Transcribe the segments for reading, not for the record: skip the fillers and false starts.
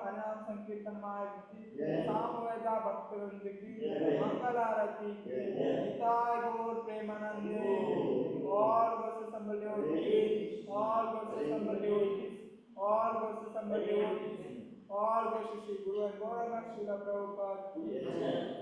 हरिनाम संकीर्तन मार्ग की सामवेदा भक्तवृंद की मंगल आरती की निताय गौर प्रेमानंदे और गोस संबलियोगी और गोस संबलियोगी और गोस संबलियोगी और गोस श्री गुरु गौरंग श्रील प्रभुपाद की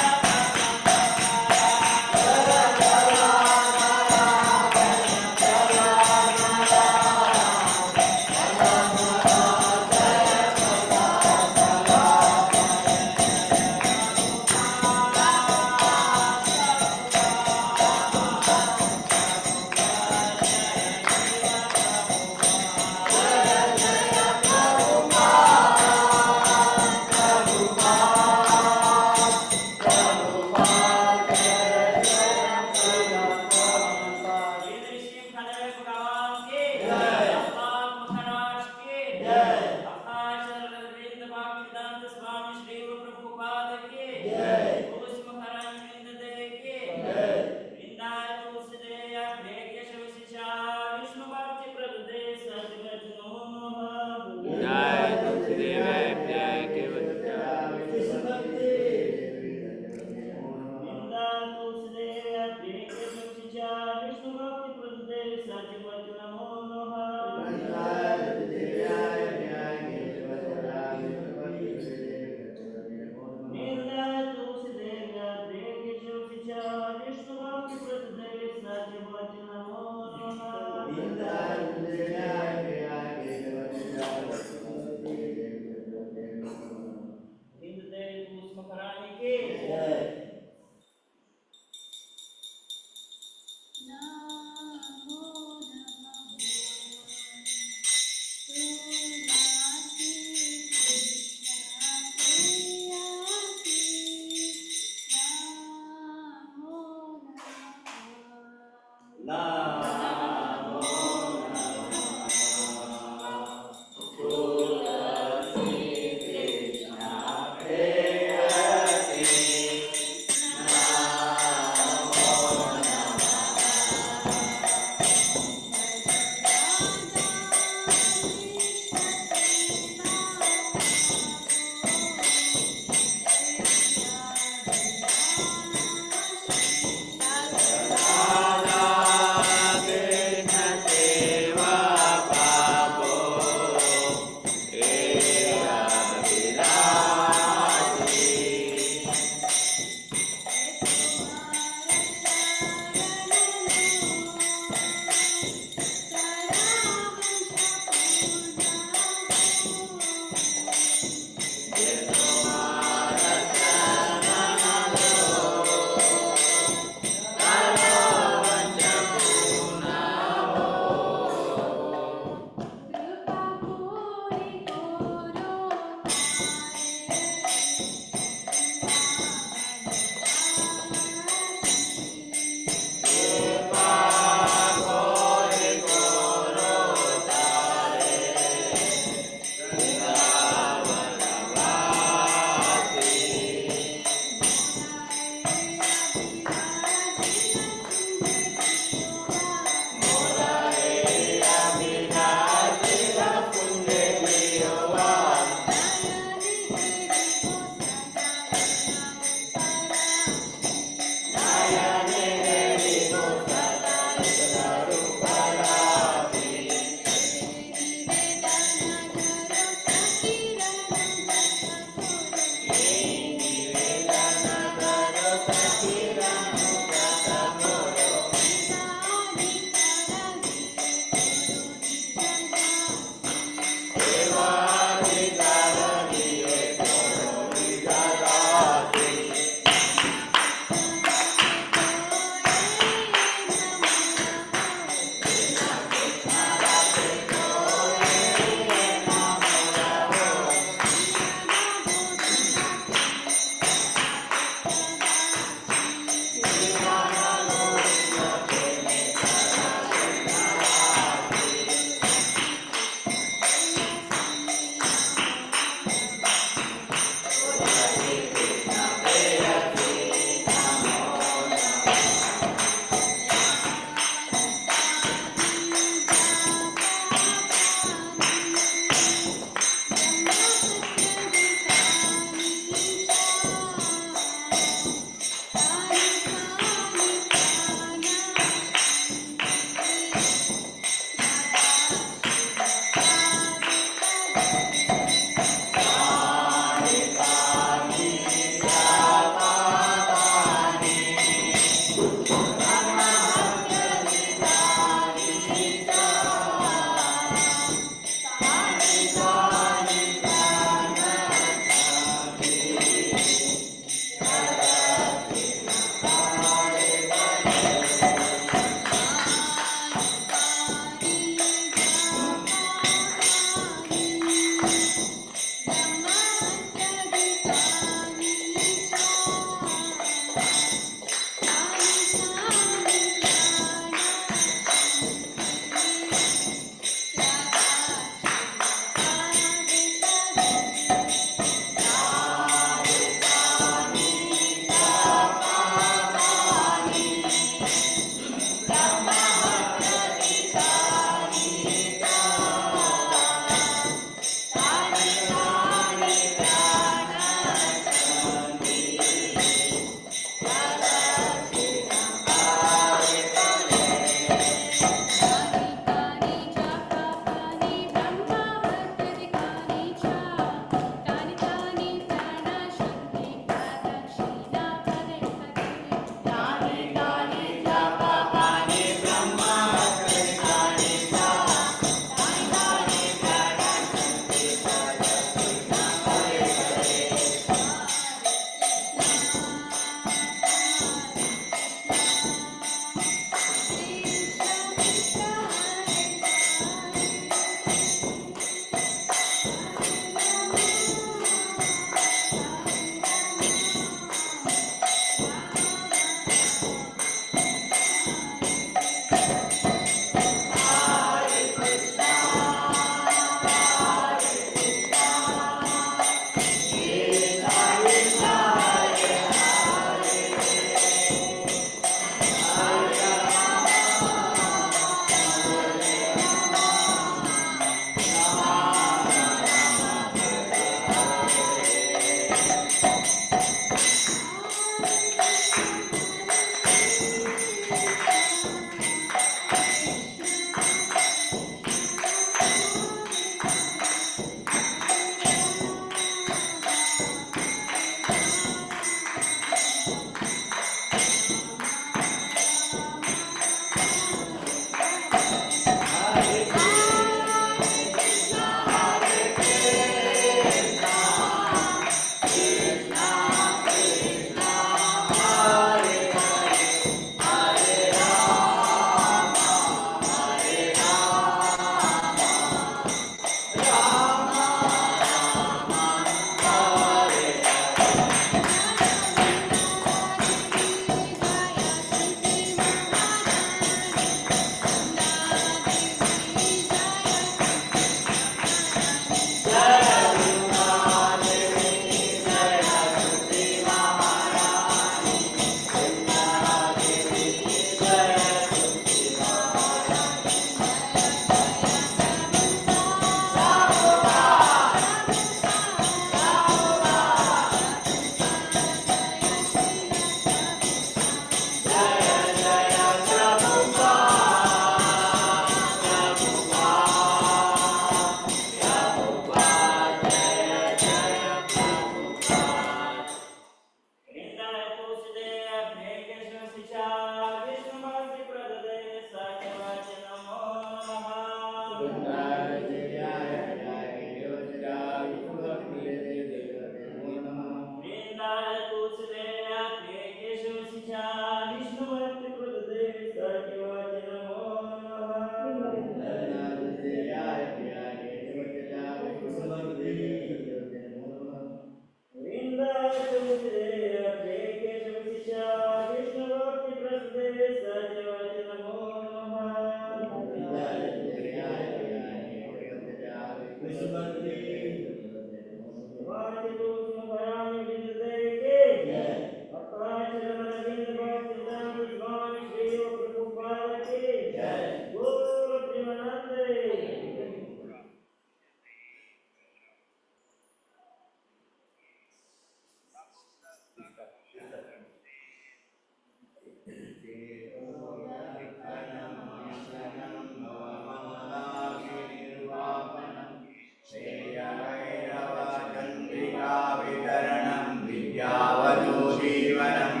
चंद्रिका वितरणं विद्यावतो जीवनम्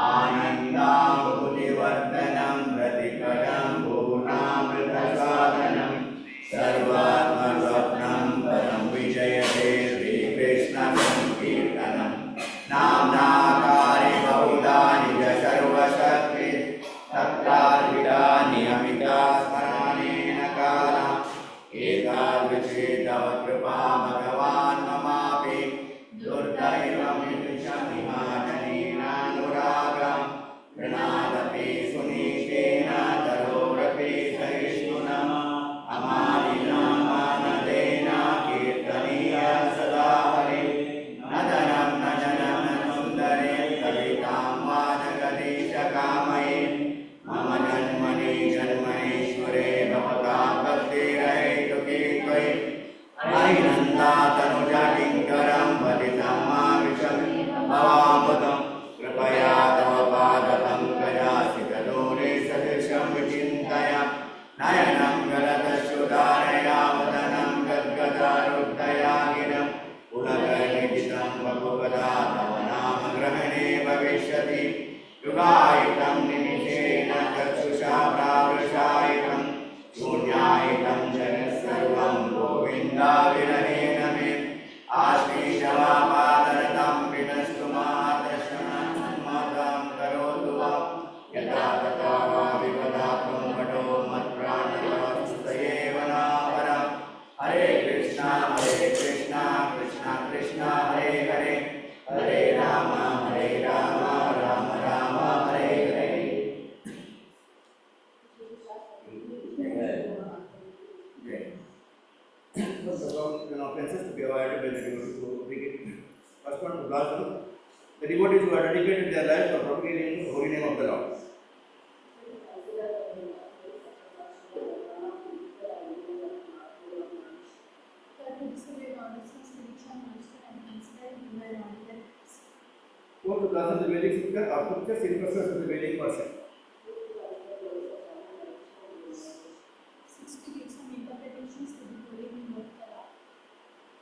आनन्दाम्बुधिवर्धनं प्रतिपदं पूर्णामृतसाधनं सर्वात्मस्वप्नं परं विजयते श्रीकृष्णसंकीर्तनं नाम्नाकारि बहुधा निज सर्वशक्ति तत्रार्पिता नियमिता स्मरणेन कालम् एतादृशी तव कृपा भगवान् ममापि दुर्दैवमिषमिमाजनेनानुरागं गृणादपि सुनीतेन तरोरपि सहिष्णुना अमानिना मानदेन कीर्तनीय सदा हरे न धनं न जनं न सुन्दरे कवितां वा जगदीशकामये मम जन्मनि जन्मनेश्वरे भवतां भक्तिरहेतुके त्वयि हरिनन्दातनुजटिङ्करं पतितं मामिषं भवामृतं कृपया तव पादपङ्कजासितदूरे सदृशं विचिन्तय नयनं गलदश्रुधारया वदनं गद्गदारुद्धया गिरं पुनर्निहितं वपुपदा तव नाम ग्रहणे भविष्यति युगायुतं निमिषेण चक्षुषा प्रावृषायुतं शून्यायुतं जगत्सर्वं गोविन्दाविरहेण मे आश्रीशवापादरतं विनस्तु मादर्शनं सन्मतं करोतु वा यथा तथा वा विपदात्मं पटो मत्प्राणस्तयेव नापरम् हरे Krishna Krishna Krishna Hare Hare Hare Ram Ram Ram Hare Hare. First of all, offenses to be avoided by the devotees who begin. First one, Udasana. The devotees who are dedicated their life for propagating the holy name of the Lord. Fourth, Udasana the Vedic scripture or scriptures in process of the Vedic person.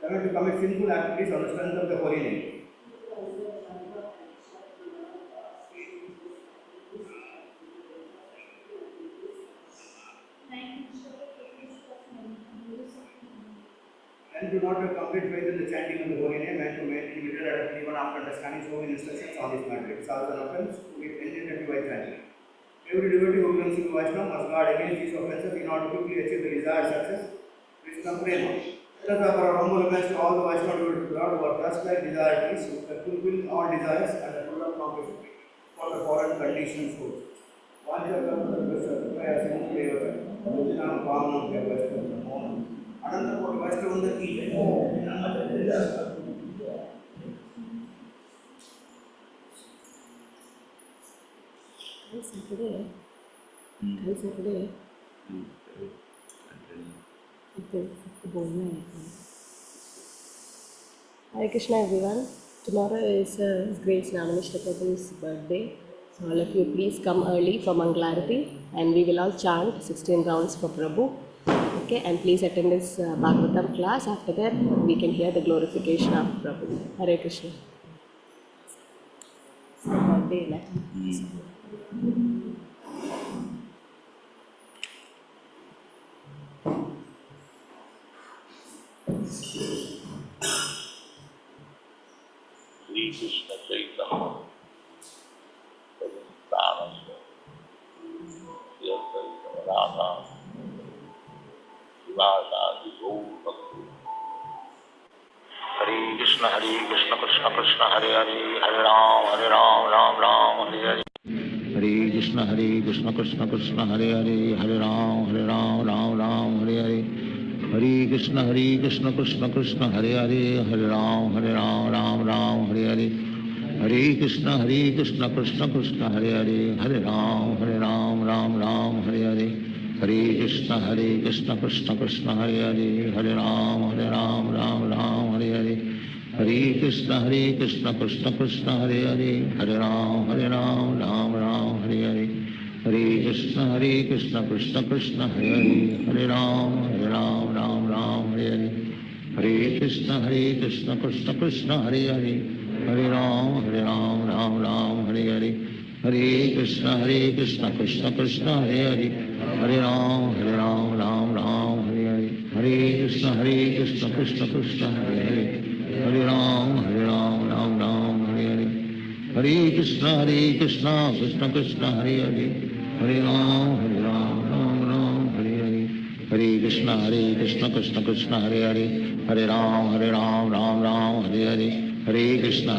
Seven, to commit sinful activities on the strength of the holy name. And do not have complete faith in the chanting of the holy name and to maintain limited adaptation even after understanding so many instructions on this matter. It is also an offense to be intended by chanting. Every devotee who belongs to Vaishnava must guard against these offenses in order to quickly achieve the desired success. Krishna Prema. Let us offer our humble homage to all the Vaishnava devotees of Lord who are just like desired peace, who can fulfill all desires and the full of compassion for the foreign conditioned souls. अनंतकोटि वैष्णव की Hare Krishna everyone. Tomorrow is His Grace Namanishta Prabhu's birthday. So all of you please come early for Mangalarati and we will all chant 16 rounds for Prabhu. Okay, and please attend this Bhagavatam class. After that we can hear the glorification of Prabhu. Hare Krishna. It's the birthday, right? Shri Krishna Chaitanya Radha Shivasadi Gaur Bhakti. Hare Krishna Krishna Krishna Hare Hare Hare Ram Ram Ram Hare Hare. Hare Krishna Krishna Krishna Hare Hare Hare Ram Ram Hare Hare. Hare Krishna Krishna Krishna Hare Hare Hare Ram Ram Hare Hare. Hare Krishna Krishna Krishna Hare Hare Hare Ram Ram Hare Hare. Hare Krishna Krishna Krishna Hare Hare Hare Ram Ram Hare Hare. Hare Krishna Krishna Krishna Hare Hare Hare Ram Ram Hare Hare. Hare Krishna Krishna Krishna Hare Hare Hare Ram Ram Hare Hare. Hare Krishna Krishna Krishna Hare Hare, Hare Ram Ram Ram Hare Hare, Hare Krishna Krishna Krishna Hare Hare, Hare Ram Ram Ram Hare Hare, Hare Krishna Krishna Krishna Hare Hare, Hare Ram Ram Ram Hare Hare, Hare Krishna Krishna Krishna Hare Hare, Hare Ram Ram Ram Hare Hare, Hare Krishna Krishna Krishna Hare Hare, Hare Ram Ram Ram Hare Hare, Hare Krishna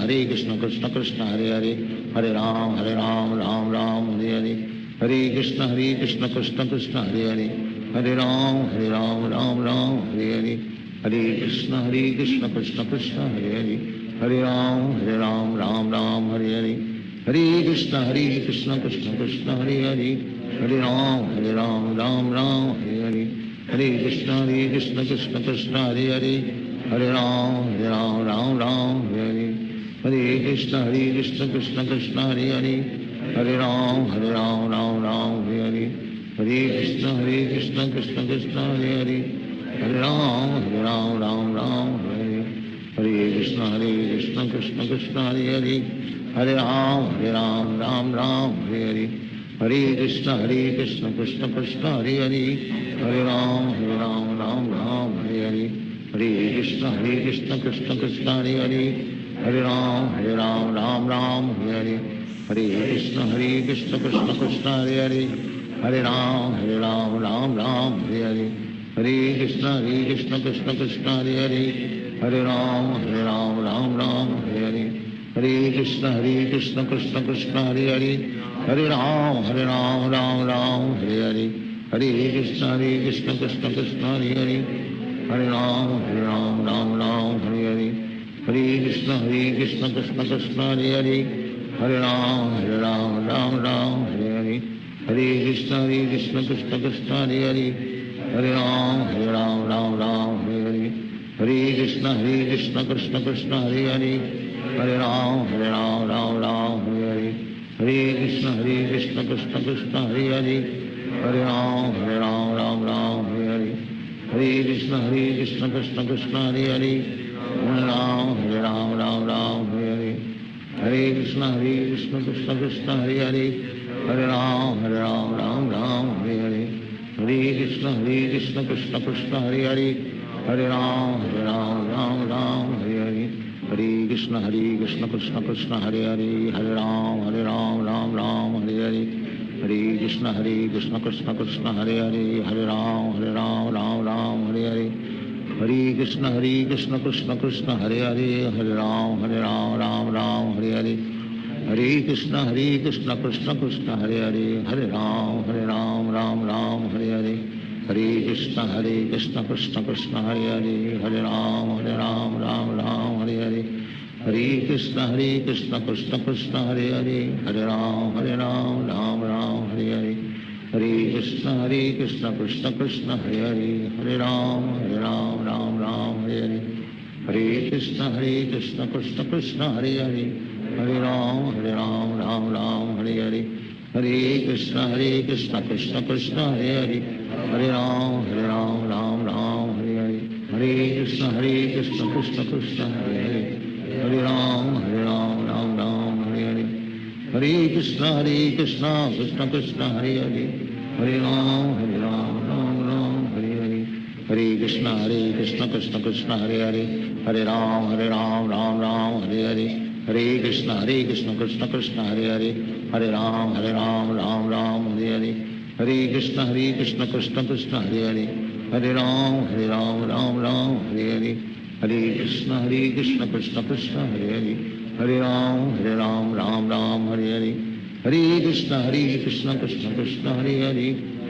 Krishna Krishna Hare Hare, Hare Ram Ram Ram Hare Hare, Hare Krishna Krishna Krishna Hare Hare, Hare Ram Ram Hare Hare, Hare Krishna Krishna Krishna Hare Hare, Hare Ram Ram Hare Hare, Hare Krishna Krishna Krishna Hare Hare, Hare Ram Ram Hare Hare, Hare Krishna Krishna Krishna Hare Hare, Hare Ram Ram Hare Hare, Hare Krishna Krishna Krishna Hare Hare, Hare Ram Ram Hare Hare, Hare Krishna Krishna Krishna Hare Hare, Hare Ram Ram Hare Hare, Hare Krishna Krishna Krishna Hare Hare, Hare Ram Ram Hare Hare, Hare Krishna Krishna Krishna Hare Hare, Hare Ram Ram Hare Hare, Hare Krishna Krishna Krishna Hare Hare, Hare Ram Ram Hare Hare, Hare Krishna Krishna Krishna Hare Hare, Hare Ram Ram Hare Hare, Hare Krishna Krishna Krishna Hare Hare, Hare Ram Ram Hare Hare, Hare Krishna Krishna Krishna Hare Hare, Hare Ram Ram Hare Hare, Hare Krishna Krishna Krishna Hare Hare, Hare Ram Ram Hare Hare, Hare Krishna Krishna Krishna Hare Hare, Hare Ram Ram Hare Hare, Hare Krishna Krishna Krishna Hare Hare, Hare Ram Ram Hare Hare, Hare Krishna Krishna Krishna Hare Hare, Hare Ram Ram Hare Hare, Hare Krishna Krishna Krishna Hare Hare, Hare Ram Ram Hare Hare, Hare Krishna Krishna Krishna Hare Hare, Hare Ram Ram Hare Hare, Hare Krishna Krishna Krishna Hare Hare, Hare Ram Ram Hare Hare, Hare Krishna Krishna Krishna Hare Hare, Hare Ram Ram Hare Hare, Hare Krishna Krishna Krishna Hare Hare, Hare Ram Ram Hare Hare, Hare Krishna Krishna Krishna Hare Hare, Hare Ram Ram Hare Hare, Hare Krishna Krishna Krishna Hare Hare, Hare Ram Ram Hare Hare, Hare Krishna Krishna Krishna Hare Hare, Hare Ram Ram Hare Hare, Hare Krishna Krishna Krishna Hare Hare, Hare Ram Ram Hare Hare, Hare Krishna Krishna Krishna Hare Hare, Hare Ram Ram Hare Hare, Hare Krishna Krishna Krishna Hare Hare, Hare Ram Ram Hare Hare, Hare Krishna Krishna Krishna Hare Hare, Hare Ram Ram Hare Hare, Hare Krishna Krishna Krishna Hare Hare, Hare Ram Ram Hare Hare, Hare Krishna Krishna Krishna Hare Hare, Hare Ram Ram Hare Hare, Hare Krishna Krishna Krishna Hare Hare, Hare Ram Ram Hare Hare, Hare Krishna Krishna Krishna Hare Hare, Hare Ram Ram Hare Hare, Hare Krishna Krishna Krishna Hare Hare, Hare Ram Ram Hare Hare, Hare Krishna Krishna Krishna Hare Hare, Hare Ram Ram Hare Hare, Hare Krishna Krishna Krishna Hare Hare,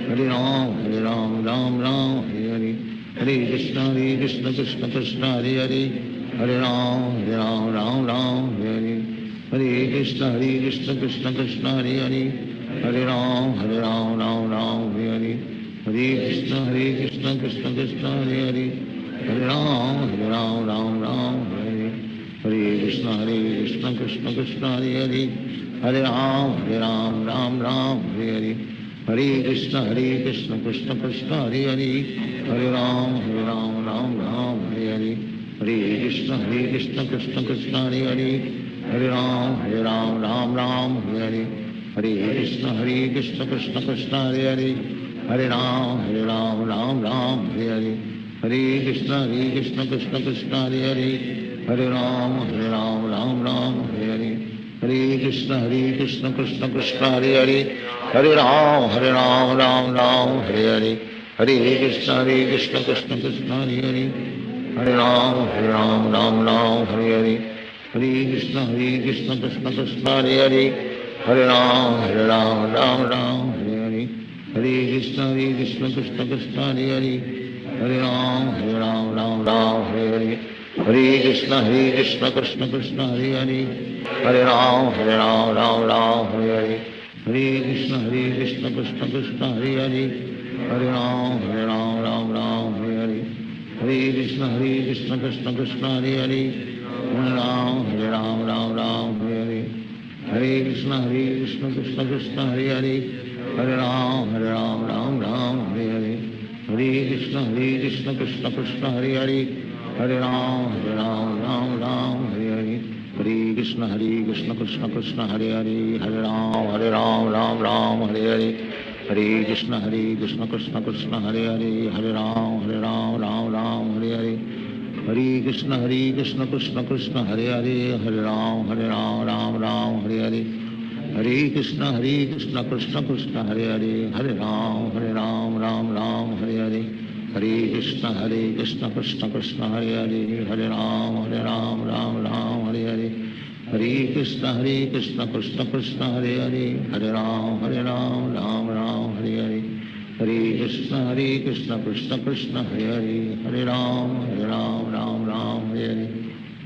Hare Ram Ram Hare Hare, Hare Krishna Krishna Krishna Hare Hare, Hare Ram Ram Hare Hare, Hare Krishna Krishna Krishna Hare Hare, Hare Ram Ram Hare Hare, Hare Krishna Krishna Krishna Hare Hare, Hare Ram Ram Hare Hare, Hare Krishna Krishna Krishna Hare Hare, Hare Ram Ram Hare Hare, Hare Krishna Krishna Krishna Hare Hare, Hare Ram Ram Hare Hare, Hare Krishna Krishna Krishna Hare Hare, Hare Ram Ram Hare Hare, Hare Krishna Krishna Krishna Hare Hare Hare Ram Ram Ram Hare Hare Hare Krishna Krishna Krishna Hare Hare Hare Ram Ram Ram Hare Hare Hare Krishna Krishna Krishna Hare Hare Hare Ram Ram Ram Hare Hare Hare Krishna Krishna Krishna Hare Hare Hare Ram Ram Ram Hare Hare Hare Krishna Krishna Krishna Hare Hare Hare Ram Ram Ram Hare Hare Hare Krishna Krishna Krishna Hare Hare Hare Ram Ram Ram Hare Hare Hare Krishna Krishna Krishna Hare Hare Hare Ram Ram Ram Hare Hare Hare Krishna Krishna Krishna Hare Hare Hare Ram Ram Ram Hare Hare Hare Krishna Krishna Krishna Hare Hare Hare Ram Ram Ram Hare Hare Hare Krishna Krishna Krishna Hare Hare Hare Ram Ram Ram Hare Hare Hare Krishna Krishna Krishna Hare Hare Hare Ram Ram Ram Hare Hare Hare Krishna Krishna Krishna Hare Hare Hare Ram Ram Hare Hare Hare Krishna Krishna Krishna Hare Hare Hare Ram Ram Hare Hare Hare Krishna Krishna Krishna Hare Hare Hare Ram Ram Hare Hare Hare Krishna Krishna Krishna Hare Hare Hare Ram Ram Hare Hare Hare Krishna Krishna Krishna Hare Hare Hare Ram Ram Hare Hare Hare Krishna Krishna Krishna Hare Hare Hare Ram Ram Hare Hare Hare Krishna Krishna Krishna Hare Hare Hare Ram Ram Hare Hare Hare Krishna Krishna Krishna Hare Hare Hare Ram Ram Hare Hare Hare Krishna Krishna Krishna Hare Hare Hare Ram Ram Hare Hare Hare Krishna Krishna Krishna Hare Hare Hare Ram Ram Hare Hare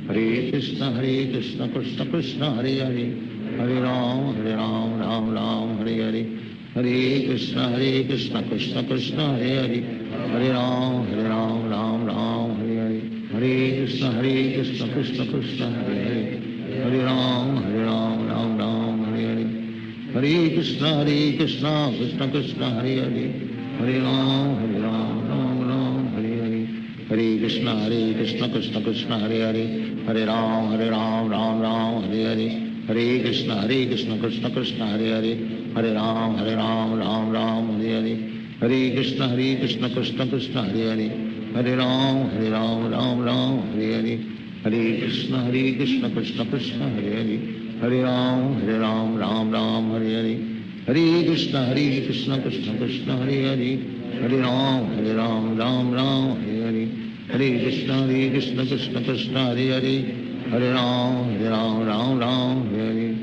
Hare Krishna Krishna Krishna Hare Hare Hare Ram Ram Hare Hare Hare Krishna Krishna Krishna Hare Hare Hare Ram Ram Hare Hare Hare Krishna Krishna Krishna Hare Hare Hare Ram Ram Hare Hare Hare Krishna Krishna Krishna Hare Hare Hare Ram Ram Hare Hare Hare Krishna Krishna Krishna Hare Hare Hare Ram Ram Hare Hare Hare Krishna Krishna Krishna Hare Hare Hare Ram Ram Hare Hare Hare Krishna Krishna Krishna Hare Hare Hare Ram Ram Hare Hare Hare Krishna Krishna Krishna Hare Hare Hare Ram Ram Hare Hare Hare Krishna Krishna Krishna Hare Hare Hare Ram Ram Hare Hare Hare Krishna Krishna Krishna Hare Hare Hare Ram Ram Hare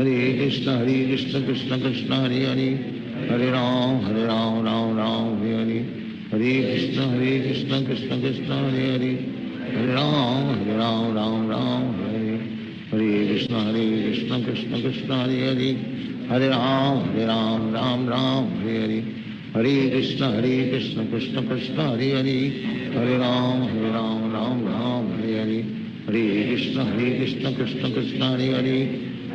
Hare Krishna Krishna Krishna Hare Hare Hare Ram Ram Hare Hare Hare Krishna Krishna Krishna Hare Hare Hare Ram Ram Hare Hare Hare Krishna Krishna Krishna Hare Hare Hare Ram Ram Hare Hare Hare Krishna Krishna Krishna Hare Hare Hare Ram Ram Hare Hare Hare Krishna Krishna Krishna Hare Hare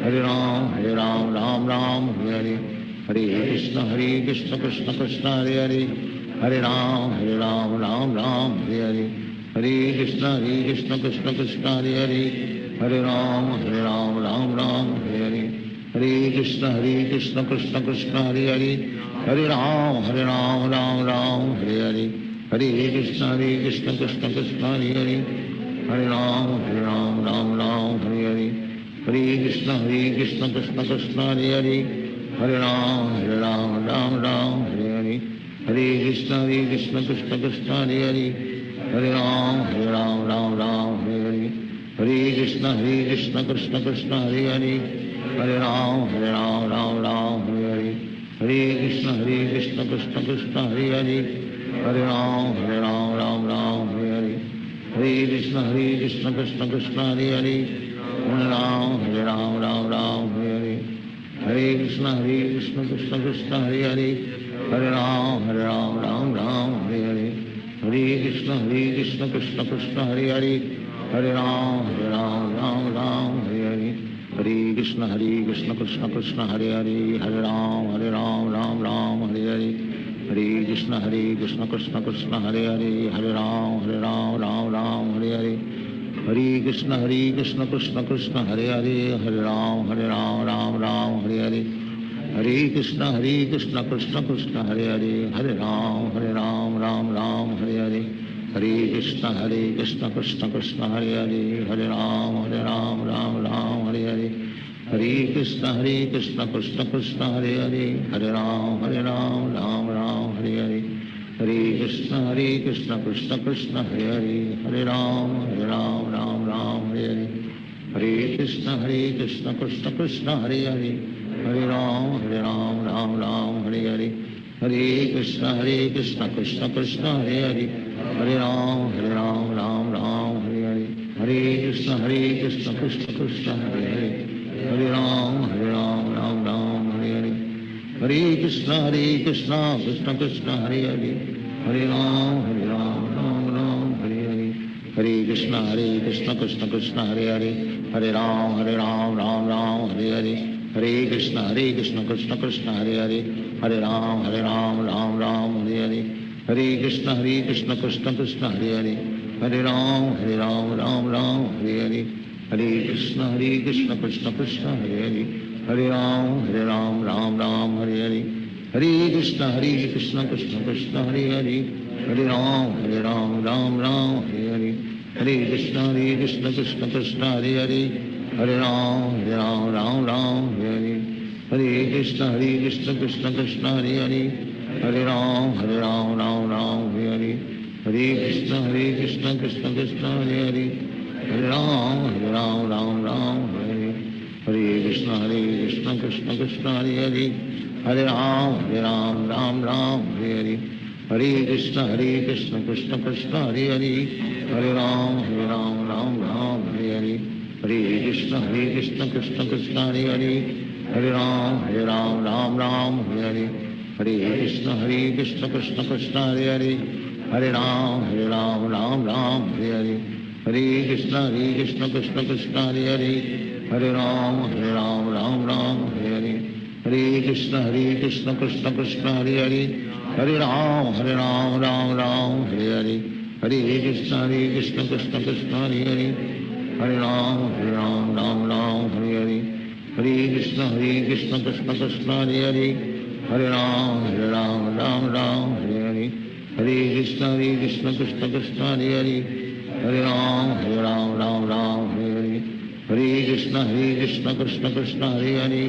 Hare Ram Ram Hare Hare Hare Krishna Krishna Krishna Hare Hare Hare Ram Ram Hare Hare Hare Krishna Krishna Krishna Hare Hare Hare Ram Hare Hare Hare Krishna Krishna Krishna Hare Hare Hare Ram Hare Hare Hare Krishna Krishna Krishna Hare Hare Hare Ram Hare Hare Hare Krishna Krishna Krishna Hare Hare Hare Ram Hare Hare Hare Krishna Krishna Krishna Hare Hare Hare Ram Hare Hare Hare Krishna Krishna Krishna Hare Hare Hare Ram Hare Hare Hare Krishna Krishna Krishna Hare Hare Hare Ram Hare Hare Hare Krishna Krishna Krishna Hare Hare Hare Ram Hare Hare Hare Krishna Krishna Krishna Hare Hare Hare Ram Hare Hare Hare Krishna Krishna Krishna Hare Hare, Hare Ram Ram Ram Hare Hare, Hare Krishna Krishna Krishna Hare Hare, Hare Ram Ram Ram Hare Hare, Hare Krishna Krishna Krishna Hare Hare, Hare Ram Ram Ram Hare Hare, Hare Krishna Krishna Krishna Hare Hare, Hare Ram Ram Ram Hare Hare, Hare Krishna Krishna Krishna Hare Hare, Hare Ram Ram Ram Hare Hare, Hare Krishna Krishna Krishna Hare Hare, Hare Ram Ram Ram Hare Hare, Hare Krishna Krishna Krishna Hare Hare, Hare Ram Ram Ram Hare Hare, Hare Krishna Krishna Krishna Hare Hare, Hare Ram Ram Ram Hare Hare, Hare Krishna Krishna Krishna Hare Hare, Hare Ram Ram Ram Hare Hare, Hare Krishna Krishna Krishna Hare Hare, Hare Ram Ram Ram Hare Hare, Hare Krishna Krishna Krishna Hare Hare, Hare Ram Ram Ram Hare Hare, Hare Krishna Krishna Krishna Hare Hare, Hare Ram Ram Ram Hare Hare, Hare Krishna Krishna Krishna Hare Hare, Hare Ram Ram Ram Hare Hare, Hare Krishna Krishna Krishna Hare Hare, Hare Ram Ram Hare Hare, Hare Krishna Krishna Krishna Hare Hare, Hare Ram Ram Hare Hare, Hare Krishna Krishna Krishna Hare Hare, Hare Ram Ram Hare Hare, Hare Krishna Krishna Krishna Hare Hare, Hare Ram Ram Hare Hare, Hare Krishna Krishna Krishna Hare Hare, Hare Ram Ram Hare Hare, Hare Krishna Krishna Krishna Hare Hare, Hare Ram Ram Hare Hare, Hare Krishna Krishna Krishna Hare Hare, Hare Ram Ram Ram Hare Hare, Hare Krishna Krishna Krishna Hare Hare, Hare Ram Ram Hare Hare, Hare Krishna Krishna Krishna Hare Hare, Hare Ram Ram Hare Hare, Hare Krishna Krishna Krishna Hare Hare, Hare Ram Ram Hare Hare, Hare Krishna Krishna Krishna Hare Hare, Hare Ram Ram Hare Hare, Hare Krishna Krishna Krishna Hare Hare, Hare Ram Ram Hare Hare, Hare Krishna Krishna Krishna Hare Hare, Hare Ram Ram Hare Hare, Hare Krishna Krishna Krishna Hare Hare, Hare Ram Ram Hare Hare, Hare Krishna Krishna Krishna Hare Hare, Hare Ram Ram Hare Hare, Hare Krishna Krishna Krishna Hare Hare, Hare Ram Ram Hare Hare, Hare Krishna Krishna Krishna Hare Hare,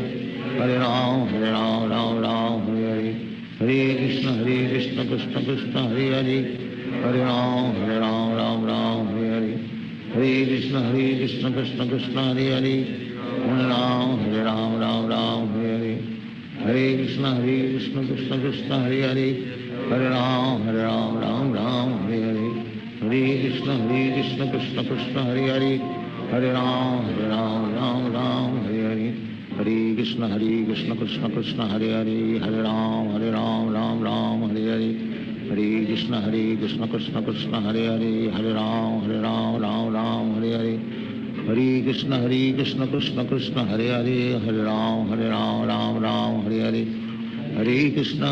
Hare Ram Ram Hare Hare, Hare Krishna Krishna Krishna Hare Hare, Hare Ram Ram Hare Hare, Hare Krishna Krishna Krishna Hare Hare, Hare Ram Ram Hare Hare, Hare Krishna Krishna Krishna Hare Hare, Hare Ram Ram Hare Hare, Hare Krishna Krishna Krishna Hare Hare, Hare Ram Ram Hare Hare, Hare Krishna Krishna Krishna Hare Hare, Hare Ram Ram Hare Hare, Hare Krishna Krishna Krishna Hare Hare, Hare Ram Ram Hare Hare, Hare Krishna Krishna Krishna Hare Hare, Hare Ram Ram Hare Hare, Hare Krishna Krishna Krishna Hare Hare, Hare Ram Ram Hare Hare, Hare Krishna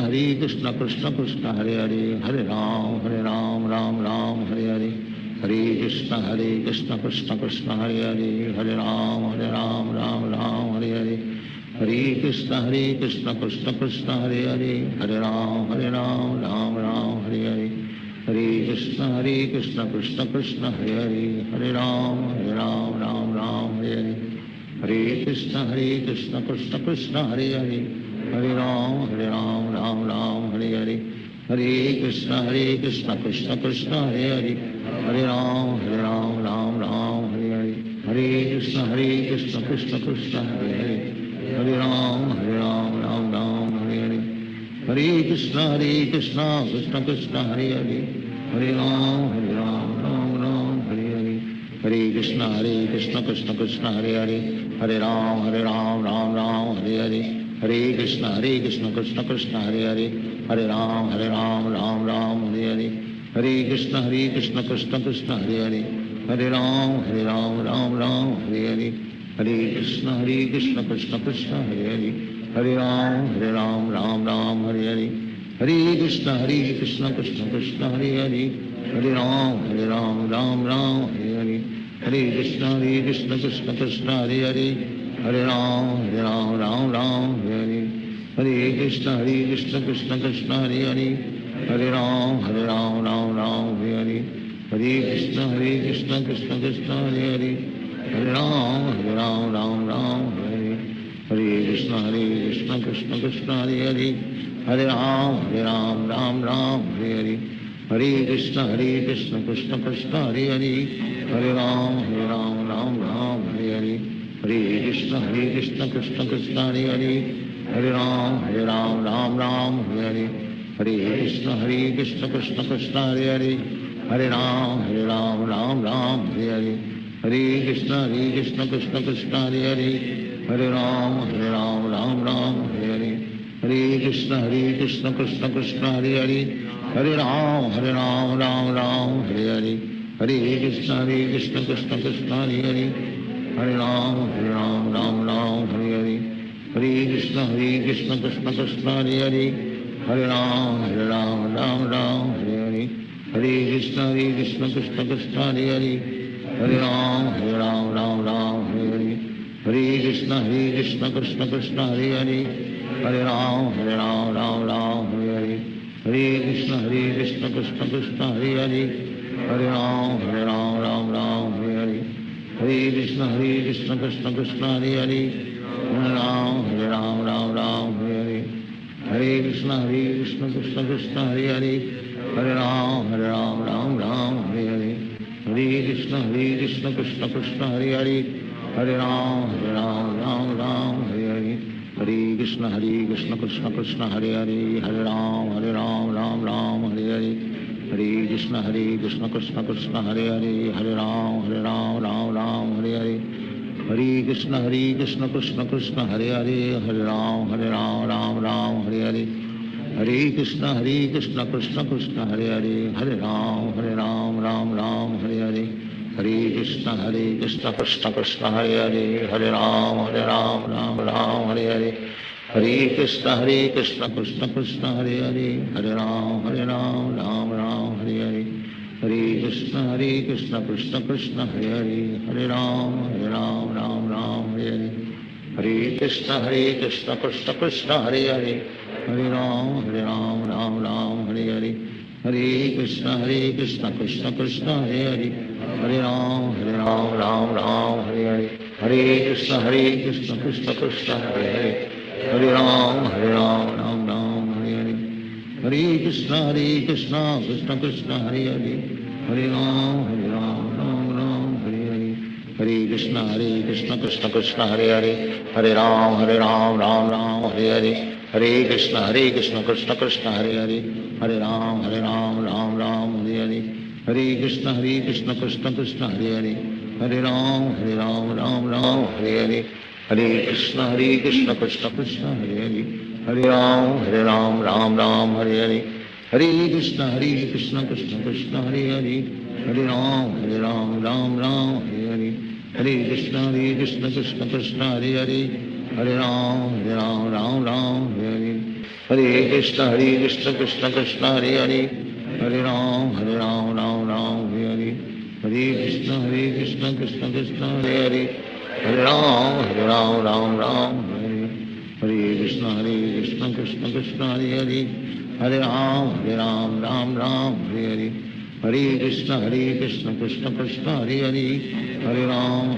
Krishna Krishna Hare Hare, Hare Ram Ram Hare Hare, Hare Krishna Krishna Krishna Hare Hare, Hare Ram Ram Hare Hare, Hare Krishna Krishna Krishna Hare Hare, Hare Ram Ram Hare Hare, Hare Krishna Krishna Krishna Hare Hare, Hare Ram Ram Hare Hare, Hare Krishna Krishna Krishna Hare Hare, Hare Ram Ram Hare Hare, Hare Krishna Krishna Krishna Hare Hare, Hare Ram Ram Hare Hare, Hare Krishna Krishna Krishna Hare Hare, Hare Ram Ram Hare Hare, Hare Krishna Krishna Krishna Hare Hare, Hare Ram Ram Hare Hare, Hare Krishna Krishna Krishna Hare Hare, Hare Ram Ram Hare Hare, Hare Krishna Krishna Krishna Hare Hare, Hare Ram Ram Ram Hare Hare, Hare Krishna Krishna Krishna Hare Hare, Hare Ram Ram Ram Hare Hare, Hare Krishna Krishna Krishna Hare Hare, Hare Ram Ram Ram Hare Hare, Hare Krishna Krishna Krishna Hare Hare, Hare Ram Ram Ram Hare Hare, Hare Krishna Krishna Krishna Hare Hare, Hare Ram Ram Ram Hare Hare, Hare Krishna Krishna Krishna Hare Hare, Hare Ram Ram Ram Hare Hare, Hare Krishna Krishna Krishna Hare Hare, Hare Ram Ram Ram Hare Hare, Hare Krishna Krishna Krishna Hare Hare, Hare Ram Ram Ram Hare Hare, Hare Krishna Krishna Krishna Hare Hare, Hare Ram Ram Ram Hare Hare, Hare Krishna Krishna Krishna Hare Hare, Hare Ram Ram Ram Hare Hare, Hare Krishna Krishna Krishna Hare Hare, Hare Ram Ram Ram Hare Hare, Hare Krishna Krishna Krishna Hare Hare, Hare Ram Ram Ram Hare Hare, Hare Krishna Krishna Krishna Hare Hare, Hare Ram Ram Ram Hare Hare, Hare Krishna Krishna Krishna Hare Hare, Hare Ram Ram Ram Hare Hare, Hare Krishna Krishna Krishna Hare Hare, Hare Ram Ram Ram Hare Hare, Hare Krishna Krishna Krishna Hare Hare, Hare Ram Ram Ram Hare Hare, Hare Krishna Krishna Krishna Hare Hare, Hare Ram Ram Ram Hare Hare, Hare Krishna Krishna Krishna Hare Hare, Hare Ram Ram Ram Hare Hare, Hare Krishna Krishna Krishna Hare Hare, Hare Ram Ram Ram Hare Hare, Hare Krishna Krishna Krishna Hare Hare, Hare Ram Ram Hare Hare, Hare Krishna Krishna Krishna Hare Hare, Hare Ram Ram Hare Hare, Hare Krishna Krishna Krishna Hare Hare, Hare Ram Ram Hare Hare, Hare Krishna Krishna Krishna Hare Hare, Hare Ram Ram Hare Hare, Hare Krishna Krishna Krishna Hare Hare, Hare Ram Ram Hare Hare, Hare Krishna Krishna Krishna Hare Hare, Hare Ram Ram Hare Hare, Hare Krishna Krishna Krishna Hare Hare, Hare Ram Ram Hare Hare, Hare Krishna Krishna Krishna Hare Hare, Hare Ram Ram Hare Hare, Hare Krishna Krishna Krishna Hare Hare, Hare Ram Ram Hare Hare, Hare Krishna Krishna Krishna Hare Hare, Hare Ram Ram Hare Hare, Hare Krishna Krishna Krishna Hare Hare, Hare Ram Ram Hare Hare, Hare Krishna Krishna Krishna Hare Hare, Hare Ram Ram Hare Hare, Hare Krishna Krishna Krishna Hare Hare, Hare Ram Ram Hare Hare, Hare Krishna Krishna Krishna Hare Hare, Hare Ram Ram Hare Hare, Hare Krishna Krishna Krishna Hare Hare, Hare Ram Ram Hare Hare, Hare Krishna Krishna Krishna Hare Hare, Hare Ram Ram Hare Hare, Hare Krishna Krishna Krishna Hare Hare, Hare Ram Ram Hare Hare, Hare Krishna Krishna Krishna Hare Hare, Hare Ram Ram Hare Hare, Hare Krishna Krishna Krishna Hare Hare, Hare Ram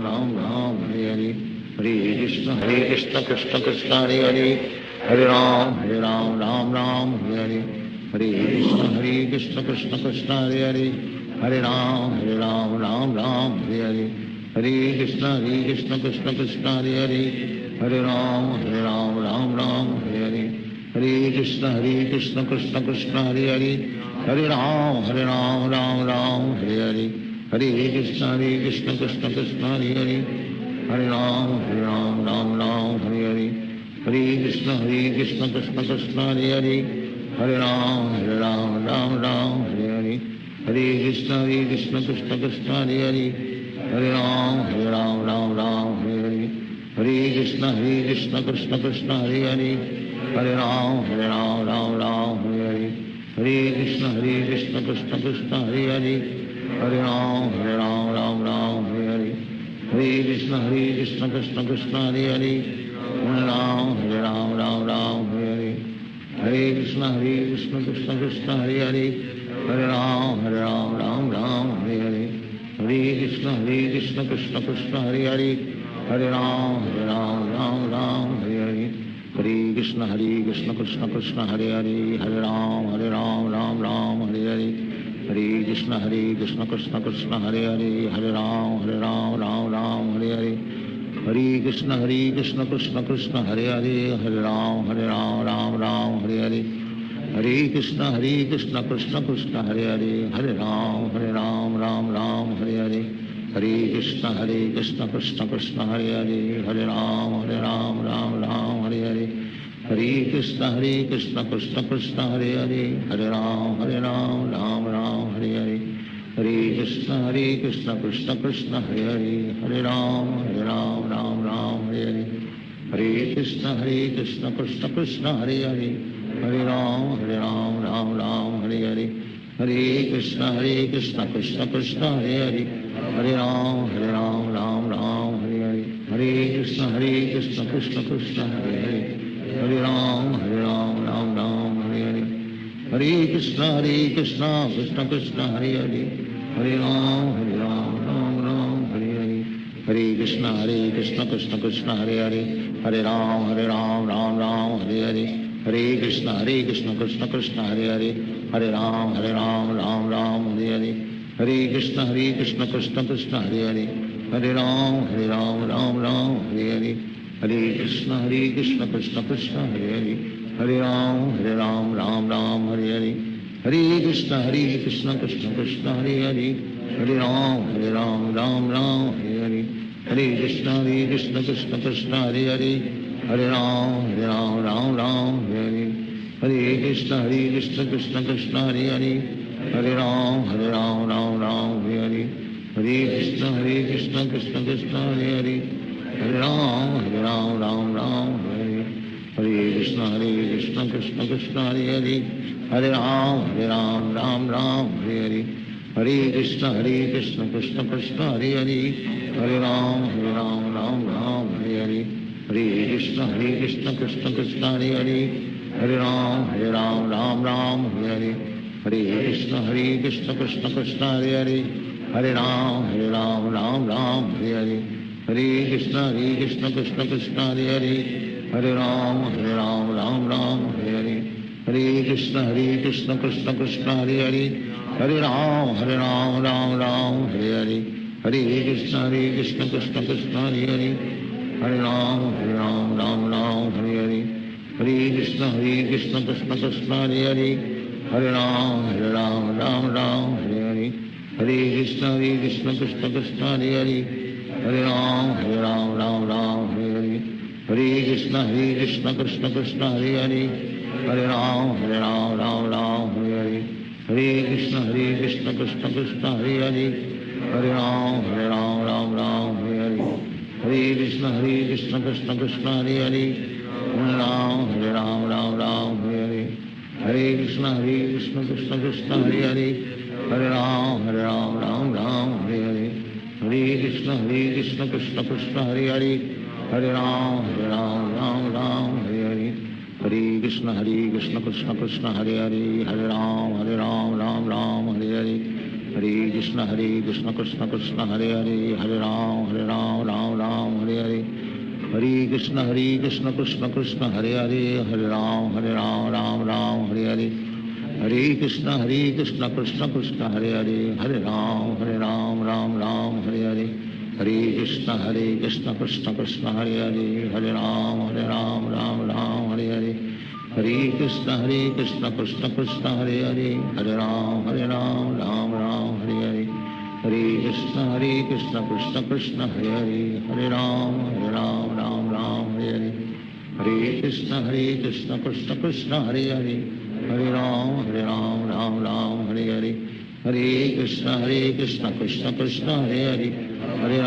Ram Hare Hare, Hare Krishna Krishna Krishna Hare Hare, Hare Ram Ram Hare Hare, Hare Krishna Krishna Krishna Hare Hare, Hare Ram Ram Hare Hare, Hare Krishna Krishna Krishna Hare Hare, Hare Ram Ram Hare Hare, Hare Krishna Krishna Krishna Hare Hare, Hare Ram Ram Hare Hare, Hare Krishna Krishna Krishna Hare Hare, Hare Ram Ram Hare Hare, Hare Krishna Krishna Krishna Hare Hare, Hare Ram Hare Hare, Hare Krishna Krishna Krishna Hare Hare, Hare Ram Hare Hare, Hare Krishna Krishna Krishna Hare Hare, Hare Ram Ram Hare Hare, Hare Krishna Krishna Krishna Hare Hare, Hare Ram Ram Ram Hare Hare Krishna Krishna Krishna Hare Hare Hare Ram Ram Ram Hare Hare Krishna Krishna Krishna Hare Hare Hare Ram Ram Hare Hare Krishna Krishna Krishna Hare Hare Hare Ram Ram Hare Hare Hare Krishna Krishna Krishna Hare Hare Hare Ram Ram Hare Hare Hare Krishna Krishna Krishna Hare Hare Hare Ram Ram Hare Hare Hare Krishna Krishna Krishna Hare Hare Hare Ram Ram Hare Hare Hare Krishna Krishna Krishna Hare Hare Hare Ram Ram Hare Hare Hare Krishna Krishna Krishna Hare Hare Hare Ram Ram Hare Hare Hare Krishna Krishna Krishna Hare Hare Hare Ram Ram Hare Hare Hare Krishna Krishna Krishna Hare Hare Hare Ram Ram Hare Hare Hare Krishna Krishna Krishna Hare Hare Hare Ram Ram Hare Hare Hare Krishna Krishna Krishna Hare Hare Hare Ram Ram Hare Hare Hare Krishna Krishna Krishna Hare Hare Hare Ram Ram Hare Hare Hare Krishna Krishna Krishna Hare Hare Hare Ram Ram Hare Hare Hare Krishna Krishna Krishna Hare Hare Hare Ram Ram Hare Hare Hare Krishna Krishna Krishna Hare Hare Hare Ram Ram Hare Hare Hare Krishna Krishna Krishna Hare Hare Hare Ram Ram Hare Hare Hare Krishna Krishna Krishna Hare Hare Hare Ram Ram Hare Hare Hare Krishna Krishna Krishna Hare Hare Hare Ram Ram Hare Hare Hare Krishna Krishna Krishna Hare Hare Hare Ram Ram Hare Hare Hare Krishna Krishna Krishna Hare Hare Hare Ram Ram Hare Hare Hare Krishna Krishna Krishna Hare Hare Hare Ram Ram Hare Hare Hare Krishna Krishna Krishna Hare Hare Hare Ram Ram Hare Hare Hare Krishna Krishna Krishna Hare Hare Hare Ram Ram Hare Hare Hare Krishna Krishna Krishna Hare Hare Hare Ram Ram Hare Hare Hare Krishna Krishna Krishna Hare Hare Hare Ram Ram Hare Hare Hare Krishna Krishna Krishna Hare Hare Hare Ram Ram Hare Hare Hare Krishna Krishna Krishna Hare Hare Hare Ram Ram Hare Hare Hare Krishna Krishna Krishna Hare Hare Hare Ram Ram Hare Hare Hare Krishna Krishna Krishna Hare Hare Hare Ram Ram Hare Hare Hare Krishna Krishna Krishna Hare Hare Hare Ram Ram Hare Hare Hare Krishna Krishna Krishna Hare Hare Hare Ram Ram Hare Hare Hare Krishna Krishna Krishna Hare Hare Hare Ram Hare Hare Hare Krishna Krishna Krishna Hare Hare Hare Ram Hare Hare Hare Krishna Krishna Krishna Hare Hare Hare Ram Hare Hare Hare Krishna Krishna Krishna Hare Hare Hare Ram Hare Hare Hare Krishna Krishna Krishna Hare Hare Hare Ram Hare Hare Hare Krishna Krishna Krishna Hare Hare Hare Ram Ram Hare Hare Hare Krishna Krishna Krishna Hare Hare Hare Ram Hare Hare Hare Krishna Krishna Krishna Hare Hare Hare Ram Hare Hare Hare Krishna Krishna Krishna Hare Hare Hare Ram Ram Hare Hare Hare Krishna Krishna Krishna Hare Hare Hare Ram Ram Hare Hare Hare Krishna Krishna Krishna Hare Hare Hare Ram Ram Hare Hare Hare Krishna Krishna Krishna Hare Hare Hare Ram Ram Hare Hare Hare Krishna Krishna Krishna Hare Hare Hare Ram Ram Hare Hare Hare Krishna Krishna Krishna Hare Hare Hare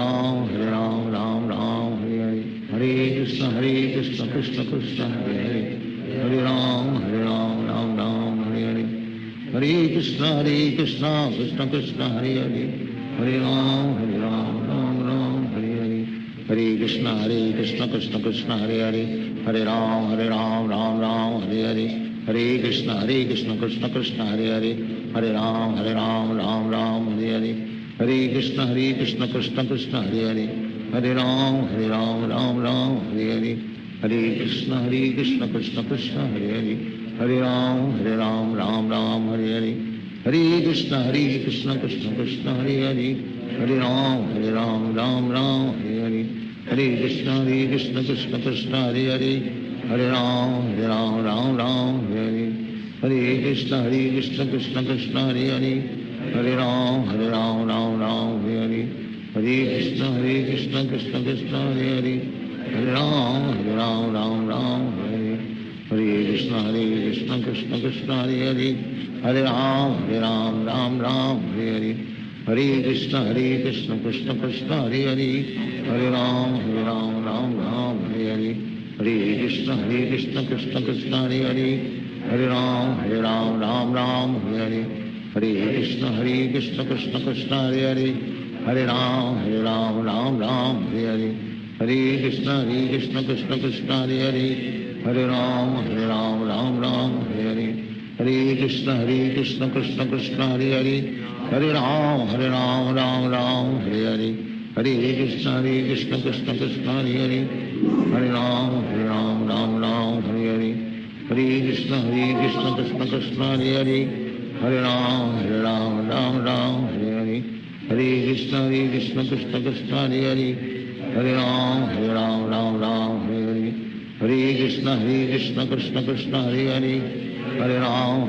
Ram Ram Hare Hare Hare Krishna Krishna Krishna Hare Hare Hare Ram, Ram Ram, Hare Hare. Hare Krishna, Krishna Krishna, Hare Hare. Hare Ram, Ram Ram, Hare Hare. Hare Krishna, Krishna Krishna, Hare Hare. Hare Ram, Ram Ram, Hare Hare. Hare Krishna, Krishna Krishna, Hare Hare. Hare Ram, Ram Ram, Hare Hare. Hare Krishna, Krishna Krishna, Hare Hare. Hare Ram, Ram Ram, Hare Hare. Hare Krishna, Krishna Krishna, Hare Hare. Hare Ram, Ram Ram, Hare Hare. Hare Krishna, Krishna Krishna, Hare Hare. Hare Ram, Ram Ram, Hare Hare. Hare Krishna, Krishna Krishna, Hare Hare. Hare Ram, Ram Ram, Hare Hare. Hare Krishna, Krishna Krishna, Hare Hare. Hare Ram, Ram Ram, Hare Hare. Hare Krishna, Krishna Krishna, Hare Hare. Hare Ram, Ram Ram, Hare Hare. Hare Krishna, Krishna Krishna, Hare Hare. Hare Ram, Ram Ram, Hare Hare. Hare Krishna, Krishna Krishna, Hare Hare. Hare Ram, Ram Ram, Hare Hare. Hare Krishna, Krishna Krishna, Hare Hare. Hare Ram, Ram Ram, Hare Hare. Hare Krishna, Krishna Krishna, Hare Hare. Hare Ram, Ram Ram, Hare Hare. Hare Krishna, Krishna Krishna, Hare Hare. Hare Ram, Ram Ram, Hare Hare. Hare Krishna, Krishna Krishna, Hare Hare. Hare Ram, Ram Ram, Hare Hare. Hare Krishna, Krishna Krishna, Hare Hare. Hare Ram, Ram Ram, Hare Hare. Hare Krishna, Krishna Krishna, Hare Hare. Hare Ram, Ram Ram, Hare Hare. Hare Krishna, Krishna Krishna, Hare Hare. Hare Ram, Ram Ram, Hare Hare. Hare Krishna, Krishna Krishna, Hare Hare. Hare Ram, Ram Ram, Hare Hare. Hare Krishna, Krishna Krishna, Hare Hare. Hare Ram, Ram Ram, Hare Hare. Hare Krishna, Krishna Krishna, Hare Hare. Hare Ram,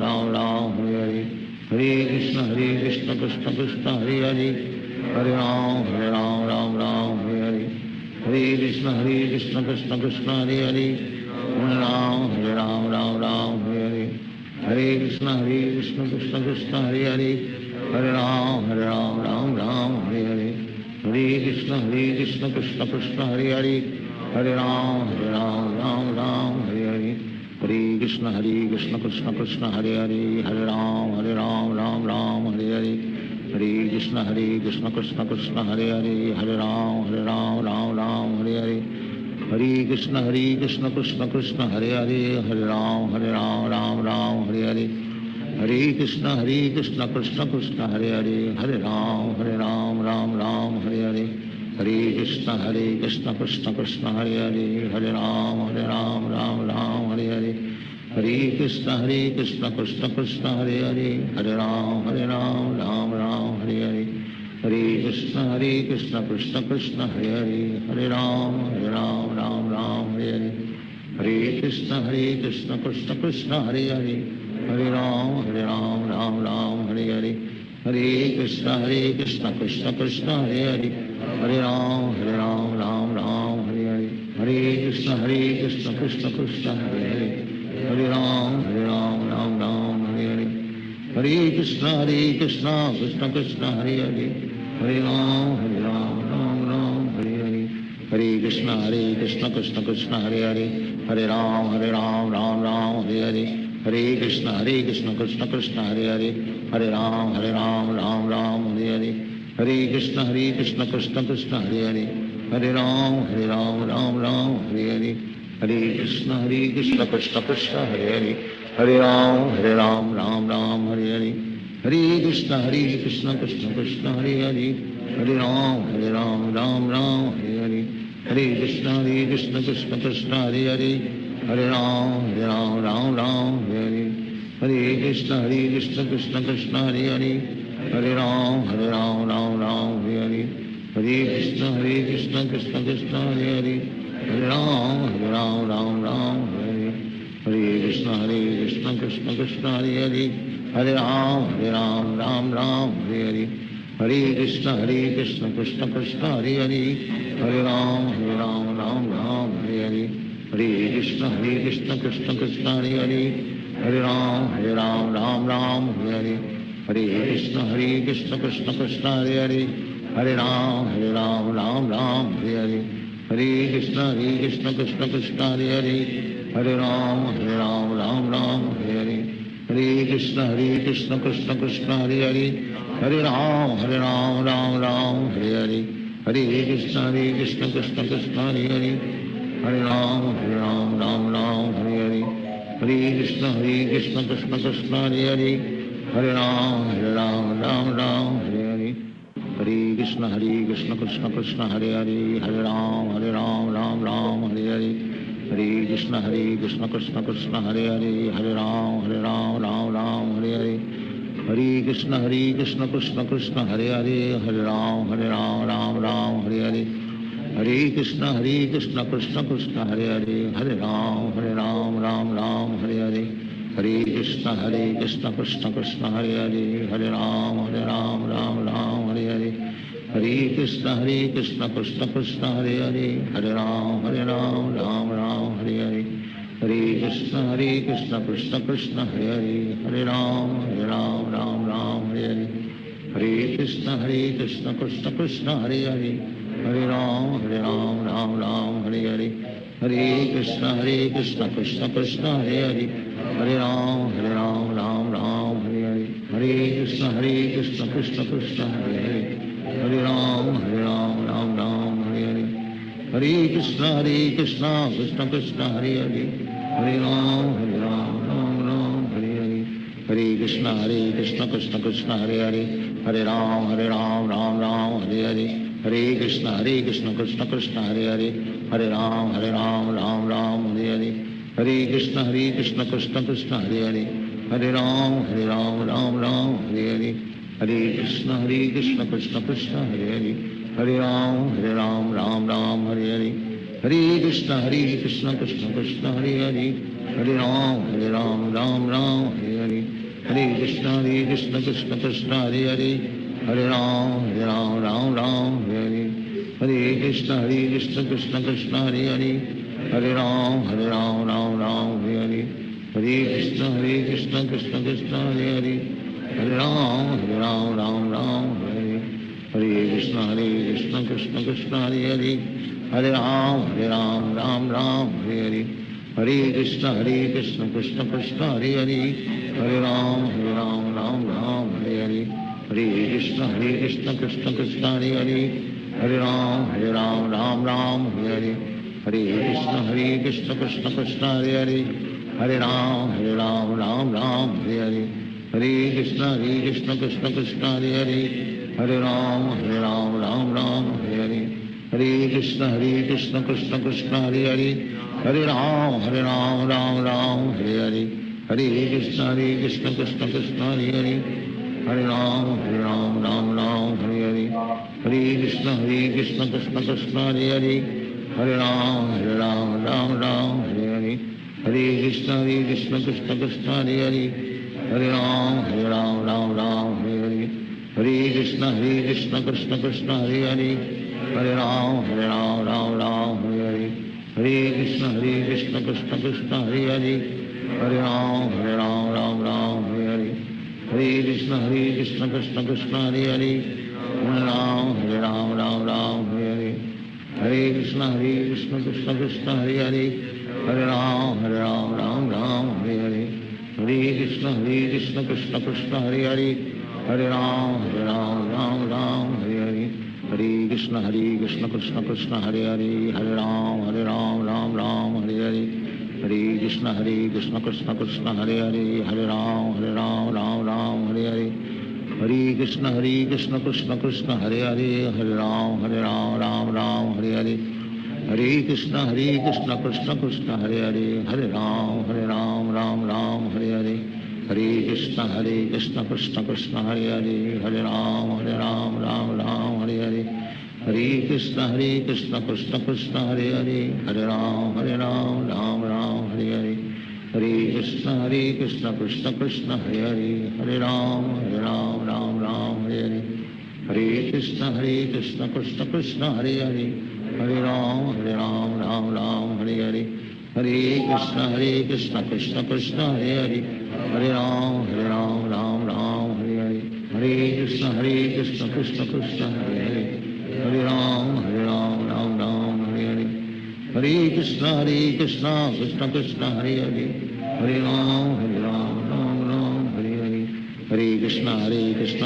Ram Ram, Hare Hare. Hare Krishna, Krishna Krishna, Hare Hare. Hare Ram, Ram Ram, Hare Hare. Hare Krishna, Krishna Krishna, Hare Hare. Hare Ram, Ram Ram, Hare Hare. Hare Krishna, Krishna Krishna, Hare Hare. Hare Ram, Ram Ram, Hare Hare. Hare Krishna, Krishna Krishna, Hare Hare. Hare Ram, Ram Hare Hare. Hare Krishna, Krishna Krishna, Hare Hare. Hare Ram, Ram Hare Hare. Hare Krishna, Krishna Krishna, Hare Hare. Hare Ram, Ram Hare Hare. Hare Krishna, Krishna Krishna, Hare Hare. Hare Ram, Ram Hare Hare. Hare Krishna, Krishna Krishna, Hare Hare. Hare Ram, Ram Hare Hare. Hare Krishna, Krishna Krishna, Hare Hare. Hare Ram, Ram Hare Hare. Hare Krishna, Krishna Krishna, Hare Hare. Hare Ram, Ram Hare Hare. Hare Krishna, Krishna Krishna, Hare Hare. Hare Ram, Ram Hare Hare. Hare Krishna, Krishna Krishna, Hare Hare. Hare Ram, Ram Hare Hare. Hare Krishna, Krishna Krishna, Hare Hare. Hare Ram, Ram Hare Hare. Hare Krishna, Krishna Krishna, Hare Hare. Hare Ram, Ram Hare Hare. Hare Krishna, Krishna Krishna, Hare Hare. Hare Ram, Ram Hare Hare. Hare Krishna, Krishna Krishna, Hare Hare. Hare Ram, Ram Hare Hare. Hare Krishna, Krishna Krishna, Hare Hare. Hare Ram, Ram Hare Hare. Hare Krishna, Krishna Krishna, Hare Hare. Hare Ram, Ram Hare Hare. Hare Krishna, Krishna Krishna, Hare Hare. Hare Ram, Ram Hare Hare. Hare Krishna, Krishna Krishna, Hare Hare. Hare Ram, Ram Hare Hare. Hare Krishna, Krishna Krishna, Hare Hare. Hare Ram, Ram Hare Hare. Hare Krishna, Krishna Krishna, Hare Hare. Hare Ram, Ram Hare Hare. Hare Krishna, Krishna Krishna, Hare Hare. Hare Ram, Ram Hare Hare. Hare Krishna, Krishna Krishna, Hare Hare. Hare Ram, Ram Hare Hare. Hare Krishna, Krishna Krishna, Hare Hare. Hare Ram, Ram Hare Hare. Hare Krishna Krishna Krishna Hare Hare, Hare Ram Ram Ram Hare Hare, Hare Krishna Krishna Krishna Hare Hare, Hare Ram Ram Ram Hare Hare, Hare Krishna Krishna Krishna Hare Hare, Hare Ram Ram Ram Hare Hare, Hare Krishna Krishna Krishna Hare Hare, Hare Ram Ram Ram Hare Hare, Hare Krishna Krishna Krishna Hare Hare, Hare Ram Ram Ram Hare Hare, Hare Krishna Krishna Krishna Hare Hare, Hare Ram Ram Hare Hare, Hare Krishna Krishna Krishna Hare Hare, Hare Ram Ram Hare Hare, Hare Krishna Krishna Krishna Hare Hare, Hare Ram Ram Hare Hare, Hare Krishna Krishna Krishna Hare Hare, Hare Ram Ram Hare Hare, Hare Krishna Krishna Krishna Hare Hare, Hare Ram Ram Hare Hare, Hare Krishna Krishna Krishna Hare Hare, Hare Ram Ram Hare Hare, Hare Krishna Krishna Krishna Hare Hare, Hare Ram Ram Hare Hare, Hare Krishna Krishna Krishna Hare Hare, Hare Ram Ram Hare Hare, Hare Krishna Krishna Krishna Hare Hare, Hare Ram Ram Hare Hare, Hare Krishna Krishna Krishna Hare Hare, Hare Ram Ram Hare Hare, Hare Krishna Krishna Krishna Hare Hare, Hare Ram Ram Hare Hare, Hare Krishna Krishna Krishna Hare Hare, Hare Ram Ram Hare Hare, Hare Krishna Krishna Krishna Hare Hare, Hare Ram Ram Hare Hare, Hare Krishna Krishna Krishna Hare Hare, Hare Ram Ram Hare Hare, Hare Krishna Krishna Krishna Hare Hare, Hare Ram Ram Hare Hare, Hare Krishna Krishna Krishna Hare Hare, Hare Ram Ram Hare Hare, Hare Krishna Krishna Krishna Hare Hare, Hare Ram Ram Hare Hare, Hare Krishna Krishna Krishna Hare Hare, Hare Ram Ram Hare Hare, Hare Krishna Krishna Krishna Hare Hare, Hare Ram Ram Hare Hare, Hare Krishna Krishna Krishna Hare Hare, Hare Ram Ram Hare Hare, Hare Krishna Krishna Krishna Hare Hare, Hare Ram Ram Hare Hare, Hare Krishna Krishna Krishna Hare Hare, Hare Ram Ram Hare Hare, Hare Krishna Krishna Krishna Hare Hare, Hare Ram Ram Hare Hare, Hare Krishna Krishna Krishna Hare Hare, Hare Ram Ram Hare Hare, Hare Krishna Krishna Krishna Hare Hare, Hare Ram Hare Hare, Hare Krishna Krishna Krishna Hare Hare, Hare Ram Hare Hare, Hare Krishna Krishna Krishna Hare Hare, Hare Ram Hare Hare, Hare Krishna Krishna Krishna Hare Hare, Hare Ram Hare Hare, Hare Krishna Krishna Krishna Hare Hare, Hare Ram Hare Hare, Hare Krishna Krishna Krishna Hare Hare, Hare Ram Hare Hare, Hare Krishna Krishna Krishna Hare Hare, Hare Ram Hare Hare, Hare Krishna Krishna Krishna Hare Hare, Hare Ram Hare Hare, Hare Krishna Krishna Krishna Hare Hare, Hare Ram Hare Hare, Hare Krishna Krishna Krishna Hare Hare, Hare Ram Hare Hare, Hare Krishna Krishna Krishna Hare Hare, Hare Ram Hare Hare, Hare Krishna Krishna Krishna Hare Hare, Hare Ram Hare Hare, Hare Krishna Krishna Krishna Hare Hare, Hare Ram Hare Hare, Hare Krishna Krishna Krishna Hare Hare, Hare Ram Hare Hare, Hare Krishna Krishna Krishna Hare Hare, Hare Ram Hare Hare, Hare Krishna Krishna Krishna Hare Hare, Hare Ram Hare Hare, Hare Krishna Krishna Krishna Hare Hare, Hare Ram Hare Hare, Hare Krishna Krishna Krishna Hare Hare, Hare Ram Hare Hare, Hare Krishna Krishna Krishna Hare Hare Hare Ram Ram Ram Hare Hare Hare Krishna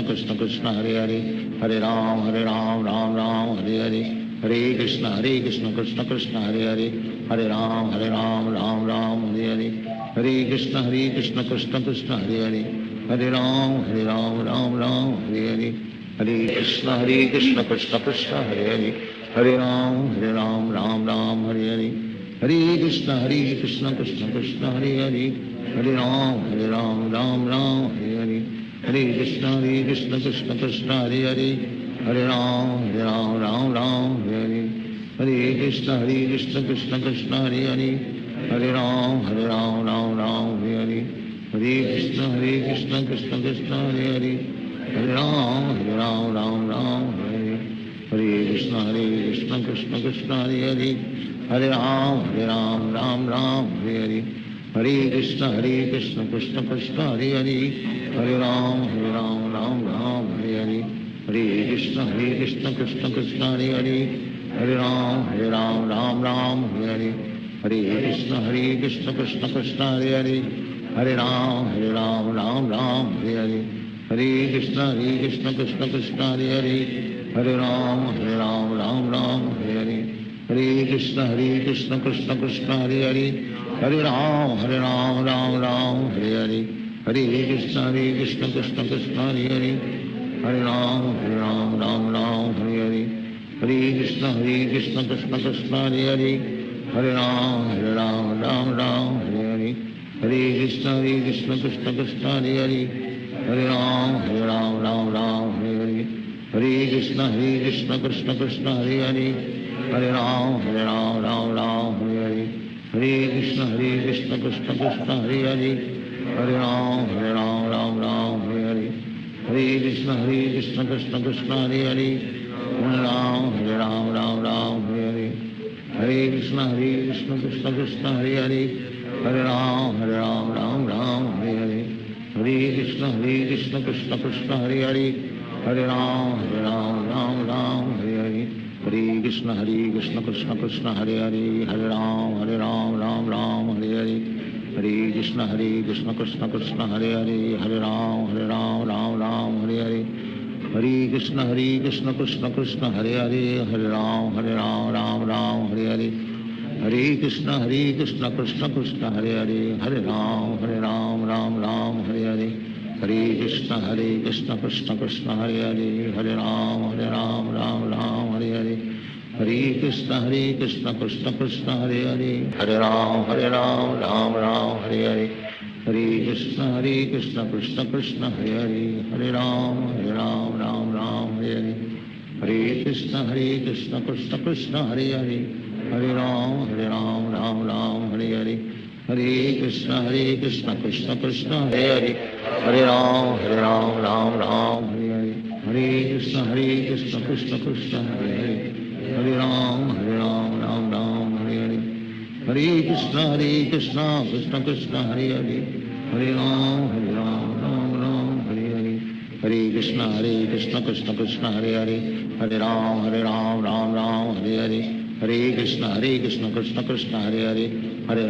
Krishna Krishna Hare Hare Hare Ram Ram Ram Hare Hare Hare Krishna Krishna Krishna Hare Hare Hare Ram Ram Ram Hare Hare Hare Krishna Krishna Krishna Hare Hare Hare Ram Ram Ram Hare Hare Hare Krishna Krishna Krishna Hare Hare Hare Ram Ram Ram Hare Hare Hare Krishna Krishna Krishna Hare Hare Hare Ram Ram Ram Hare Hare Hare Krishna Krishna Krishna Hare Hare Hare Ram Ram Ram Hare Hare Hare Krishna Krishna Krishna Hare Hare Hare Ram Ram Ram Hare Hare Hare Krishna Krishna Krishna Hare Hare Hare Ram Ram Ram Hare Hare Hare Krishna Krishna Krishna Hare Hare Hare Ram Ram Ram Hare Hare Hare Krishna Krishna Krishna Hare Hare Hare Ram Ram Ram Hare Hare Hare Krishna Krishna Krishna Hare Hare Hare Ram Ram Ram Hare Hare Hare Krishna Krishna Krishna Hare Hare Hare Ram Ram Ram Hare Hare Hare Krishna Krishna Krishna Hare Hare Hare Ram Ram Ram Hare Hare Hare Krishna Krishna Krishna Hare Hare Hare Ram Ram Hare Hare Hare Krishna Krishna Krishna Hare Hare Hare Ram Ram Hare Hare Hare Krishna Krishna Krishna Hare Hare Hare Ram Ram Hare Hare Hare Krishna Krishna Krishna Hare Hare Hare Ram Ram Hare Hare Hare Krishna Krishna Krishna Hare Hare Hare Ram Ram Hare Hare Hare Krishna Krishna Krishna Hare Hare Hare Ram Ram Hare Hare Hare Krishna Krishna Krishna Hare Hare Hare Ram Ram Hare Hare Hare Krishna Krishna Krishna Hare Hare Hare Ram Ram Hare Hare Hare Krishna Krishna Krishna Hare Hare Hare Ram Ram Hare Hare Hare Krishna Krishna Krishna Hare Hare Hare Ram Ram Hare Hare Hare Krishna Krishna Krishna Hare Hare Hare Ram Ram Hare Hare Hare Krishna Krishna Krishna Hare Hare Hare Ram Ram Hare Hare Hare Krishna Krishna Krishna Hare Hare Hare Ram Ram Hare Hare Hare Krishna Krishna Krishna Hare Hare Hare Ram Ram Hare Hare Hare Krishna Krishna Krishna Hare Hare Hare Ram Ram Hare Hare Hare Krishna Krishna Krishna Hare Hare Hare Ram Ram Hare Hare Hare Krishna Krishna Krishna Hare Hare Hare Ram Ram Hare Hare Hare Krishna Krishna Krishna Hare Hare Hare Ram Ram Hare Hare Hare Krishna Krishna Krishna Hare Hare Hare Ram Ram Hare Hare Hare Krishna Krishna Krishna Hare Hare Hare Ram Ram Hare Hare Hare Krishna Krishna Krishna Hare Hare Hare Ram Ram Hare Hare Hare Krishna Krishna Krishna Hare Hare Hare Ram Ram Hare Hare Hare Krishna Krishna Krishna Hare Hare Hare Ram Ram Hare Hare Hare Krishna Krishna Krishna Hare Hare Hare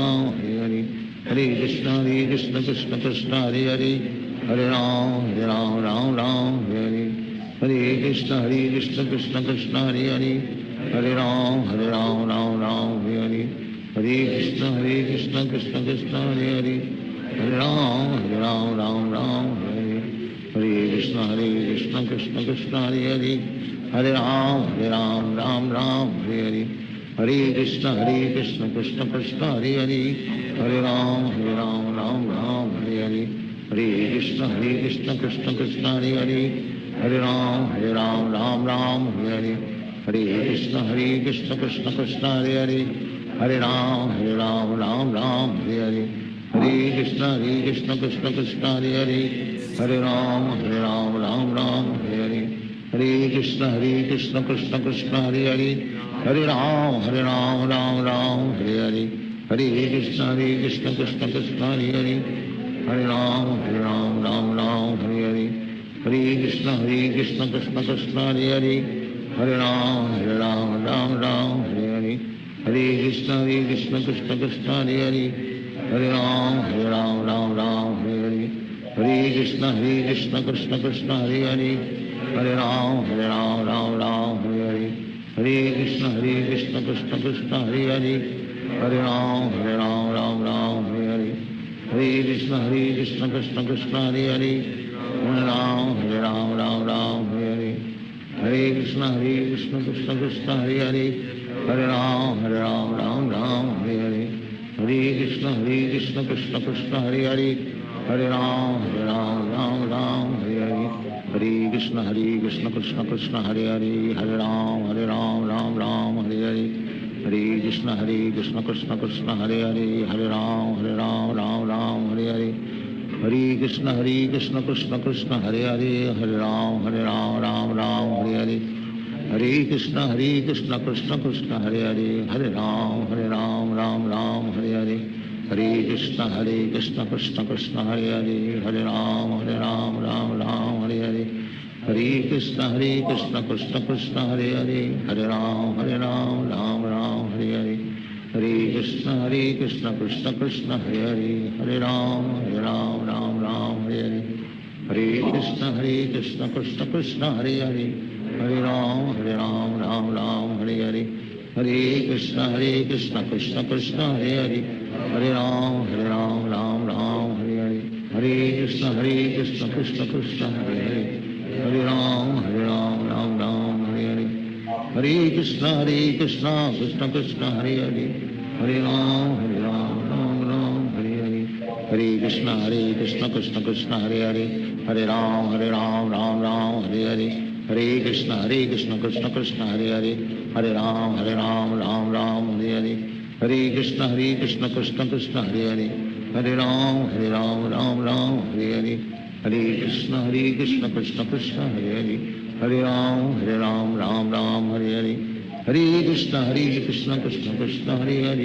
Ram Ram Hare Hare Hare Krishna Krishna Krishna Hare Hare Hare Ram Ram Hare Hare Hare Krishna Krishna Krishna Hare Hare Hare Ram Ram Hare Hare Hare Krishna Krishna Krishna Hare Hare Hare Ram Ram Hare Hare Hare Krishna Krishna Krishna Hare Hare Hare Ram Ram Hare Hare Hare Krishna Krishna Krishna Hare Hare Hare Ram Ram Hare Hare Hare Krishna Krishna Krishna Hare Hare Hare Ram Ram Hare Hare Hare Krishna Krishna Krishna Hare Hare Hare Ram Ram Hare Hare Hare Krishna Krishna Krishna Hare Hare Hare Ram Ram Hare Hare Hare Krishna Krishna Krishna Hare Hare Hare Ram Ram Hare Hare Hare Krishna Krishna Krishna Hare Hare Hare Ram Ram Ram Hare Hare Hare Krishna Krishna Krishna Hare Hare Hare Ram Ram Ram Hare Hare Hare Krishna Krishna Krishna Hare Hare Hare Ram Ram Hare Hare Hare Krishna Krishna Krishna Hare Hare Hare Ram Ram Hare Hare Hare Krishna Krishna Krishna Hare Hare Hare Ram Ram Hare Hare Hare Krishna Krishna Krishna Hare Hare Hare Ram Ram Hare Hare Hare Krishna Krishna Krishna Hare Hare Hare Ram Hare Hare Hare Krishna Krishna Krishna Hare Hare Hare Ram Ram Hare Hare Hare Krishna Krishna Krishna Hare Hare Hare Ram Ram Hare Hare Hare Krishna Krishna Krishna Hare Hare Hare Ram Ram Hare Hare Hare Krishna Krishna Krishna Hare Hare Hare Ram Hare Hare Hare Krishna Krishna Krishna Hare Hare Hare Ram Hare Hare Hare Krishna Krishna Krishna Hare Hare Hare Ram Hare Hare Hare Krishna Krishna Krishna Hare Hare Hare Ram Hare Hare Hare Krishna Krishna Krishna Hare Hare Hare Ram Hare Hare Hare Krishna Krishna Krishna Hare Hare Hare Ram Hare Hare Hare Krishna Krishna Krishna Hare Hare Hare Ram Hare Hare Hare Krishna Krishna Krishna Hare Hare Hare Ram Hare Hare Hare Krishna Krishna Krishna Hare Hare Hare Ram Hare Hare Hare Krishna Krishna Krishna Hare Hare Hare Ram Hare Hare Hare Krishna Krishna Krishna Hare Hare Hare Ram Ram Hare Hare Hare Krishna Krishna Krishna Hare Hare Hare Ram Ram Hare Hare Hare Krishna Krishna Krishna Hare Hare Hare Ram Ram Hare Hare Hare Krishna Krishna Krishna Hare Hare Hare Ram Ram Hare Hare Hare Krishna Krishna Krishna Hare Hare Hare Ram Ram Hare Hare Hare Krishna Krishna Krishna Hare Hare Hare Ram Hare Hare Hare Krishna Krishna Krishna Hare Hare Hare Ram Ram Hare Hare Hare Krishna Krishna Krishna Hare Hare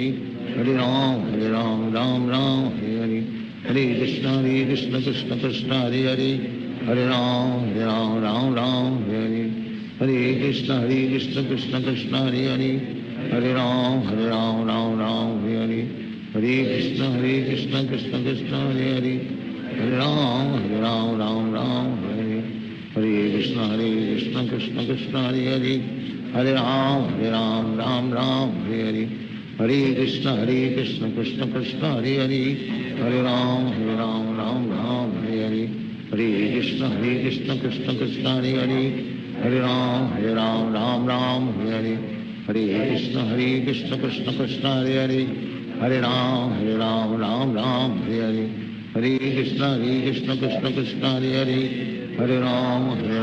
Hare Ram Hare Hare Hare Krishna Krishna Krishna Hare Hare Hare Ram Hare Hare Hare Krishna Krishna Krishna Hare Hare Hare Ram Hare Hare Hare Krishna Krishna Krishna Hare Hare Hare Ram Hare Hare Hare Krishna Krishna Krishna Hare Hare Hare Ram Hare Hare Hare Krishna Krishna Krishna Hare Hare Hare Ram Hare Hare Hare Krishna Krishna Krishna Hare Hare Hare Ram Hare Hare Hare Krishna Krishna Krishna Hare Hare Hare Ram Hare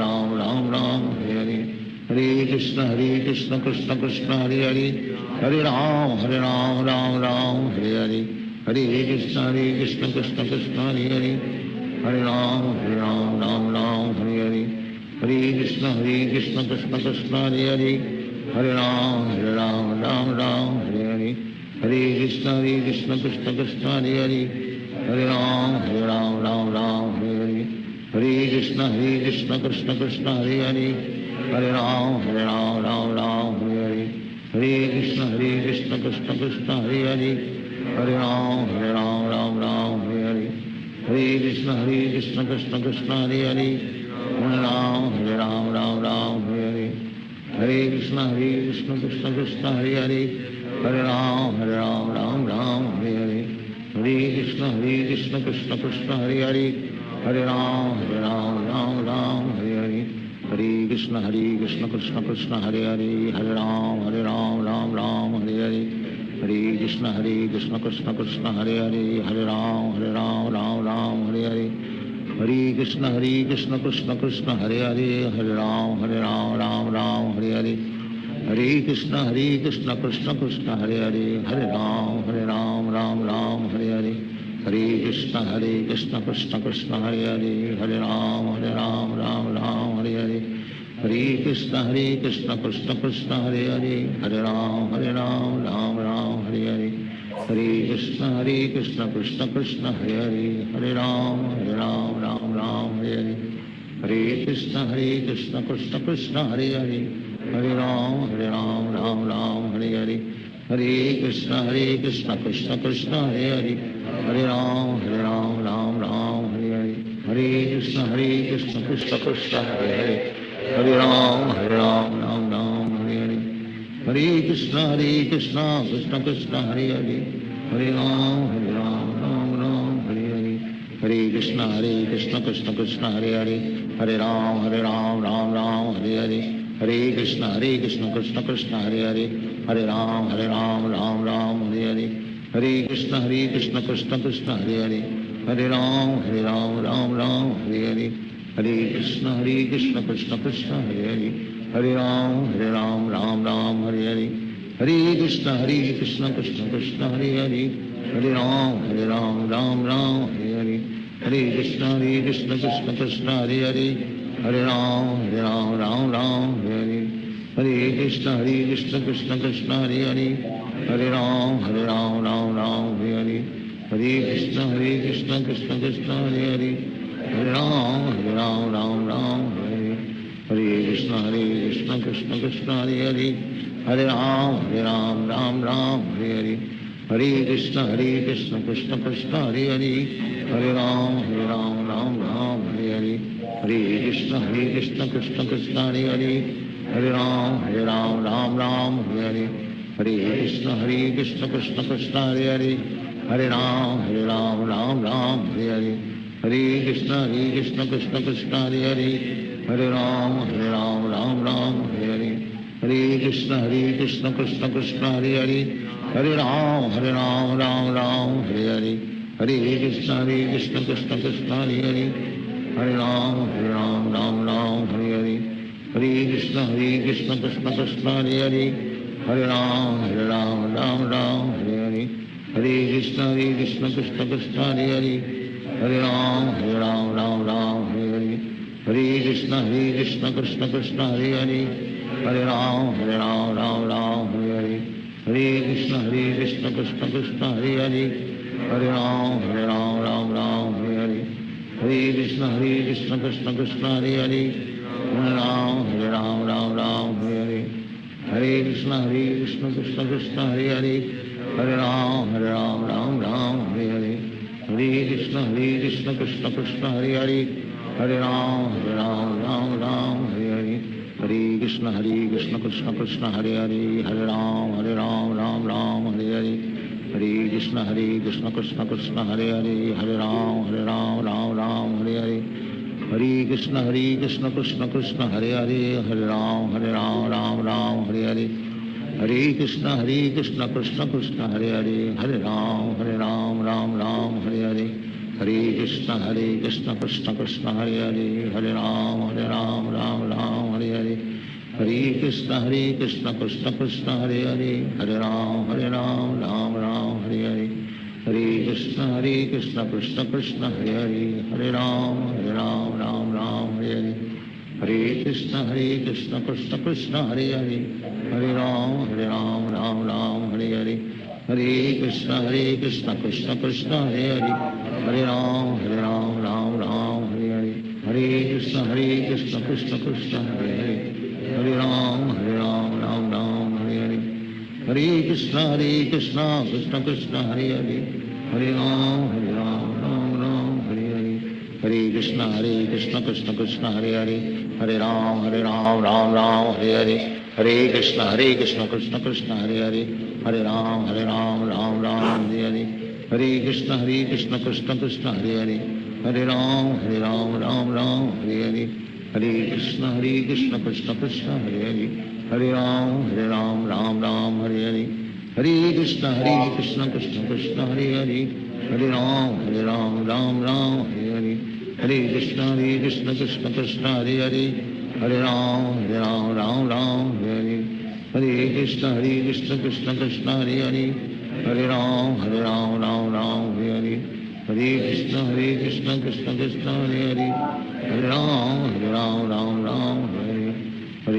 Hare Hare Krishna Krishna Krishna Hare Hare Hare Ram Hare Hare Hare Krishna Krishna Krishna Hare Hare Hare Ram Hare Hare Hare Krishna Krishna Krishna Hare Hare Hare Ram Hare Hare Hare Krishna Krishna Krishna Hare Hare Hare Ram Hare Hare Hare Krishna Krishna Krishna Hare Hare Hare Ram Hare Hare Hare Krishna Krishna Krishna Hare Hare Hare Ram Hare Hare Hare Krishna Krishna Krishna Hare Hare Hare Ram Hare Hare Hare Krishna Krishna Krishna Hare Hare Hare Ram Hare Hare Hare Krishna Krishna Krishna Hare Hare Hare Ram Hare Hare Hare Krishna Krishna Krishna Hare Hare Hare Ram Hare Hare Hare Krishna Krishna Krishna Hare Hare Hare Ram Hare Hare Hare Krishna Krishna Krishna Hare Hare Hare Ram Hare Hare Hare Krishna Krishna Krishna Hare Hare, Hare Ram Ram Ram Hare Hare, Hare Krishna Krishna Krishna Hare Hare, Hare Ram Ram Ram Hare Hare, Hare Krishna Krishna Krishna Hare Hare, Hare Ram Ram Hare Hare, Hare Krishna Krishna Krishna Hare Hare, Hare Ram Ram Hare Hare, Hare Krishna Krishna Krishna Hare Hare, Hare Ram Ram Hare Hare, Hare Krishna Krishna Krishna Hare Hare, Hare Ram Ram Hare Hare, Hare Krishna Krishna Krishna Hare Hare, Hare Ram Ram Hare Hare, Hare Krishna Krishna Krishna Hare Hare, Hare Ram Ram Hare Hare, Hare Krishna Krishna Krishna Hare Hare, Hare Ram Ram Hare Hare, Hare Krishna Krishna Krishna Hare Hare, Hare Ram Ram Hare Hare, Hare Krishna Krishna Krishna Hare Hare, Hare Ram Ram Hare Hare, Hare Krishna Krishna Krishna Hare Hare, Hare Ram Ram Hare Hare, Hare Krishna Krishna Krishna Hare Hare, Hare Ram Ram Hare Hare, Hare Krishna Krishna Krishna Hare Hare, Hare Ram Ram Hare Hare, Hare Krishna Krishna Krishna Hare Hare, Hare Ram Ram Hare Hare, Hare Krishna Krishna Krishna Hare Hare, Hare Ram Ram Hare Hare, Hare Krishna Krishna Krishna Hare Hare, Hare Ram Ram Hare Hare, Hare Krishna Krishna Krishna Hare Hare, Hare Ram Ram Hare Hare, Hare Krishna Krishna Krishna Hare Hare, Hare Ram Ram Hare Hare, Hare Krishna Krishna Krishna Hare Hare, Hare Ram Ram Hare Hare, Hare Krishna Krishna Krishna Hare Hare, Hare Ram Ram Hare Hare, Hare Krishna Krishna Krishna Hare Hare, Hare Ram Ram Hare Hare, Hare Krishna Krishna Krishna Hare Hare, Hare Ram Ram Hare Hare, Hare Krishna Krishna Krishna Hare Hare, Hare Ram Ram Hare Hare, Hare Krishna Krishna Krishna Hare Hare, Hare Ram Ram Hare Hare, Hare Krishna Krishna Krishna Hare Hare, Hare Ram Ram Hare Hare, Hare Krishna Krishna Krishna Hare Hare, Hare Ram Ram Hare Hare, Hare Krishna Krishna Krishna Hare Hare, Hare Ram Ram Hare Hare, Hare Krishna Krishna Krishna Hare Hare, Hare Ram Ram Hare Hare, Hare Krishna Krishna Krishna Hare Hare, Hare Ram Ram Hare Hare, Hare Krishna Krishna Krishna Hare Hare, Hare Ram Ram Hare Hare, Hare Krishna Krishna Krishna Hare Hare, Hare Ram Ram Hare Hare, Hare Krishna Krishna Krishna Hare Hare, Hare Ram Ram Hare Hare, Hare Krishna Krishna Krishna Hare Hare, Hare Ram Ram Hare Hare, Hare Krishna Krishna Krishna Hare Hare, Hare Ram Ram Hare Hare, Hare Krishna Krishna Krishna Hare Hare, Hare Ram Ram Hare Hare, Hare Krishna Krishna Krishna Hare Hare, Hare Ram Ram Hare Hare, Hare Krishna Krishna Krishna Hare Hare, Hare Ram Ram Hare Hare, Hare Krishna Krishna Krishna Hare Hare, Hare Ram Hare Hare, Hare Krishna Krishna Krishna Hare Hare, Hare Ram Ram Hare Hare, Hare Krishna Krishna Krishna Hare Hare, Hare Ram Ram Hare Hare, Hare Krishna Krishna Krishna Hare Hare, Hare Ram Ram Hare Hare, Hare Krishna Krishna Krishna Hare Hare, Hare Ram Ram Hare Hare, Hare Krishna Krishna Krishna Hare Hare, Hare Ram Ram Hare Hare, Hare Krishna Krishna Krishna Hare Hare, Hare Ram Ram Hare Hare, Hare Krishna Krishna Krishna Hare Hare, Hare Ram Ram Hare Hare, Hare Krishna Krishna Krishna Hare Hare, Hare Ram Ram Hare Hare,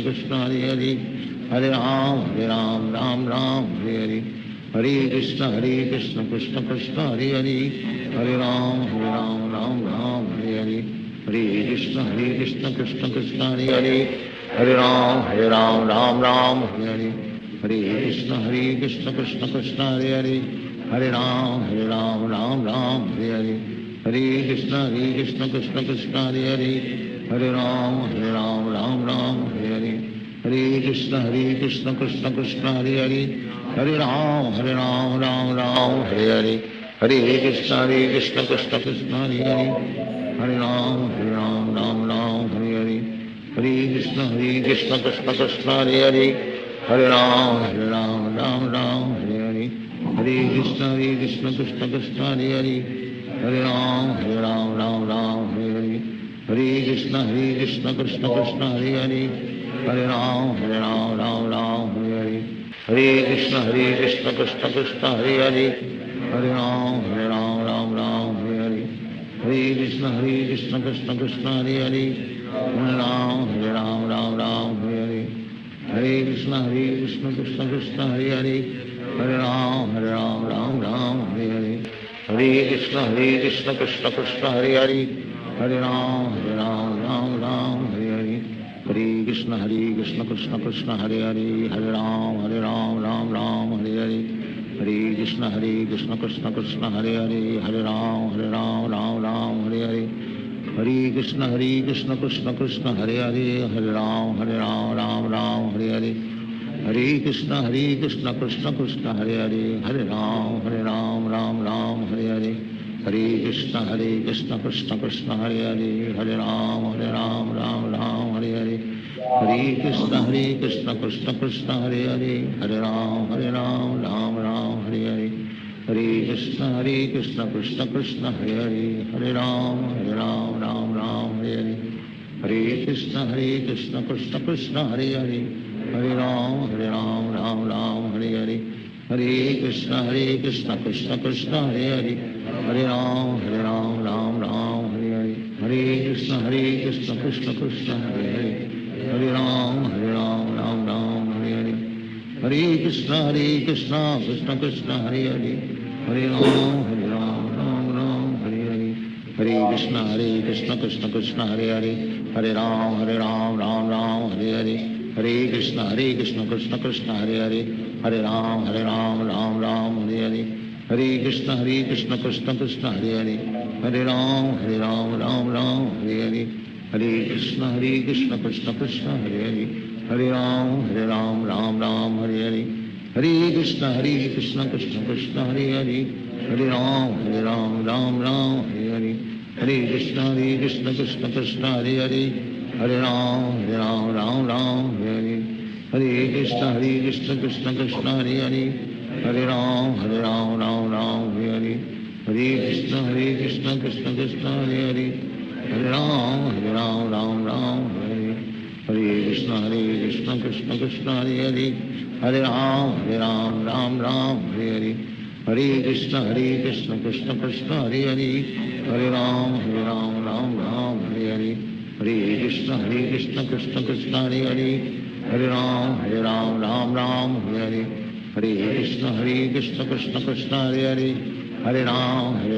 Krishna Hare Hare Hare Ram Ram Ram Hare Hare Hare Krishna Krishna Krishna Hare Hare Hare Ram Ram Ram Hare Hare Hare Krishna Krishna Krishna Hare Hare Hare Ram Ram Ram Hare Hare Hare Krishna Krishna Krishna Hare Hare Hare Ram Ram Ram Hare Hare Hare Krishna Krishna Krishna Hare Hare Hare Ram Ram Ram Hare Hare Hare Krishna Krishna Krishna Hare Hare Hare Ram Ram Ram Hare Hare Hare Krishna Krishna Krishna Hare Hare Hare Ram Ram Ram Hare Hare Hare Krishna Krishna Krishna Hare Hare Hare Ram Ram Ram Hare Hare Hare Krishna Krishna Krishna Hare Hare Hare Ram Ram Ram Hare Hare Hare Krishna Krishna Krishna Hare Hare Hare Ram Ram Ram Hare Hare Hare Krishna Krishna Krishna Hare Hare Hare Ram Ram Ram Hare Hare Hare Krishna Krishna Krishna Hare Hare Hare Ram Ram Ram Hare Hare Hare Krishna Krishna Krishna Hare Hare Hare Ram Ram Ram Hare Hare Hare Krishna Krishna Krishna Hare Hare Hare Ram Ram Ram Hare Hare Hare Krishna Krishna Krishna Hare Hare Hare Ram Ram Ram Hare Hare Hare Krishna Krishna Krishna Hare Hare Hare Ram Ram Ram Hare Hare Hare Krishna Krishna Krishna Hare Hare Hare Ram Ram Ram Hare Hare Hare Krishna Krishna Krishna Hare Hare Hare Ram Ram Ram Hare Hare Hare Krishna Krishna Krishna Hare Hare Hare Ram Ram Ram Hare Hare Hare Krishna Krishna Krishna Hare Hare Hare Ram Ram Ram Hare Hare Hare Krishna Krishna Krishna Hare Hare Hare Ram Ram Ram Hare Hare Hare Krishna Krishna Krishna Hare Hare Hare Ram Ram Ram Hare Hare Hare Krishna Krishna Krishna Hare Hare Hare Ram Ram Ram Hare Hare Hare Krishna Krishna Krishna Hare Hare Hare Ram Ram Ram Hare Hare Hare Krishna Krishna Krishna Hare Hare Hare Ram Ram Ram Hare Hare Hare Krishna Krishna Krishna Hare Hare Hare Ram Ram Ram Hare Hare Hare Krishna Krishna Krishna Hare Hare Hare Ram Ram Ram Hare Hare Hare Krishna Krishna Krishna Hare Hare Hare Ram Ram Hare Hare Hare Krishna Krishna Krishna Hare Hare Hare Ram Ram Hare Hare Hare Krishna Krishna Krishna Hare Hare Hare Ram Ram Hare Hare Hare Krishna Krishna Krishna Hare Hare Hare Ram Ram Hare Hare Hare Krishna Krishna Krishna Hare Hare Hare Ram Ram Hare Hare Hare Krishna Krishna Krishna Hare Hare Hare Ram Ram Hare Hare Hare Krishna Krishna Krishna Hare Hare Hare Ram Ram Hare Hare Hare Krishna Krishna Krishna Hare Hare Hare Ram Ram Hare Hare Hare Krishna Krishna Krishna Hare Hare Hare Ram Ram Hare Hare Hare Krishna Krishna Krishna Hare Hare Hare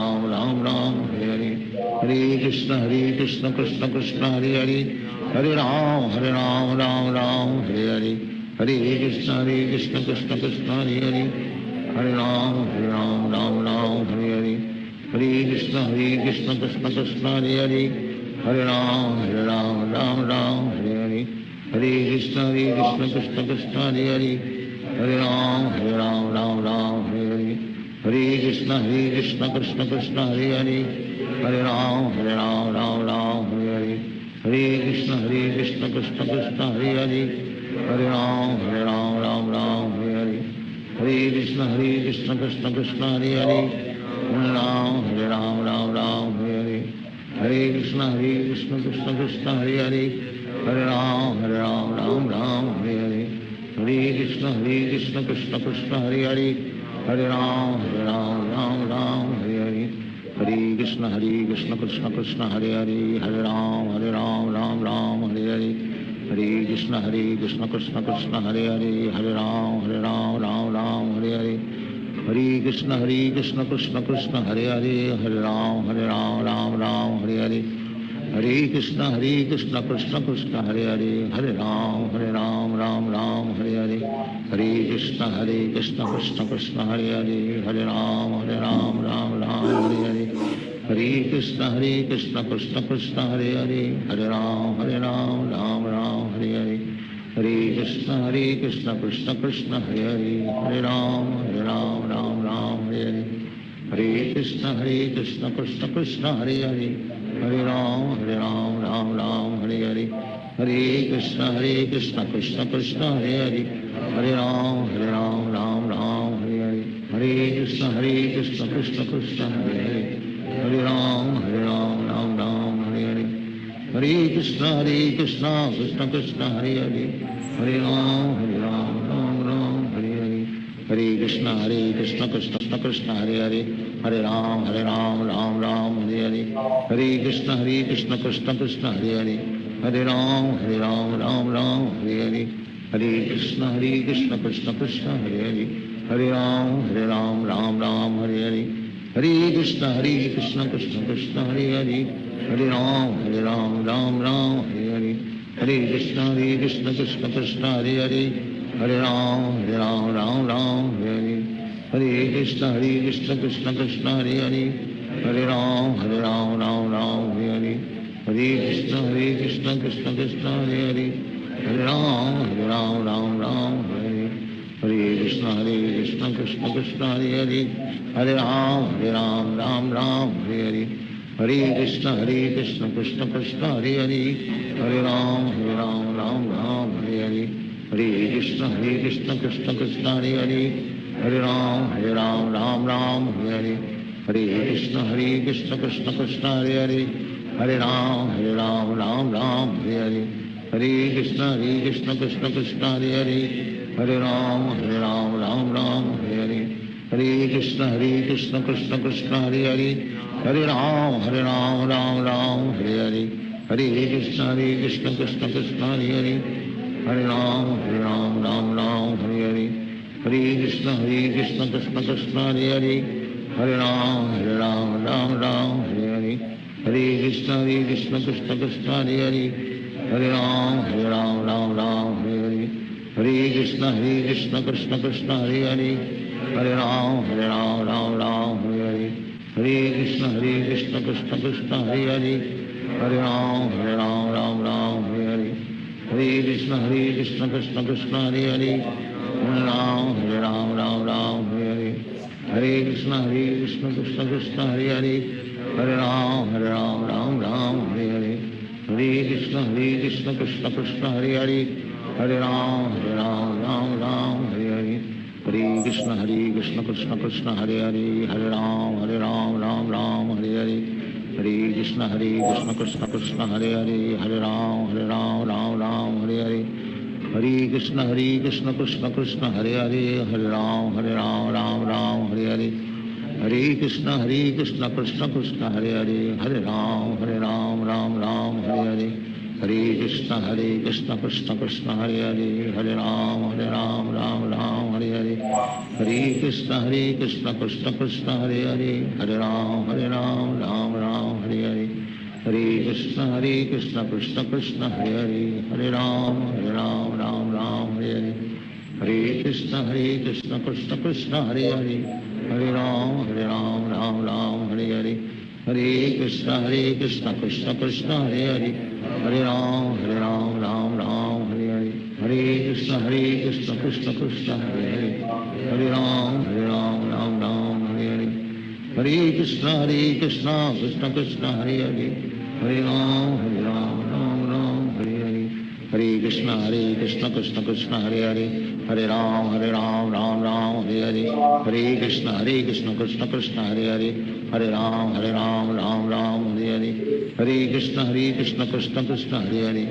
Ram Ram Hare Hare Hare Krishna Krishna Krishna Hare Hare Hare Ram Ram Hare Hare Hare Krishna Krishna Krishna Hare Hare Hare Ram Ram Hare Hare Hare Krishna Krishna Krishna Hare Hare Hare Ram Ram Hare Hare Hare Krishna Krishna Krishna Hare Hare Hare Ram Ram Hare Hare Hare Krishna Krishna Krishna Hare Hare Hare Ram Ram Hare Hare Hare Krishna Krishna Krishna Hare Hare Hare Ram Ram Hare Hare Hare Krishna Krishna Krishna Hare Hare Hare Ram Ram Hare Hare Hare Krishna Krishna Krishna Hare Hare Hare Ram Ram Hare Hare Hare Krishna Krishna Krishna Hare Hare Hare Ram Ram Hare Hare Hare Krishna Krishna Krishna Hare Hare Hare Ram Ram Hare Hare Hare Krishna Krishna Krishna Hare Hare Hare Ram Ram Ram Hare Hare Hare Krishna Krishna Krishna Hare Hare Hare Ram Ram Hare Hare Hare Krishna Krishna Krishna Hare Hare Hare Ram Ram Hare Hare Hare Krishna Krishna Krishna Hare Hare Hare Ram Ram Hare Hare Hare Krishna Krishna Krishna Hare Hare Hare Ram Ram Hare Hare Hare Krishna Krishna Krishna Hare Hare Hare Ram Ram Hare Hare Hare Krishna Krishna Krishna Hare Hare Hare Ram Ram Hare Hare Hare Krishna Krishna Krishna Hare Hare Hare Ram Ram Hare Hare Hare Krishna Krishna Krishna Hare Hare Hare Ram Ram Hare Hare Hare Krishna Krishna Krishna Hare Hare Hare Ram Ram Hare Hare Hare Krishna Krishna Krishna Hare Hare Hare Ram Ram Hare Hare Hare Krishna Krishna Krishna Hare Hare Hare Ram Ram Hare Hare Hare Krishna Krishna Krishna Hare Hare Hare Ram Ram Hare Hare Hare Krishna Krishna Krishna Hare Hare Hare Ram Ram Hare Hare Hare Krishna Krishna Krishna Hare Hare Hare Ram Ram Hare Hare Hare Krishna Krishna Krishna Hare Hare Hare Ram Ram Hare Hare Hare Krishna Krishna Krishna Hare Hare Hare Ram Ram Hare Hare Hare Krishna Krishna Krishna Hare Hare Hare Ram Ram Hare Hare Hare Krishna Krishna Krishna Hare Hare Hare Ram Ram Hare Hare Hare Krishna Krishna Krishna Hare Hare Hare Ram Ram Hare Hare Hare Krishna Krishna Krishna Hare Hare Hare Ram Ram Hare Hare Hare Krishna Krishna Krishna Hare Hare Hare Ram Ram Hare Hare Hare Krishna Krishna Krishna Hare Hare Hare Ram Ram Hare Hare Hare Krishna Krishna Krishna Hare Hare Hare Ram Hare Hare Hare Krishna Krishna Krishna Hare Hare Hare Ram Ram Hare Hare Hare Krishna Krishna Krishna Hare Hare Hare Ram Ram Hare Hare Hare Krishna Krishna Krishna Hare Hare Hare Ram Ram Hare Hare Hare Krishna Krishna Krishna Hare Hare Hare Ram Ram Hare Hare Hare Krishna Krishna Krishna Hare Hare Hare Ram Ram Hare Hare Hare Krishna Krishna Krishna Hare Hare Hare Ram Hare Hare Hare Krishna Krishna Krishna Hare Hare Hare Ram Ram Hare Hare Hare Krishna Krishna Krishna Hare Hare Hare Ram Ram Hare Hare Hare Krishna Krishna Krishna Hare Hare Hare Ram Ram Hare Hare Hare Krishna Krishna Krishna Hare Hare Hare Ram Hare Hare Hare Krishna Krishna Krishna Hare Hare Hare Ram Hare Hare Hare Krishna Krishna Krishna Hare Hare Hare Ram Ram Hare Hare Hare Krishna Krishna Krishna Hare Hare Hare Ram Ram Hare Hare Hare Krishna Krishna Krishna Hare Hare Hare Ram Ram Hare Hare Hare Krishna Krishna Krishna Hare Hare Hare Ram Ram Hare Hare Hare Krishna Krishna Krishna Hare Hare Hare Ram Ram Hare Hare Hare Krishna Krishna Krishna Hare Hare Hare Ram Ram Hare Hare Hare Krishna Krishna Krishna Hare Hare Hare Ram Ram Hare Hare Hare Krishna Krishna Krishna Hare Hare Hare Ram Hare Hare Hare Krishna Krishna Krishna Hare Hare Hare Ram Ram Hare Hare Hare Krishna Krishna Krishna Hare Hare Hare Ram Ram Hare Hare Hare Krishna Krishna Krishna Hare Hare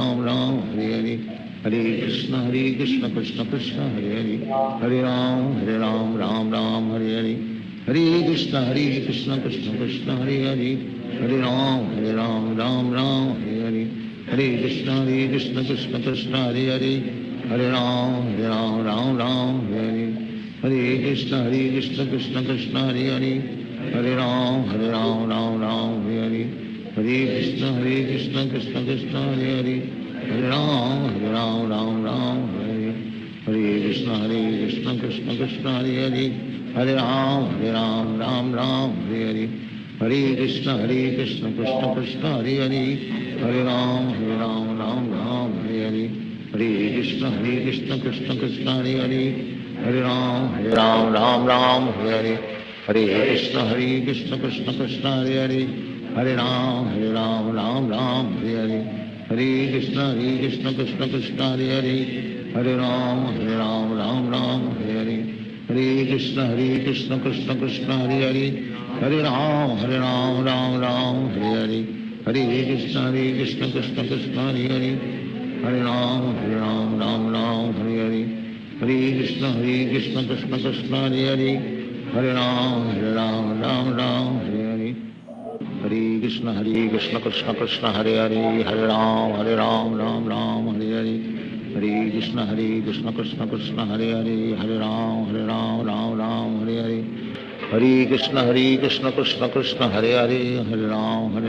Hare Ram Hare Hare Hare Krishna Krishna Krishna Hare Hare Hare Ram Ram Hare Hare Hare Krishna Krishna Krishna Hare Hare, Hare Ram Ram Ram Hare Hare, Hare Krishna Krishna Krishna Hare Hare, Hare Ram Ram Ram Hare Hare, Hare Krishna Krishna Krishna Hare Hare, Hare Ram Ram Ram Hare Hare, Hare Krishna Krishna Krishna Hare Hare, Hare Ram Ram Ram Hare Hare, Hare Krishna Krishna Krishna Hare Hare, Hare Ram Ram Ram Hare Hare, Hare Krishna Krishna Krishna Hare Hare, Hare Ram Ram Ram Hare Hare, Hare Krishna Krishna Krishna Hare Hare, Hare Ram Ram Ram Hare Hare, Hare Krishna Krishna Krishna Hare Hare, Hare Ram Ram Ram Hare Hare, Hare Krishna Krishna Krishna Hare Hare, Hare Ram Ram Ram Hare Hare, Hare Krishna Krishna Krishna Hare Hare, Hare Ram Ram Hare Hare, Hare Krishna Krishna Krishna Hare Hare, Hare Ram Ram Hare Hare, Hare Krishna Krishna Krishna Hare Hare, Hare Ram Ram Hare Hare, Hare Krishna Krishna Krishna Hare Hare, Hare Ram Ram Hare Hare, Hare Krishna Krishna Krishna Hare Hare, Hare Ram Ram Hare Hare, Hare Krishna Krishna Krishna Hare Hare, Hare Ram Ram Hare Hare, Hare Krishna Krishna Krishna Hare Hare, Hare Ram Ram Hare Hare, Hare Krishna Krishna Krishna Hare Hare, Hare Ram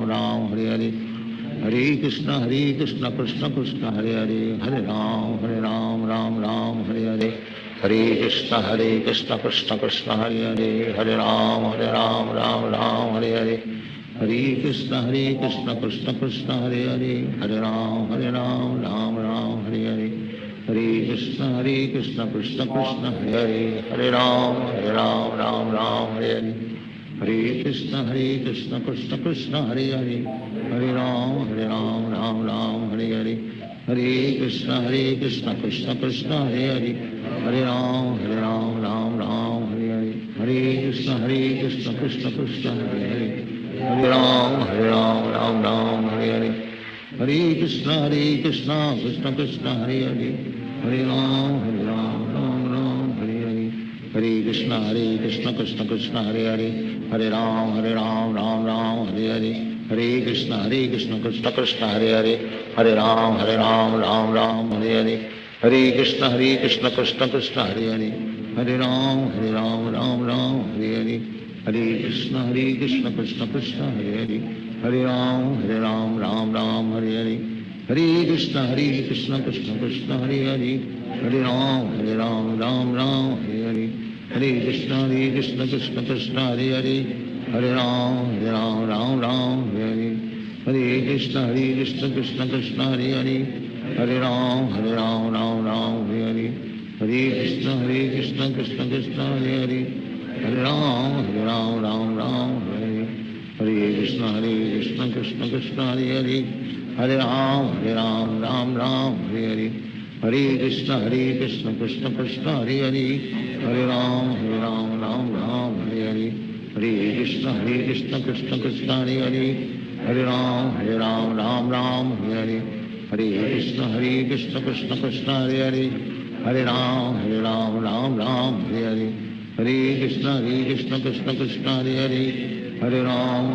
Ram Hare Hare, Hare Krishna Krishna Krishna Hare Hare, Hare Ram Ram Hare Hare, Hare Krishna Krishna Krishna Hare Hare, Hare Ram Ram Hare Hare, Hare Krishna Krishna Krishna Hare Hare, Hare Ram Ram Hare Hare, Hare Krishna Krishna Krishna Hare Hare, Hare Ram Ram Hare Hare, Hare Krishna Krishna Krishna Hare Hare, Hare Ram Ram Hare Hare, Hare Krishna Krishna Krishna Hare Hare, Hare Ram Ram Hare Hare, Hare Krishna Krishna Krishna Hare Hare, Hare Ram Ram Hare Hare, Hare Krishna Krishna Krishna Hare Hare, Hare Ram Ram Hare Hare, Hare Krishna Krishna Krishna Hare Hare, Hare Ram Ram Hare Hare, Hare Krishna Krishna Krishna Hare Hare, Hare Ram Ram Hare Hare, Hare Krishna Krishna Krishna Hare Hare, Hare Ram Ram Hare Hare, Hare Krishna Krishna Krishna Hare Hare, Hare Ram Ram Hare Hare, Hare Krishna Krishna Krishna Hare Hare, Hare Ram Ram Hare Hare, Hare Krishna Krishna Krishna Hare Hare, Hare Ram Ram Hare Hare, Hare Krishna Krishna Krishna Hare Hare, Hare Ram Ram Hare Hare, Hare Krishna Krishna Krishna Hare Hare, Hare Ram Ram Hare Hare, Hare Krishna Krishna Krishna Hare Hare, Hare Ram Ram Hare Hare, Hare Krishna Krishna Krishna Hare Hare, Hare Ram Ram Hare Hare, Hare Krishna Krishna Krishna Hare Hare, Hare Ram Ram Hare Hare, Hare Krishna Krishna Krishna Hare Hare, Hare Ram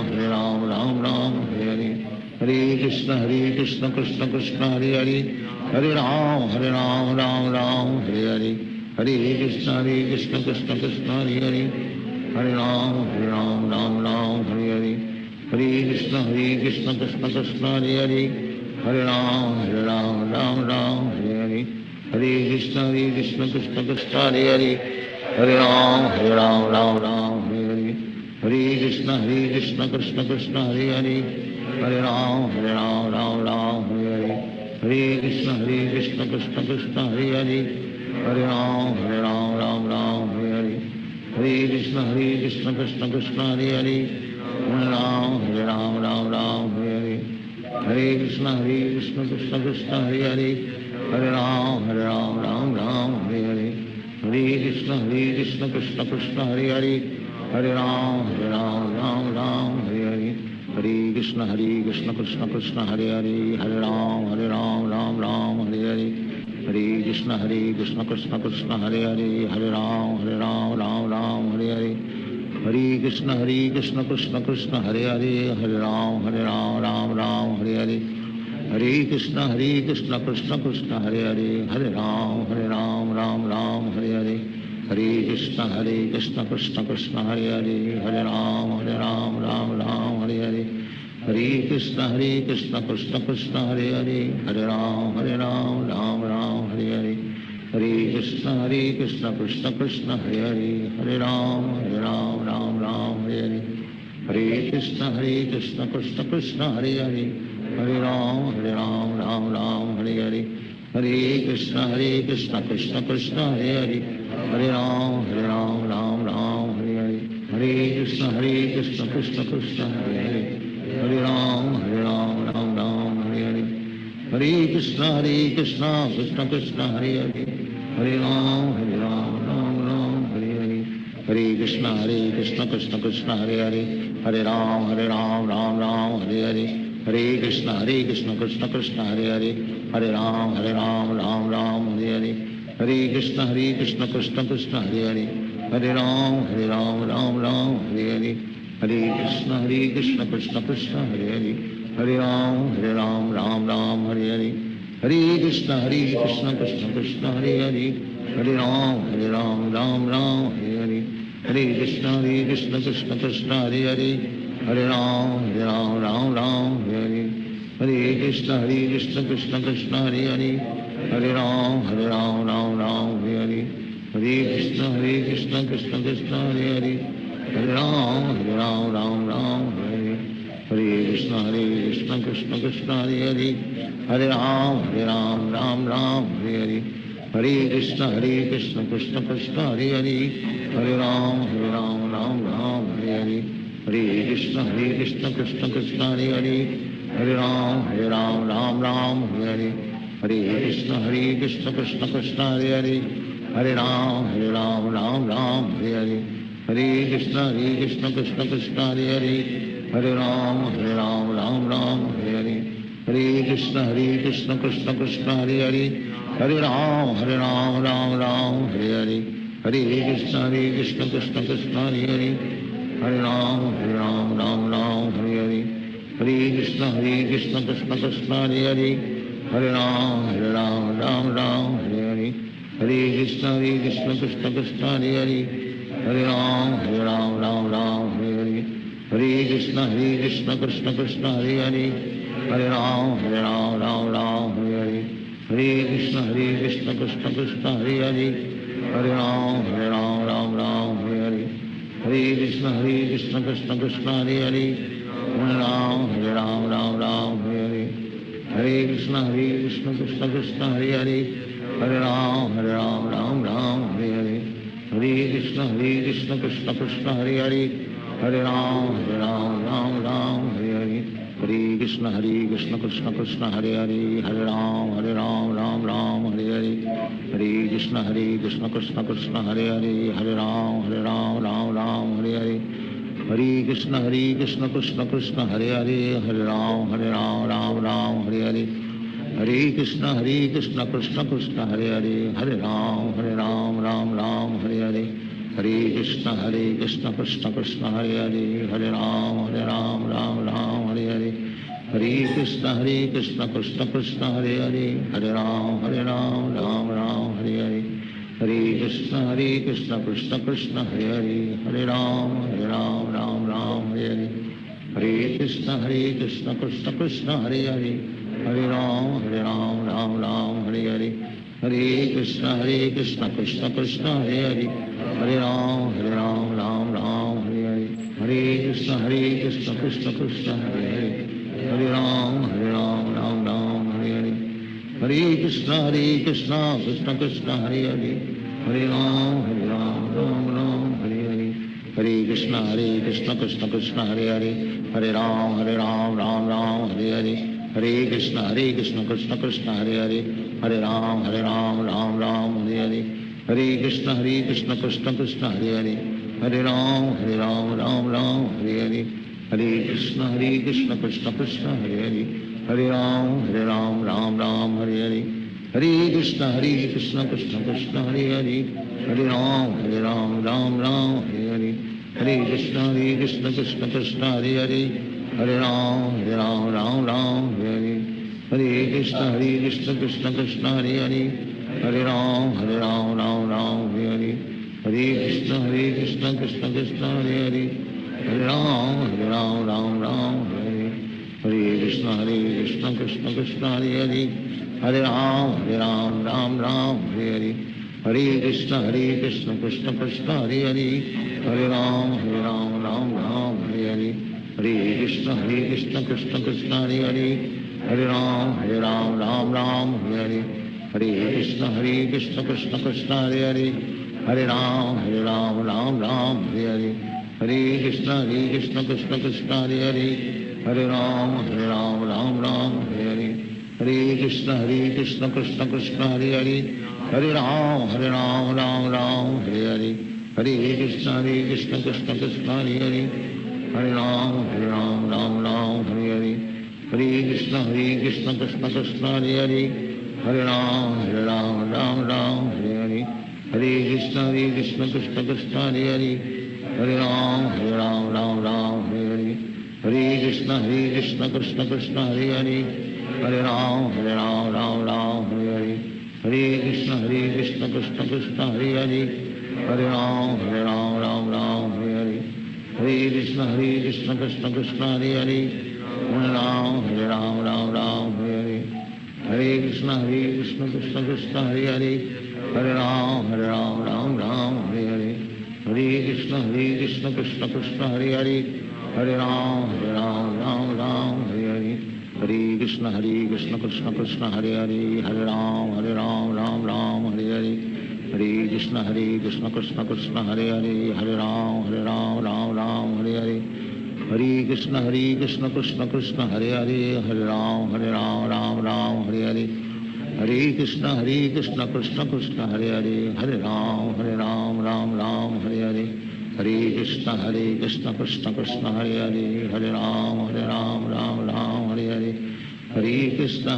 Ram Hare Hare, Hare Krishna Krishna Krishna Hare Hare, Hare Ram Ram Hare Hare, Hare Krishna Krishna Krishna Hare Hare, Hare Ram Ram Hare Hare, Hare Krishna Krishna Krishna Hare Hare, Hare Ram Ram Hare Hare, Hare Krishna Krishna Krishna Hare Hare, Hare Ram Ram Hare Hare, Hare Krishna Krishna Krishna Hare Hare, Hare Ram Ram Hare Hare, Hare Krishna Krishna Krishna Hare Hare, Hare Ram Ram Hare Hare, Hare Krishna Krishna Krishna Hare Hare, Hare Ram Ram Hare Hare, Hare Krishna Krishna Krishna Hare Hare, Hare Ram Ram Hare Hare, Hare Krishna Krishna Krishna Hare Hare, Hare Ram Ram Hare Hare, Hare Krishna Krishna Krishna Hare Hare, Hare Ram Ram Ram Hare Hare, Hare Krishna Krishna Krishna Hare Hare, Hare Ram Ram Ram Hare Hare, Hare Krishna Krishna Krishna Hare Hare, Hare Ram Ram Ram Hare Hare, Hare Krishna Krishna Krishna Hare Hare, Hare Ram Ram Ram Hare Hare, Hare Krishna Krishna Krishna Hare Hare, Hare Ram Ram Ram Hare Hare, Hare Krishna Krishna Krishna Hare Hare, Hare Ram Ram Ram Hare Hare, Hare Krishna Krishna Krishna Hare Hare, Hare Ram Ram Ram Hare Hare, Hare Krishna Krishna Krishna Hare Hare, Hare Ram Ram Ram Hare Hare, Hare Krishna Krishna Krishna Hare Hare, Hare Ram Ram Ram Hare Hare, Hare Krishna Krishna Krishna Hare Hare, Hare Ram Ram Ram Hare Hare, Hare Krishna Krishna Krishna Hare Hare, Hare Ram Ram Ram Hare Hare, Hare Krishna Krishna Krishna Hare Hare, Hare Ram Ram Ram Hare Hare, Hare Krishna Krishna Krishna Hare Hare, Hare Ram Ram Hare Hare, Hare Krishna Krishna Krishna Hare Hare, Hare Ram Ram Hare Hare, Hare Krishna Krishna Krishna Hare Hare, Hare Ram Ram Hare Hare, Hare Krishna Krishna Krishna Hare Hare, Hare Ram Ram Hare Hare, Hare Krishna Krishna Krishna Hare Hare, Hare Ram Ram Hare Hare, Hare Krishna Krishna Krishna Hare Hare, Hare Ram Ram Hare Hare, Hare Krishna Krishna Krishna Hare Hare, Hare Ram Ram Hare Hare, Hare Krishna Krishna Krishna Hare Hare, Hare Ram Ram Hare Hare, Hare Krishna Krishna Krishna Hare Hare, Hare Ram Ram Hare Hare, Hare Krishna Krishna Krishna Hare Hare, Hare Ram Ram Hare Hare, Hare Krishna Krishna Krishna Hare Hare, Hare Ram Ram Hare Hare, Hare Krishna Krishna Krishna Hare Hare, Hare Ram Ram Hare Hare, Hare Krishna Krishna Krishna Hare Hare, Hare Ram Ram Hare Hare, Hare Krishna Krishna Krishna Hare Hare, Hare Ram Ram Hare Hare, Hare Krishna Krishna Krishna Hare Hare, Hare Ram Ram Hare Hare, Hare Krishna Krishna Krishna Hare Hare, Hare Ram Ram Hare Hare, Hare Krishna Krishna Krishna Hare Hare, Hare Ram Ram Hare Hare, Hare Krishna Krishna Krishna Hare Hare, Hare Ram Hare Hare, Hare Krishna Krishna Krishna Hare Hare, Hare Ram Ram Hare Hare, Hare Krishna Krishna Krishna Hare Hare, Hare Ram Ram Hare Hare, Hare Krishna Krishna Krishna Hare Hare, Hare Ram Ram Hare Hare, Hare Krishna Krishna Krishna Hare Hare, Hare Ram Ram Hare Hare, Hare Krishna Krishna Krishna Hare Hare, Hare Ram Ram Hare Hare, Hare Krishna Krishna Krishna Hare Hare, Hare Ram Ram Hare Hare, Hare Krishna Krishna Krishna Hare Hare, Hare Ram Ram Hare Hare, Hare Krishna Krishna Krishna Hare Hare, Hare Ram Ram Hare Hare, Hare Krishna Krishna Krishna Hare Hare, Hare Ram Ram Hare Hare, Hare Krishna Krishna Krishna Hare Hare, Hare Ram Ram Hare Hare, Hare Krishna Krishna Krishna Hare Hare, Hare Ram Ram Hare Hare, Hare Krishna Krishna Krishna Hare Hare, Hare Ram Ram Hare Hare, Hare Krishna Krishna Krishna Hare Hare, Hare Ram Ram Hare Hare, Hare Krishna Krishna Krishna Hare Hare, Hare Ram Ram Hare Hare, Hare Krishna Krishna Krishna Hare Hare, Hare Ram Ram Hare Hare, Hare Krishna Krishna Krishna Hare Hare, Hare Ram Ram Hare Hare, Hare Krishna Krishna Krishna Hare Hare, Hare Ram Ram Hare Hare, Hare Krishna Krishna Krishna Hare Hare, Hare Ram Ram Ram Hare Hare, Hare Krishna Krishna Krishna Hare Hare, Hare Ram Ram Ram Hare Hare, Hare Krishna Krishna Krishna Hare Hare, Hare Ram Ram Hare Hare, Hare Krishna Krishna Krishna Hare Hare, Hare Ram Ram Hare Hare, Hare Krishna Krishna Krishna Hare Hare, Hare Ram Ram Hare Hare, Hare Krishna Krishna Krishna Hare Hare, Hare Ram Ram Hare Hare, Hare Krishna Krishna Krishna Hare Hare, Hare Ram Ram Hare Hare, Hare Krishna Krishna Krishna Hare Hare, Hare Ram Ram Hare Hare, Hare Krishna Krishna Krishna Hare Hare, Hare Ram Ram Hare Hare, Hare Krishna Krishna Krishna Hare Hare, Hare Ram Ram Hare Hare, Hare Krishna Krishna Krishna Hare Hare, Hare Ram Ram Hare Hare, Hare Krishna Krishna Krishna Hare Hare, Hare Ram Ram Hare Hare, Hare Krishna Krishna Krishna Hare Hare, Hare Ram Ram Hare Hare, Hare Krishna Krishna Krishna Hare Hare, Hare Ram Ram Hare Hare, Hare Krishna Krishna Krishna Hare Hare, Hare Ram Ram Hare Hare, Hare Krishna Krishna Krishna Hare Hare, Hare Ram Ram Hare Hare, Hare Krishna Krishna Krishna Hare Hare, Hare Ram Ram Hare Hare, Hare Krishna Krishna Krishna Hare Hare, Hare Ram Ram Hare Hare, Hare Krishna Krishna Krishna Hare Hare, Hare Ram Ram Hare Hare, Hare Krishna Krishna Krishna Hare Hare, Hare Ram Ram Hare Hare, Hare Krishna Krishna Krishna Hare Hare, Hare Ram Hare Hare, Hare Krishna Krishna Krishna Hare Hare, Hare Ram Hare Hare, Hare Krishna Krishna Krishna Hare Hare, Hare Ram Hare Hare, Hare Krishna Krishna Krishna Hare Hare, Hare Ram Hare Hare, Hare Krishna Krishna Krishna Hare Hare, Hare Ram Hare Hare, Hare Krishna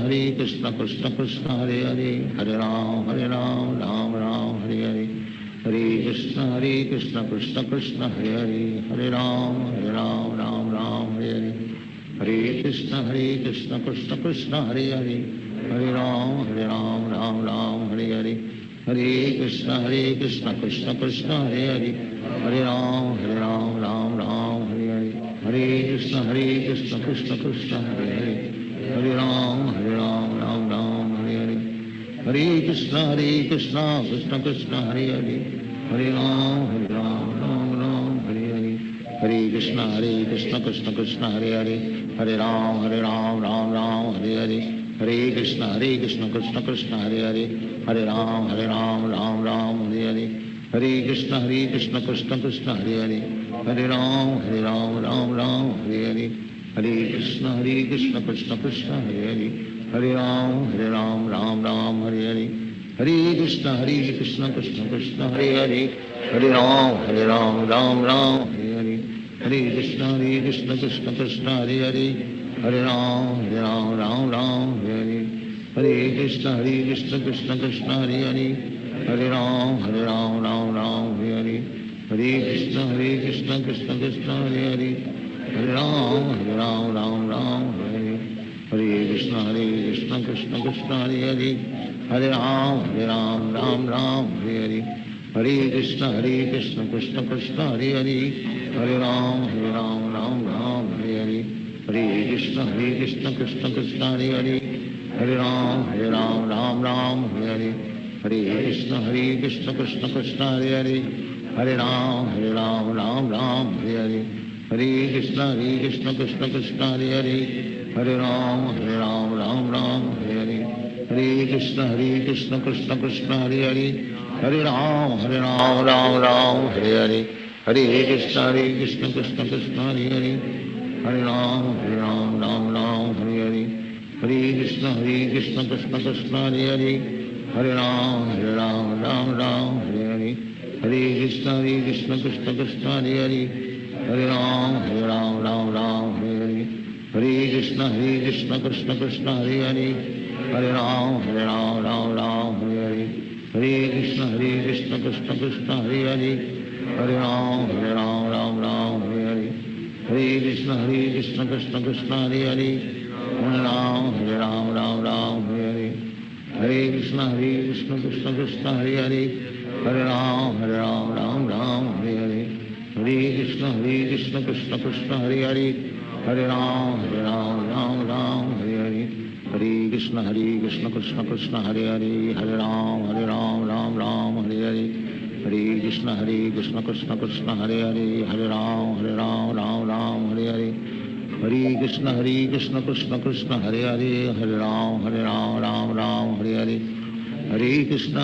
Krishna Krishna Hare Hare, Hare Ram Hare Hare, Hare Krishna Krishna Krishna Hare Hare, Hare Ram Hare Hare, Hare Krishna Krishna Krishna Hare Hare, Hare Ram Hare Hare, Hare Krishna Krishna Krishna Hare Hare, Hare Ram Hare Hare, Hare Krishna Krishna Krishna Hare Hare, Hare Ram Hare Hare, Hare Krishna Krishna Krishna Hare Hare, Hare Ram Hare Hare, Hare Krishna Krishna Krishna Hare Hare, Hare Ram Hare Hare, Hare Krishna Krishna Krishna Hare Hare, Hare Ram Hare Hare, Hare Krishna Krishna Krishna Hare Hare, Hare Ram Hare Hare Hare, Hare Krishna Krishna Krishna Hare Hare, Hare Ram Hare Hare, Hare Krishna Krishna Krishna Hare Hare, Hare Ram Hare Hare, Hare Krishna Krishna Krishna Hare Hare, Hare Ram Hare Hare, Hare Krishna Krishna Krishna Hare Hare, Hare Ram Hare Hare, Hare Krishna Krishna Krishna Hare Hare, Hare Ram Hare Hare, Hare Krishna Krishna Krishna Hare Hare, Hare Ram Hare Hare, Hare Krishna Krishna Krishna Hare Hare, Hare Ram Hare Hare, Hare Krishna Krishna Krishna Hare Hare, Hare Ram Hare Hare, Hare Krishna Krishna Krishna Hare Hare, Hare Ram Hare Hare, Hare Krishna Krishna Krishna Hare Hare, Hare Ram Hare Hare, Hare Krishna Krishna Krishna Hare Hare, Hare Ram Hare Hare, Hare Krishna Krishna Krishna Hare Hare, Hare Ram Hare Hare, Hare Krishna Krishna Krishna Hare Hare, Hare Ram, Ram Ram, Hare Hare. Hare Krishna, Krishna Krishna, Hare Hare. Hare Ram, Ram Ram, Hare Hare. Hare Krishna, Krishna Krishna, Hare Hare. Hare Ram, Ram Ram, Hare Hare. Hare Krishna, Krishna Krishna, Hare Hare. Hare Ram, Ram Ram, Hare Hare. Hare Krishna, Krishna Krishna, Hare Hare. Hare Ram, Ram Ram, Hare Hare. Hare Krishna, Krishna Krishna, Hare Hare. Hare Ram, Ram Ram, Hare Hare. Hare Krishna, Krishna Krishna, Hare Hare. Hare Ram, Ram Hare Hare. Hare Krishna, Krishna Krishna, Hare Hare. Hare Ram, Ram Hare Hare. Hare Krishna,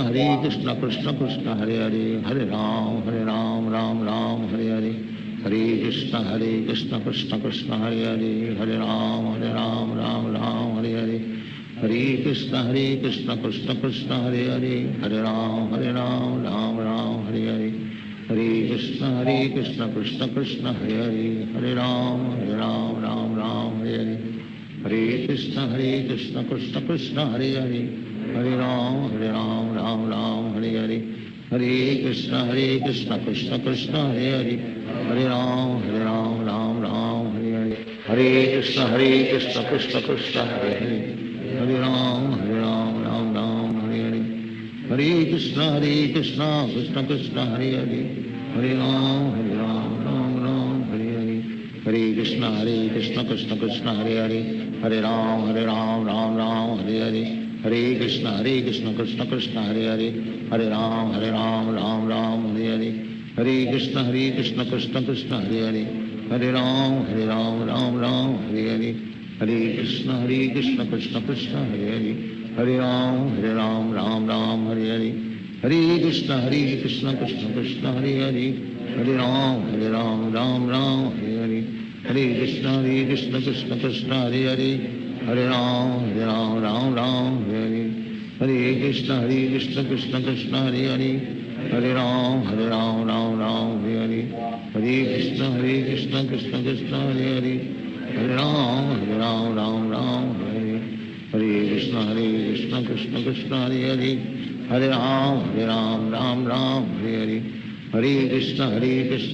Krishna Krishna, Hare Hare. Hare Ram, Ram Hare Hare. Hare Krishna, Krishna Krishna, Hare Hare. Hare Ram, Ram Hare Hare. Hare Krishna, Krishna Krishna, Hare Hare. Hare Ram, Ram Hare Hare. Hare Krishna, Krishna Krishna, Hare Hare. Hare Ram, Ram Hare Hare. Hare Krishna, Krishna Krishna, Hare Hare. Hare Ram, Ram Hare Hare. Hare Krishna, Krishna Krishna, Hare Hare. Hare Ram, Ram Hare Hare. Hare Krishna, Krishna Krishna, Hare Hare. Hare Ram, Ram Hare Hare. Hare Krishna, Krishna Krishna, Hare Hare. Hare Ram, Ram Hare Hare. Hare Krishna, Krishna Krishna, Hare Hare. Hare Ram, Ram Hare Hare. Hare Krishna, Krishna Krishna, Hare Hare. Hare Ram, Ram Hare Hare. Hare Krishna, Krishna Krishna, Hare Hare. Hare Ram, Ram Hare Hare. Hare Krishna, Krishna Krishna, Hare Hare. Hare Ram, Ram Hare Hare. Hare Krishna, Krishna Krishna, Hare Hare. Hare Ram, Ram Hare Hare. Hare Krishna, Krishna Krishna, Hare Hare. Hare Ram, Ram Hare Hare. Hare Krishna, Krishna Krishna, Hare Hare. Hare Ram, Ram Hare Hare. Hare Krishna, Krishna Krishna, Hare Hare. Hare Ram, Ram Hare Hare. Hare Krishna, Krishna Krishna, Hare Hare. Hare Ram, Ram Hare Hare. Hare Krishna, Krishna Krishna, Hare Hare. Hare Ram, Ram Hare Hare. Hare Krishna,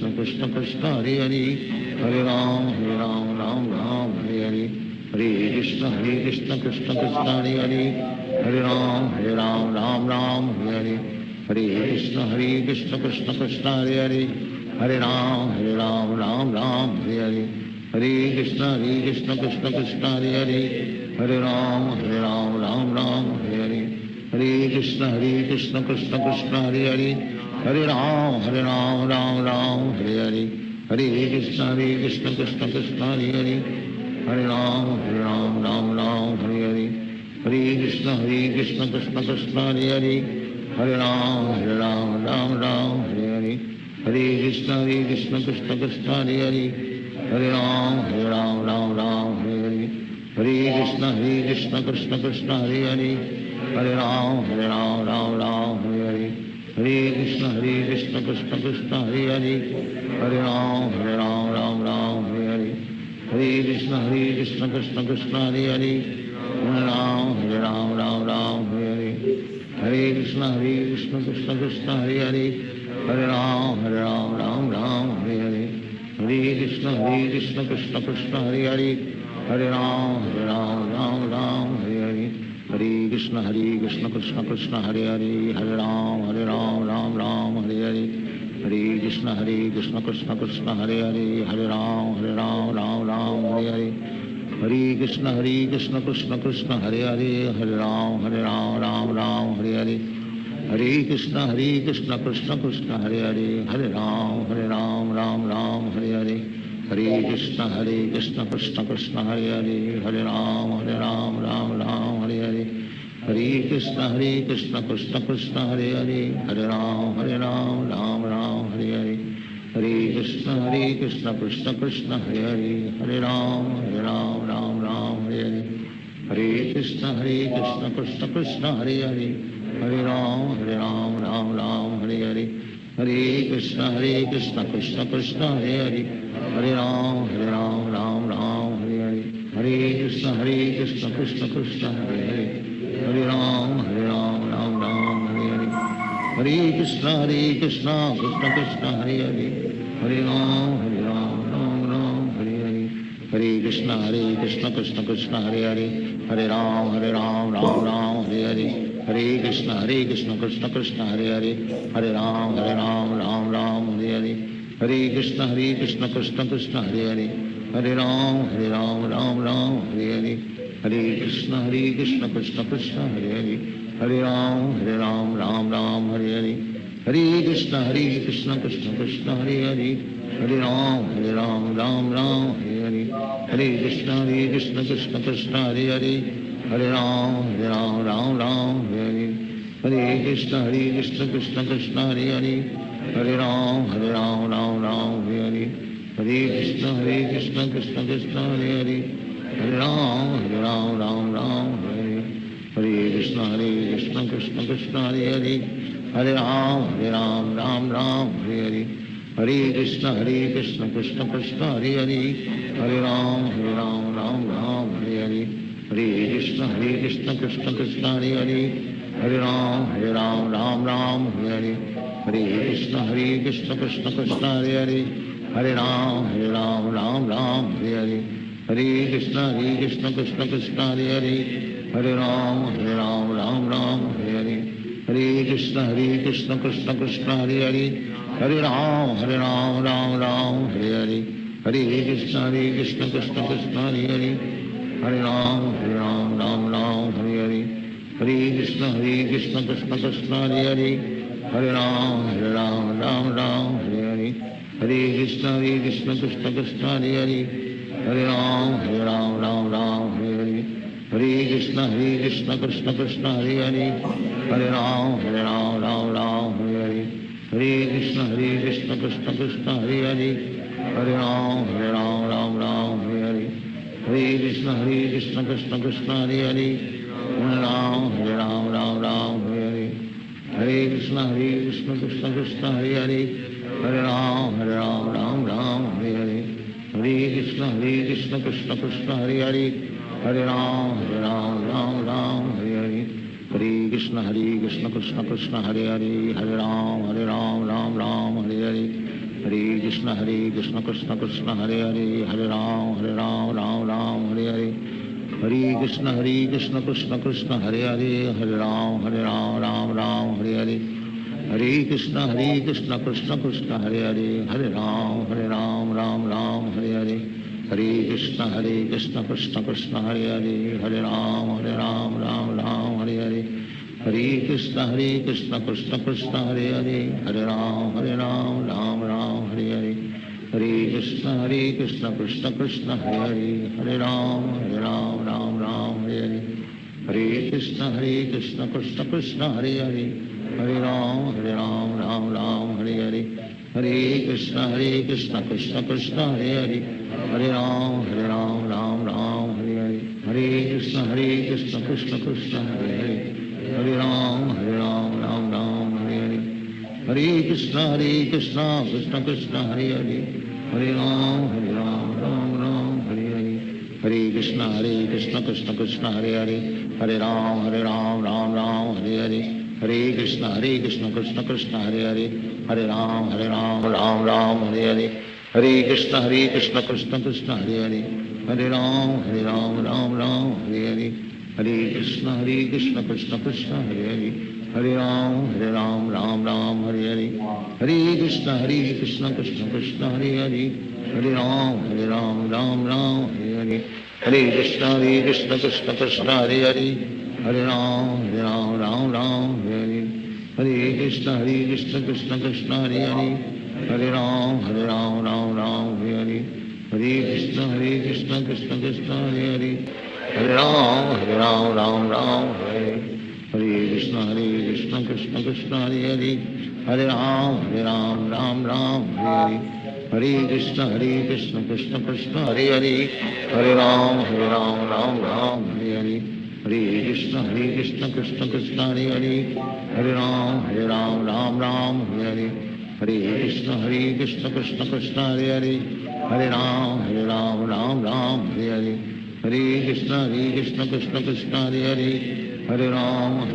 Krishna Krishna, Hare Hare. Hare Ram, Ram Hare Hare. Hare Krishna, Krishna Krishna, Hare Hare. Hare Ram, Hare Hare. Hare Krishna, Krishna Krishna, Hare Hare. Hare Ram, Ram Hare Hare. Hare Krishna, Krishna Krishna, Hare Hare. Hare Ram, Ram Hare Hare. Hare Krishna, Krishna Krishna, Hare Hare. Hare Ram, Ram Hare Hare. Hare Krishna, Krishna Krishna, Hare Hare. Hare Ram, Ram Hare Hare. Hare Krishna, Krishna Krishna, Hare Hare. Hare Ram, Ram Hare Hare. Hare Krishna, Krishna Krishna, Hare Hare. Hare Ram, Ram Hare Hare. Hare Krishna, Krishna Krishna, Hare Hare. Hare Ram, Ram Hare Hare. Hare Krishna, Krishna Krishna, Hare Hare. Hare Ram, Ram Hare Hare. Hare Krishna, Krishna Krishna, Hare Hare. Hare Ram, Ram Hare Hare. Hare Krishna, Krishna Krishna, Hare Hare. Hare Ram, Ram Hare Hare. Hare Krishna, Krishna Krishna, Hare Hare. Hare Ram, Ram Hare Hare. Hare Krishna, Krishna Krishna, Hare Hare. Hare Ram, Ram Hare Hare. Hare Krishna, Krishna Krishna, Hare Hare. Hare Ram, Ram Hare Hare. Hare Krishna, Krishna Krishna, Hare Hare. Hare Ram, Ram Hare Hare. Hare Krishna, Krishna Krishna, Hare Hare. Hare Ram, Ram Hare Hare. Hare Krishna, Krishna Krishna, Hare Hare. Hare Ram, Ram Hare Hare. Hare Krishna, Krishna Krishna, Hare Hare. Hare Ram, Ram Hare Hare. Hare Krishna, Krishna Krishna, Hare Hare. Hare Ram, Ram Hare Hare. Hare Krishna, Krishna Krishna, Hare Hare. Hare Ram, Ram Hare Hare. Hare Krishna, Krishna Krishna, Hare Hare. Hare Ram, Ram Ram, Hare Hare. Hare Krishna, Krishna Krishna, Hare Hare. Hare Ram, Ram Ram, Hare Hare. Hare Krishna, Krishna Krishna, Hare Hare. Hare Ram, Ram Ram, Hare Hare. Hare Krishna, Krishna Krishna, Hare Hare. Hare Ram, Ram Ram, Hare Hare. Hare Krishna, Krishna Krishna, Hare Hare. Hare Ram, Ram Ram, Hare Hare. Hare Krishna, Krishna Krishna, Hare Hare. Hare Ram, Ram Ram, Hare Hare. Hare Krishna, Krishna Krishna, Hare Hare. Hare Ram, Ram Ram, Hare Hare. Hare Krishna, Krishna Krishna, Hare Hare. Hare Ram, Ram Ram, Hare Hare. Hare Krishna, Krishna Krishna, Hare Hare. Hare Ram, Ram Ram, Hare Hare. Hare Krishna, Krishna Krishna, Hare Hare. Hare Ram, Ram Ram, Hare Hare. Hare Krishna, Krishna Krishna, Hare Hare. Hare Ram, Ram Ram, Hare Hare. Hare Krishna, Krishna Krishna, Hare Hare. Hare Ram, Ram Ram, Hare Hare. Hare Krishna, Krishna Krishna, Hare Hare. Hare Ram, Ram Ram, Hare Hare. Hare Krishna, Krishna Krishna, Hare Hare. Hare Ram, Ram Ram, Hare Hare. Hare Krishna, Krishna Krishna, Hare Hare. Hare Ram, Ram Ram, Hare Hare. Hare Krishna, Krishna Krishna, Hare Hare. Hare Ram, Ram Ram, Hare Hare. Hare Krishna, Krishna Krishna, Hare Hare. Hare Ram, Ram Ram, Hare Hare. Hare Krishna, Krishna Krishna, Hare Hare. Hare Ram, Ram Ram, Hare Hare. Hare Krishna, Krishna Krishna, Hare Hare. Hare Ram, Ram Ram, Hare Hare. Hare Krishna, Krishna Krishna, Hare Hare. Hare Ram, Ram Ram, Hare Hare. Hare Krishna, Krishna Krishna, Hare Hare. Hare Ram, Ram Ram, Hare Hare. Hare Krishna, Krishna Krishna, Hare Hare. Hare Ram, Ram Ram, Hare Hare. Hare Krishna, Krishna Krishna, Hare Hare. Hare Ram, Ram Ram, Hare Hare. Hare Krishna, Krishna Krishna, Hare Hare. Hare Ram, Ram Ram, Hare Hare. Hare Krishna, Krishna Krishna, Hare Hare. Hare Ram, Ram Ram, Hare Hare. Hare Krishna, Krishna Krishna, Hare Hare. Hare Ram, Ram Ram, Hare Hare. Hare Krishna, Krishna Krishna, Hare Hare. Hare Ram, Ram Ram, Hare Hare. Hare Krishna, Krishna Krishna, Hare Hare. Hare Ram, Ram Ram, Hare Hare. Hare Krishna, Krishna Krishna, Hare Hare. Hare Ram, Ram Ram, Hare Hare. Hare Krishna, Krishna Krishna, Hare Hare. Hare Ram, Ram Ram, Hare Hare. Hare Krishna, Krishna Krishna, Hare Hare. Hare Ram, Ram Ram, Hare Hare. Hare Krishna, Krishna Krishna, Hare Hare. Hare Ram, Ram Ram, Hare Hare. Hare Krishna, Krishna Krishna, Hare Hare. Hare Ram, Ram Ram, Hare Hare. Hare Krishna, Krishna Krishna, Hare Hare. Hare Ram, Ram Ram, Hare Hare. Hare Krishna, Krishna Krishna, Hare Hare. Hare Ram, Ram Ram, Hare Hare. Hare Krishna, Krishna Krishna, Hare Hare. Hare Ram, Ram Ram, Hare Hare. Hare Krishna, Krishna Krishna, Hare Hare. Hare Ram, Ram Ram, Hare Hare. Hare Krishna, Krishna Krishna, Hare Hare. Hare Ram, Ram Ram, Hare Hare. Hare Krishna, Krishna Krishna, Hare Hare. Hare Ram, Ram Ram, Hare Hare. Hare Krishna, Krishna Krishna, Hare Hare. Hare Ram, Ram Ram, Hare Hare. Hare Krishna, Krishna Krishna, Hare Hare. Hare Ram, Ram Ram, Hare Hare. Hare Krishna, Krishna Krishna, Hare Hare. Hare Ram, Ram Ram, Hare Hare. Hare Krishna, Krishna Krishna, Hare Hare. Hare Ram, Ram Ram, Hare Hare. Hare Krishna, Krishna Krishna, Hare Hare. Hare Ram, Ram Ram, Hare Hare. Hare Krishna, Krishna Krishna, Hare Hare. Hare Ram, Ram Ram, Hare Hare. Hare Krishna, Krishna Krishna, Hare Hare. Hare Ram, Ram Ram, Hare Hare. Hare Krishna, Krishna Krishna, Hare Hare. Hare Ram, Ram Ram, Hare Hare. Hare Krishna, Krishna Krishna, Hare Hare. Hare Ram,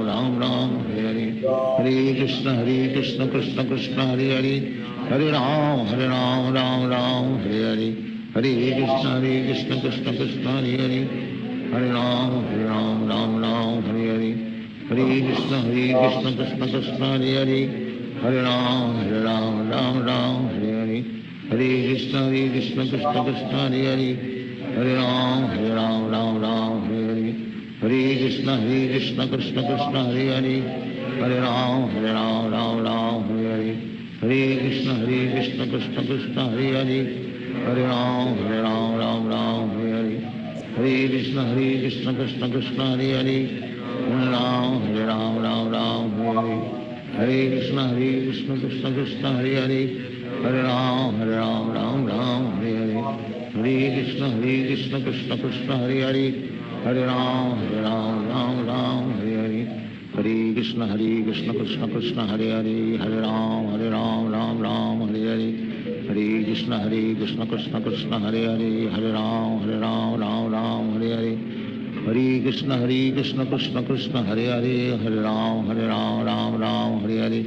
Ram Ram, Hare Hare, Hare Krishna, Krishna Krishna, Hare Hare, Hare Ram, Ram Ram, Hare Hare, Hare Krishna, Krishna Krishna, Hare Hare, Hare Ram, Ram Ram, Hare Hare, Hare Krishna, Krishna Krishna, Hare Hare, Hare Ram, Ram Ram, Hare Hare, Hare Krishna, Krishna Krishna, Hare Hare, Hare Ram, Ram Ram, Hare Hare, Hare Krishna, Krishna Krishna, Hare Hare, Hare Ram, Ram Ram, Hare Hare, Hare Krishna, Krishna Krishna, Hare Hare, Hare Ram, Ram Ram, Hare Hare, Hare Krishna, Krishna Krishna, Hare Hare, Hare Ram, Ram Ram, Hare Hare, Hare Krishna, Krishna Krishna, Hare Hare, Hare Ram, Ram Ram, Hare Hare, Hare Krishna, Krishna Krishna, Hare Hare, Hare Ram, Ram Ram, Hare Hare, Hare Krishna, Krishna Krishna, Hare Hare, Hare Ram, Ram Ram, Hare Hare, Hare Krishna, Krishna Krishna, Hare Hare, Hare Ram, Ram Hare Hare, Hare Krishna, Krishna Krishna, Hare Hare, Hare Ram, Ram Hare Hare,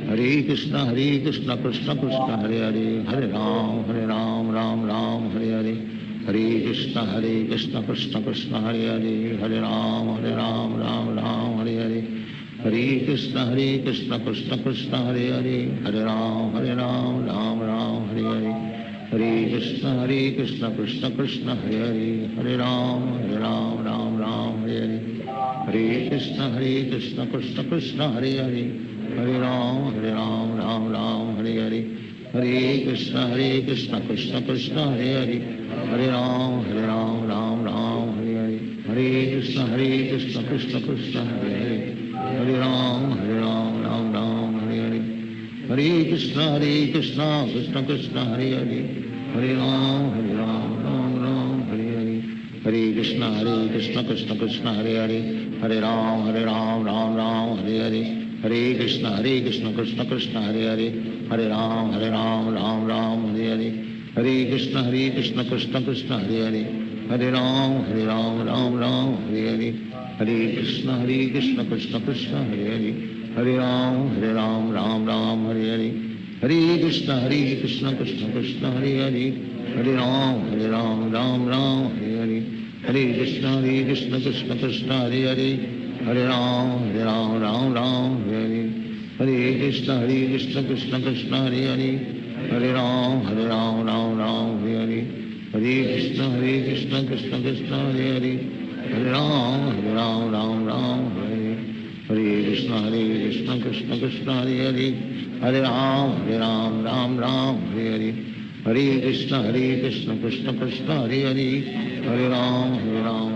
Hare Krishna, Krishna Krishna, Hare Hare, Hare Ram, Ram Hare Hare, Hare Krishna, Krishna Krishna, Hare Hare, Hare Ram, Ram Hare Hare, Hare Krishna, Krishna Krishna, Hare Hare, Hare Ram, Ram Hare Hare, Hare Krishna, Krishna Krishna, Hare Hare, Hare Ram, Ram Hare Hare, Hare Krishna, Krishna Krishna, Hare Hare, Hare Ram, Ram Hare Hare, Hare Krishna, Krishna Krishna, Hare Hare, Hare Ram, Ram Hare Hare, Hare Krishna, Krishna Krishna, Hare Hare, Hare Ram, Ram Hare Hare, Hare Krishna, Krishna Krishna, Hare Hare, Hare Ram, Ram Hare Hare, Hare Krishna, Krishna Krishna, Hare Hare, Hare Ram, Ram Hare Hare, Hare Krishna, Krishna Krishna, Hare Hare, Hare Ram, Ram Hare Hare, Hare Krishna, Krishna Krishna, Hare Hare, Hare Ram, Ram Hare Hare, Hare Krishna, Krishna Krishna, Hare Hare, Hare Ram, Ram Hare Hare, Hare Krishna, Krishna Krishna, Hare Hare, Hare Ram, Ram Hare Hare, Hare Krishna, Krishna Krishna, Hare Hare, Hare Ram, Ram Hare Hare, Hare Krishna, Krishna Krishna, Hare Hare, Hare Ram, Ram Hare Hare, Hare Krishna, Krishna Krishna, Hare Hare, Hare Ram, Ram Hare Hare, Hare Krishna, Krishna Krishna, Hare Hare, Hare Ram, Ram Hare Hare, Hare Krishna, Krishna Krishna, Hare Hare, Hare Ram, Ram Hare Hare, Hare Krishna, Krishna Krishna, Hare Hare, Hare Ram,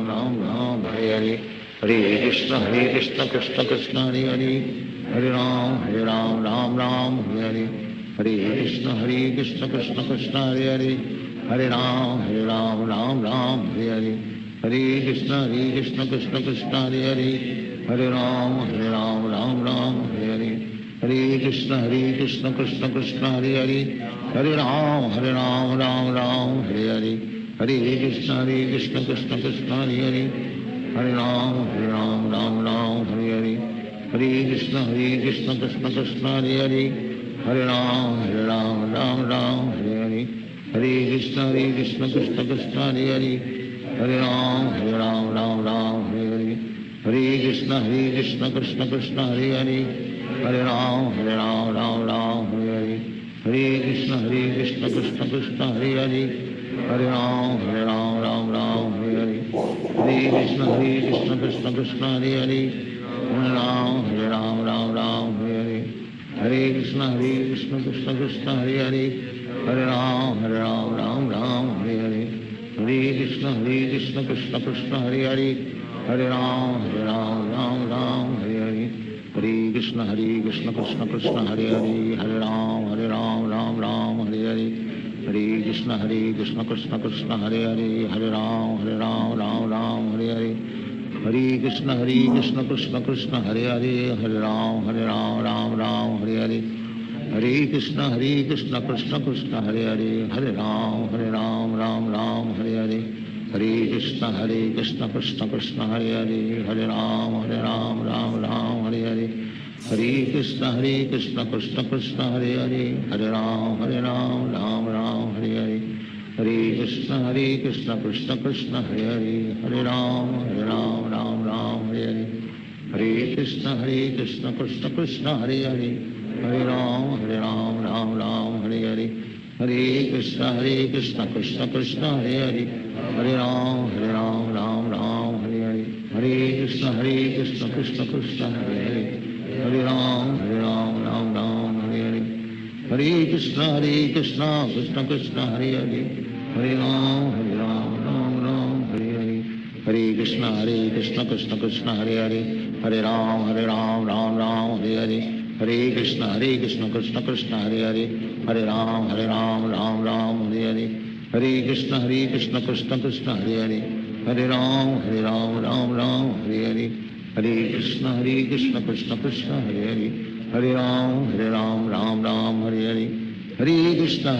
Ram Hare Hare, Hare Krishna, Krishna Krishna, Hare Hare, Hare Ram, Ram Hare Hare, Hare Krishna, Krishna Krishna, Hare Hare, Hare Ram, Ram Hare Hare, Hare Krishna, Krishna Krishna, Hare Hare, Hare Ram, Ram Hare Hare, Hare Krishna, Krishna Krishna, Hare Hare, Hare Ram, Ram Hare Hare, Hare Krishna, Krishna Krishna, Hare Hare, Hare Ram, Ram Hare Hare, Hare Krishna, Krishna Krishna, Hare Hare, Hare Ram, Ram Hare Hare, Hare Krishna, Krishna Krishna, Hare Hare, Hare Ram, Ram Hare Hare, Hare Krishna, Krishna Krishna, Hare Hare, Hare Ram, Ram Hare Hare, Hare Krishna, Krishna Krishna, Hare Hare, Hare Ram, Ram Hare Hare, Hare Krishna, Krishna Krishna, Hare Hare, Hare Ram, Ram Hare Hare, Hare Krishna, Krishna Krishna, Hare Hare, Hare Ram, Ram Hare Hare, Hare Krishna, Krishna Krishna, Hare Hare, Hare Ram, Ram Hare Hare, Hare Krishna, Krishna Krishna, Hare Hare, Hare Ram, Ram Hare Hare, Hare Krishna, Krishna Krishna, Hare Hare, Hare Ram, Ram Hare Hare, Hare Krishna, Krishna Krishna, Hare Hare, Hare Ram, Ram Hare Hare, Hare Krishna Krishna Krishna Hare Hare Hare Ram Ram Ram Hare Hare Hare Krishna Krishna Krishna Hare Hare Hare Ram Ram Ram Hare Hare Hare Krishna Krishna Krishna Hare Hare Hare Ram Ram Ram Hare Hare Hare Krishna Krishna Krishna Hare Hare Hare Ram Ram Hare Hare Hare Krishna Krishna Krishna Hare Hare Hare Ram Ram Hare Hare Hare Krishna Krishna Krishna Hare Hare Hare Ram Ram Hare Hare Hare Krishna Krishna Krishna Hare Hare Hare Ram Ram Hare Hare Hare Krishna Krishna Krishna Hare Hare Hare Ram Ram Hare Hare Hare Krishna Krishna Krishna Hare Hare Hare Ram Ram Hare Hare Hare Krishna Krishna Krishna Hare Hare Hare Ram Ram Hare Hare Hare Krishna Krishna Krishna Hare Hare Hare Ram Ram Hare Hare Hare Krishna Krishna Krishna Hare Hare Hare Ram Ram Hare Hare Hare Krishna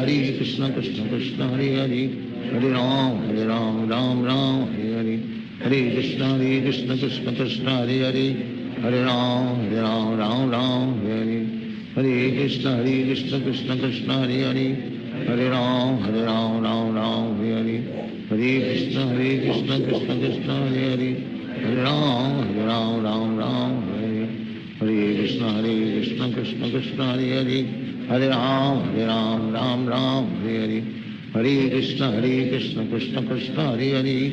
Krishna Krishna Hare Hare Hare Ram Ram Hare Hare Hare Krishna Krishna Krishna Hare Hare Hare Ram Ram Hare Hare Hare Krishna Krishna Krishna Hare Hare Hare Ram Ram Hare Hare Hare Krishna Krishna Krishna Hare Hare Hare Ram Ram Hare Hare Hare Krishna Krishna Krishna Hare Hare Hare Ram Ram Hare Hare Hare Krishna Krishna Krishna Hare Hare Hare Ram Ram Hare Hare Hare Krishna Krishna Krishna Hare Hare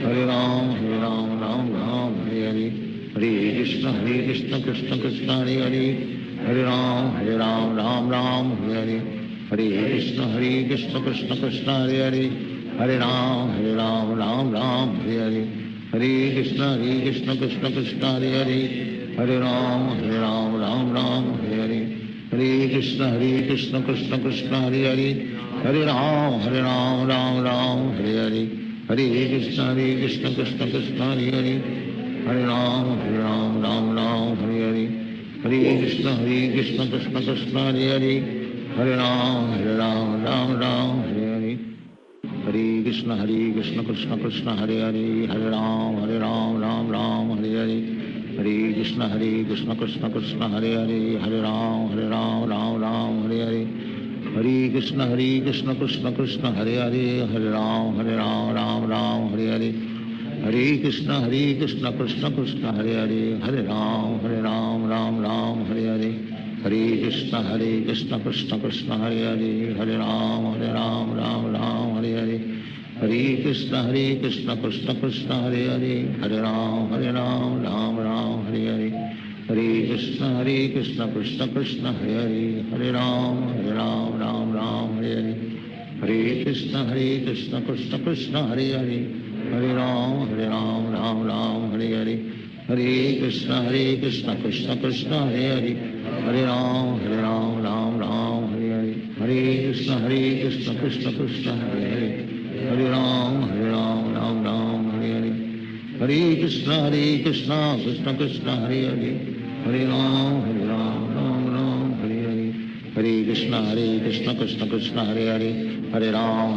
Hare Ram Ram Hare Hare Hare Krishna Krishna Krishna Hare Hare Hare Ram Ram Hare Hare Hare Krishna Krishna Krishna Hare Hare Hare Ram Ram Hare Hare Hare Krishna Krishna Krishna Hare Hare Hare Ram Ram Hare Hare Hare Krishna Krishna Krishna Hare Hare Hare Ram Ram Hare Hare Hare Krishna Krishna Krishna Hare Hare Hare Ram Ram Hare Hare Hare Krishna Krishna Krishna Hare Hare Hare Ram Ram Hare Hare Hare Krishna Krishna Krishna Hare Hare Hare Ram Ram Hare Hare Hare Krishna Krishna Krishna Hare Hare Hare Ram Ram Hare Hare Hare Krishna Krishna Krishna Hare Hare Hare Ram Ram Hare Hare Hare Krishna Krishna Krishna Hare Hare Hare Ram Ram Hare Hare Hare Krishna Krishna Krishna Hare Hare Hare Ram Ram Hare Hare Hare Krishna Krishna Krishna Hare Hare Hare Ram Hare Hare Hare Krishna Krishna Krishna Hare Hare Hare Ram Hare Hare Hare Krishna Krishna Krishna Hare Hare Hare Ram Hare Hare Hare Krishna Krishna Krishna Hare Hare Hare Ram Hare Hare Hare Krishna Krishna Krishna Hare Hare Hare Ram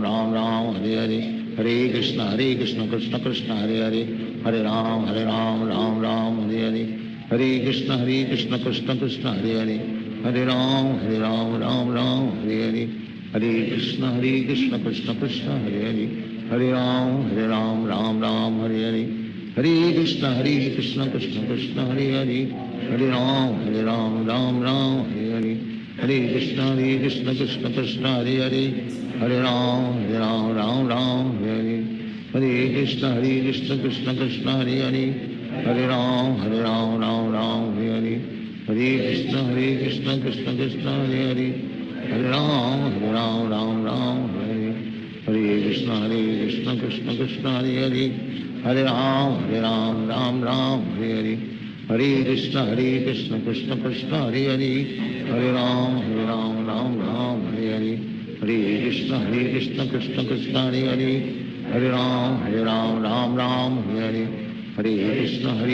Ram Hare Hare Hare Krishna Krishna Krishna Hare Hare Hare Ram Hare Hare Hare Krishna Krishna Krishna Hare Hare Hare Ram Hare Hare Hare Krishna Krishna Krishna Hare Hare Hare Ram Hare Hare Hare Krishna Krishna Krishna Hare Hare Hare Ram Hare Hare Hare Krishna Krishna Krishna Hare Hare Hare Ram Hare Hare Hare Krishna Krishna Krishna Hare Hare Hare Ram Hare Hare Hare Krishna Krishna Krishna Hare Hare Hare Ram Hare Hare Hare Krishna Krishna Krishna Hare Hare Hare Ram Hare Hare Hare Krishna Krishna Krishna Hare Hare Hare Ram Hare Hare Hare Krishna Krishna Krishna Hare Hare Hare Ram Hare Hare Hare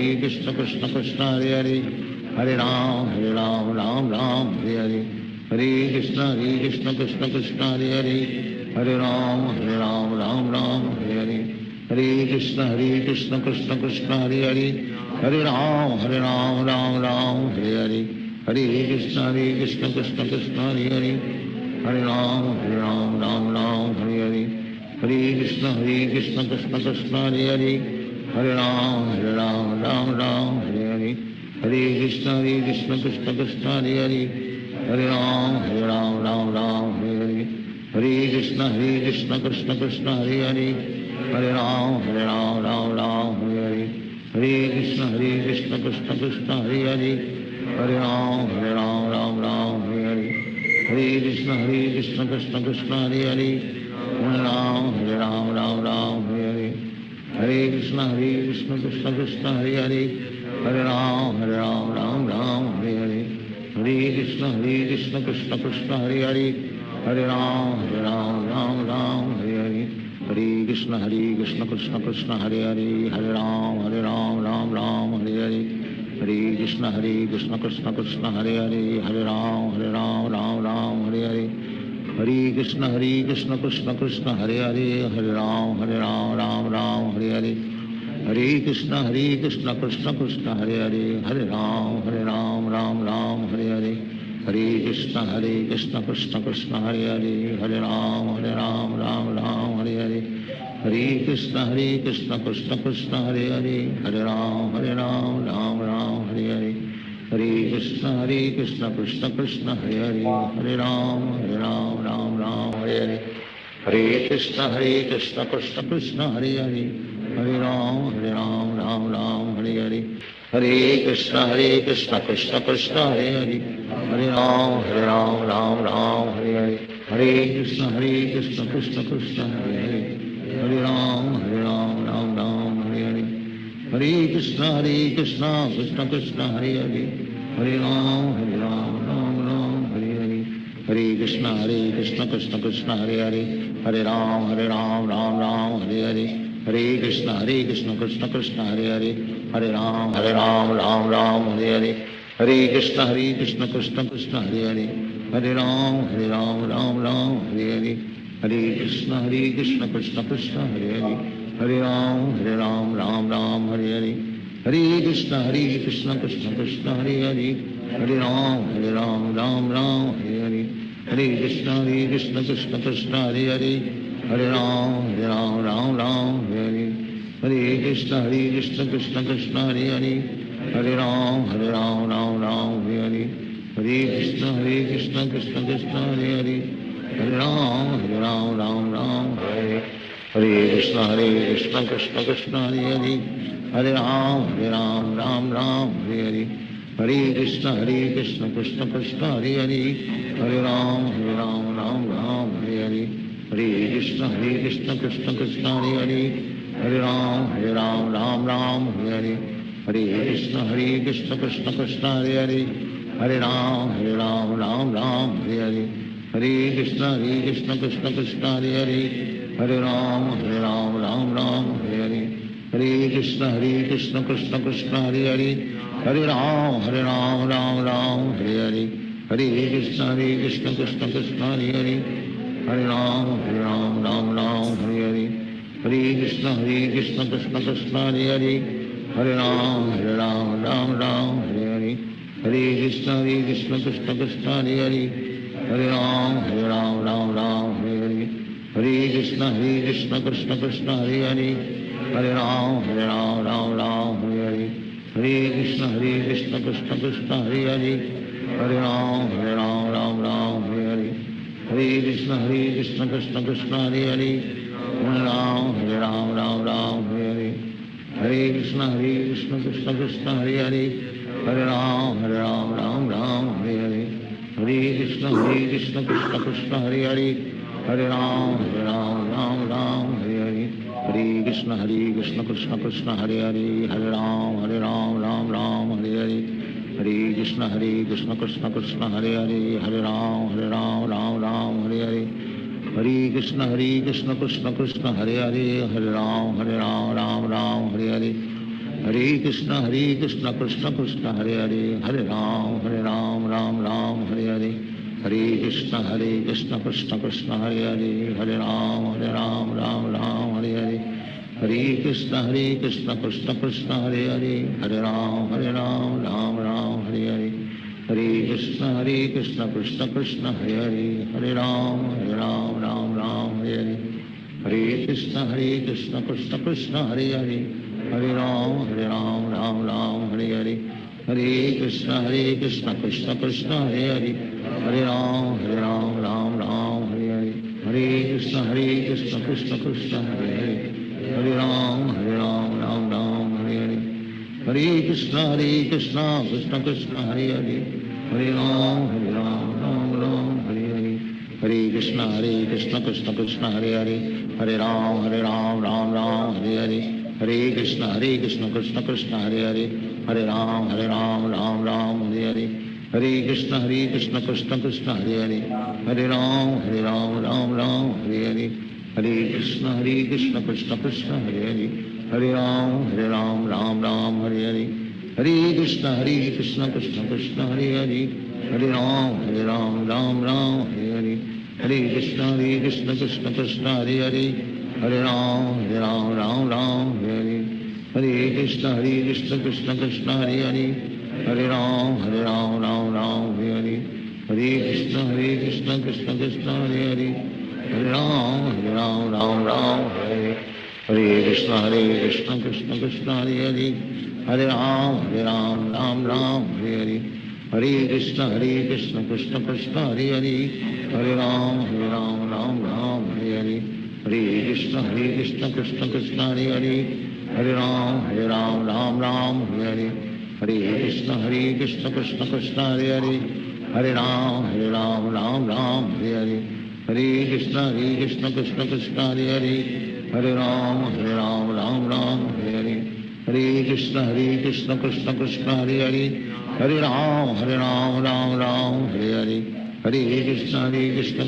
Krishna Krishna Krishna Hare Hare Hare Ram Hare Hare Hare Krishna Krishna Krishna Hare Hare Hare Ram Hare Hare Hare Krishna Krishna Krishna Hare Hare, Hare Ram Ram Ram Hare Hare, Hare Krishna Krishna Krishna Hare Hare, Hare Ram Ram Ram Hare Hare, Hare Krishna Krishna Krishna Hare Hare, Hare Ram Ram Ram Hare Hare, Hare Krishna Krishna Krishna Hare Hare, Hare Ram Ram Ram Hare Hare, Hare Krishna Krishna Krishna Hare Hare, Hare Ram Ram Hare Hare, Hare Krishna Krishna Krishna Hare Hare, Hare Ram Ram Hare Hare, Hare Krishna Krishna Krishna Hare Hare, Hare Ram Ram Hare Hare, Hare Krishna Krishna Krishna Hare Hare, Hare Ram Ram Hare Hare, Hare Krishna Krishna Krishna Hare Hare, Hare Ram Ram Hare Hare, Hare Krishna Krishna Krishna Hare Hare, Hare Ram Ram Hare Hare, Hare Krishna Krishna Krishna Hare Hare, Hare Ram Ram Hare Hare, Hare Krishna Krishna Krishna Hare Hare, Hare Ram Ram Hare Hare, Hare Krishna Krishna Krishna Hare Hare, Hare Ram Ram Hare Hare, Hare Krishna Krishna Krishna Hare Hare, Hare Ram Ram Hare Hare, Hare Krishna Krishna Krishna Hare Hare, Hare Ram Ram Hare Hare, Hare Krishna Krishna Krishna Hare Hare, Hare Ram Ram Hare Hare, Hare Krishna Krishna Krishna Hare Hare, Hare Ram Ram Hare Hare, Hare Krishna Krishna Krishna Hare Hare, Hare Ram Ram Hare Hare, Hare Krishna Krishna Krishna Hare Hare, Hare Ram Ram Hare Hare, Hare Krishna Krishna Krishna Hare Hare, Hare Ram Ram Hare Hare, Hare Krishna Krishna Krishna Hare Hare, Hare Ram Ram Hare Hare, Hare Krishna Krishna Krishna Hare Hare, Hare Ram Ram Hare Hare, Hare Krishna Krishna Krishna Hare Hare, Hare Ram Ram Hare Hare, Hare Krishna Krishna Krishna Hare Hare, Hare Ram Ram Hare Hare, Hare Krishna Krishna Krishna Hare Hare, Hare Ram Ram Hare Hare, Hare Krishna Krishna Krishna Hare Hare, Hare Ram Ram Hare Hare, Hare Krishna Krishna Krishna Hare Hare, Hare Ram Ram Hare Hare, Hare Krishna Krishna Krishna Hare Hare, Hare Ram Ram Hare Hare, Hare Krishna Krishna Krishna Hare Hare, Hare Ram Ram Hare Hare, Hare Krishna Krishna Krishna Hare Hare, Hare Ram Ram Hare Hare, Hare Krishna Krishna Krishna Hare Hare, Hare Ram Ram Hare Hare, Hare Krishna Krishna Krishna Hare Hare, Hare Ram Ram Hare Hare, Hare Krishna Krishna Krishna Hare Hare, Hare Ram Ram Hare Hare, Hare Krishna Krishna Krishna Hare Hare, Hare Ram Ram Hare Hare, Hare Krishna Krishna Krishna Hare Hare, Hare Ram Ram Hare Hare, Hare Krishna Krishna Krishna Hare Hare, Hare Ram Ram Hare Hare, Hare Krishna Krishna Krishna Hare Hare, Hare Ram Ram Hare Hare, Hare Krishna Krishna Krishna Hare Hare, Hare Ram Ram Hare Hare, Hare Krishna Krishna Krishna Hare Hare, Hare Ram Ram Hare Hare, Hare Krishna Krishna Krishna Hare Hare, Hare Ram Ram Hare Hare, Hare Krishna Krishna Krishna Hare Hare, Hare Ram Ram Hare Hare, Hare Krishna Krishna Krishna Hare Hare, Hare Ram Ram Hare Hare, Hare Krishna Krishna Krishna Hare Hare, Hare Ram Hare Hare, Hare Krishna Krishna Krishna Hare Hare, Hare Ram Hare Hare, Hare Krishna Krishna Krishna Hare Hare, Hare Ram Hare Hare, Hare Krishna Krishna Krishna Hare Hare, Hare Ram Hare Hare, Hare Krishna Krishna Krishna Hare Hare, Hare Ram Hare Hare, Hare Krishna Krishna Krishna Hare Hare, Hare Ram Ram Ram Hare Hare, Hare Krishna Krishna Krishna Hare Hare, Hare Ram Ram Ram Hare Hare, Hare Krishna Krishna Krishna Hare Hare, Hare Ram Ram Hare Hare, Hare Krishna Krishna Krishna Hare Hare, Hare Ram Ram Hare Hare, Hare Krishna Krishna Krishna Hare Hare, Hare Ram Ram Hare Hare, Hare Krishna Krishna Krishna Hare Hare, Hare Ram Ram Hare Hare, Hare Krishna Krishna Krishna Hare Hare, Hare Ram Ram Hare Hare, Hare Krishna Krishna Krishna Hare Hare, Hare Ram Ram Hare Hare, Hare Krishna Krishna Krishna Hare Hare, Hare Ram Ram Hare Hare, Hare Krishna Krishna Krishna Hare Hare, Hare Ram Ram Hare Hare, Hare Krishna Krishna Krishna Hare Hare, Hare Ram Ram Hare Hare, Hare Krishna Krishna Krishna Hare Hare, Hare Ram Ram Hare Hare, Hare Krishna Krishna Krishna Hare Hare, Hare Ram Ram Hare Hare, Hare Krishna Krishna Krishna Hare Hare, Hare Ram Ram Hare Hare, Hare Krishna Krishna Krishna Hare Hare, Hare Ram Ram Hare Hare, Hare Krishna Krishna Krishna Hare Hare, Hare Ram Ram Hare Hare, Hare Krishna Krishna Krishna Hare Hare, Hare Ram Ram Hare Hare, Hare Krishna Krishna Krishna Hare Hare, Hare Ram Ram Hare Hare, Hare Krishna Krishna Krishna Hare Hare, Hare Ram Ram Hare Hare, Hare Krishna Krishna Krishna Hare Hare, Hare Ram Ram Hare Hare, Hare Krishna Krishna Krishna Hare Hare, Hare Ram Ram Hare Hare, Hare Krishna Krishna Krishna Hare Hare, Hare Ram Ram Hare Hare, Hare Krishna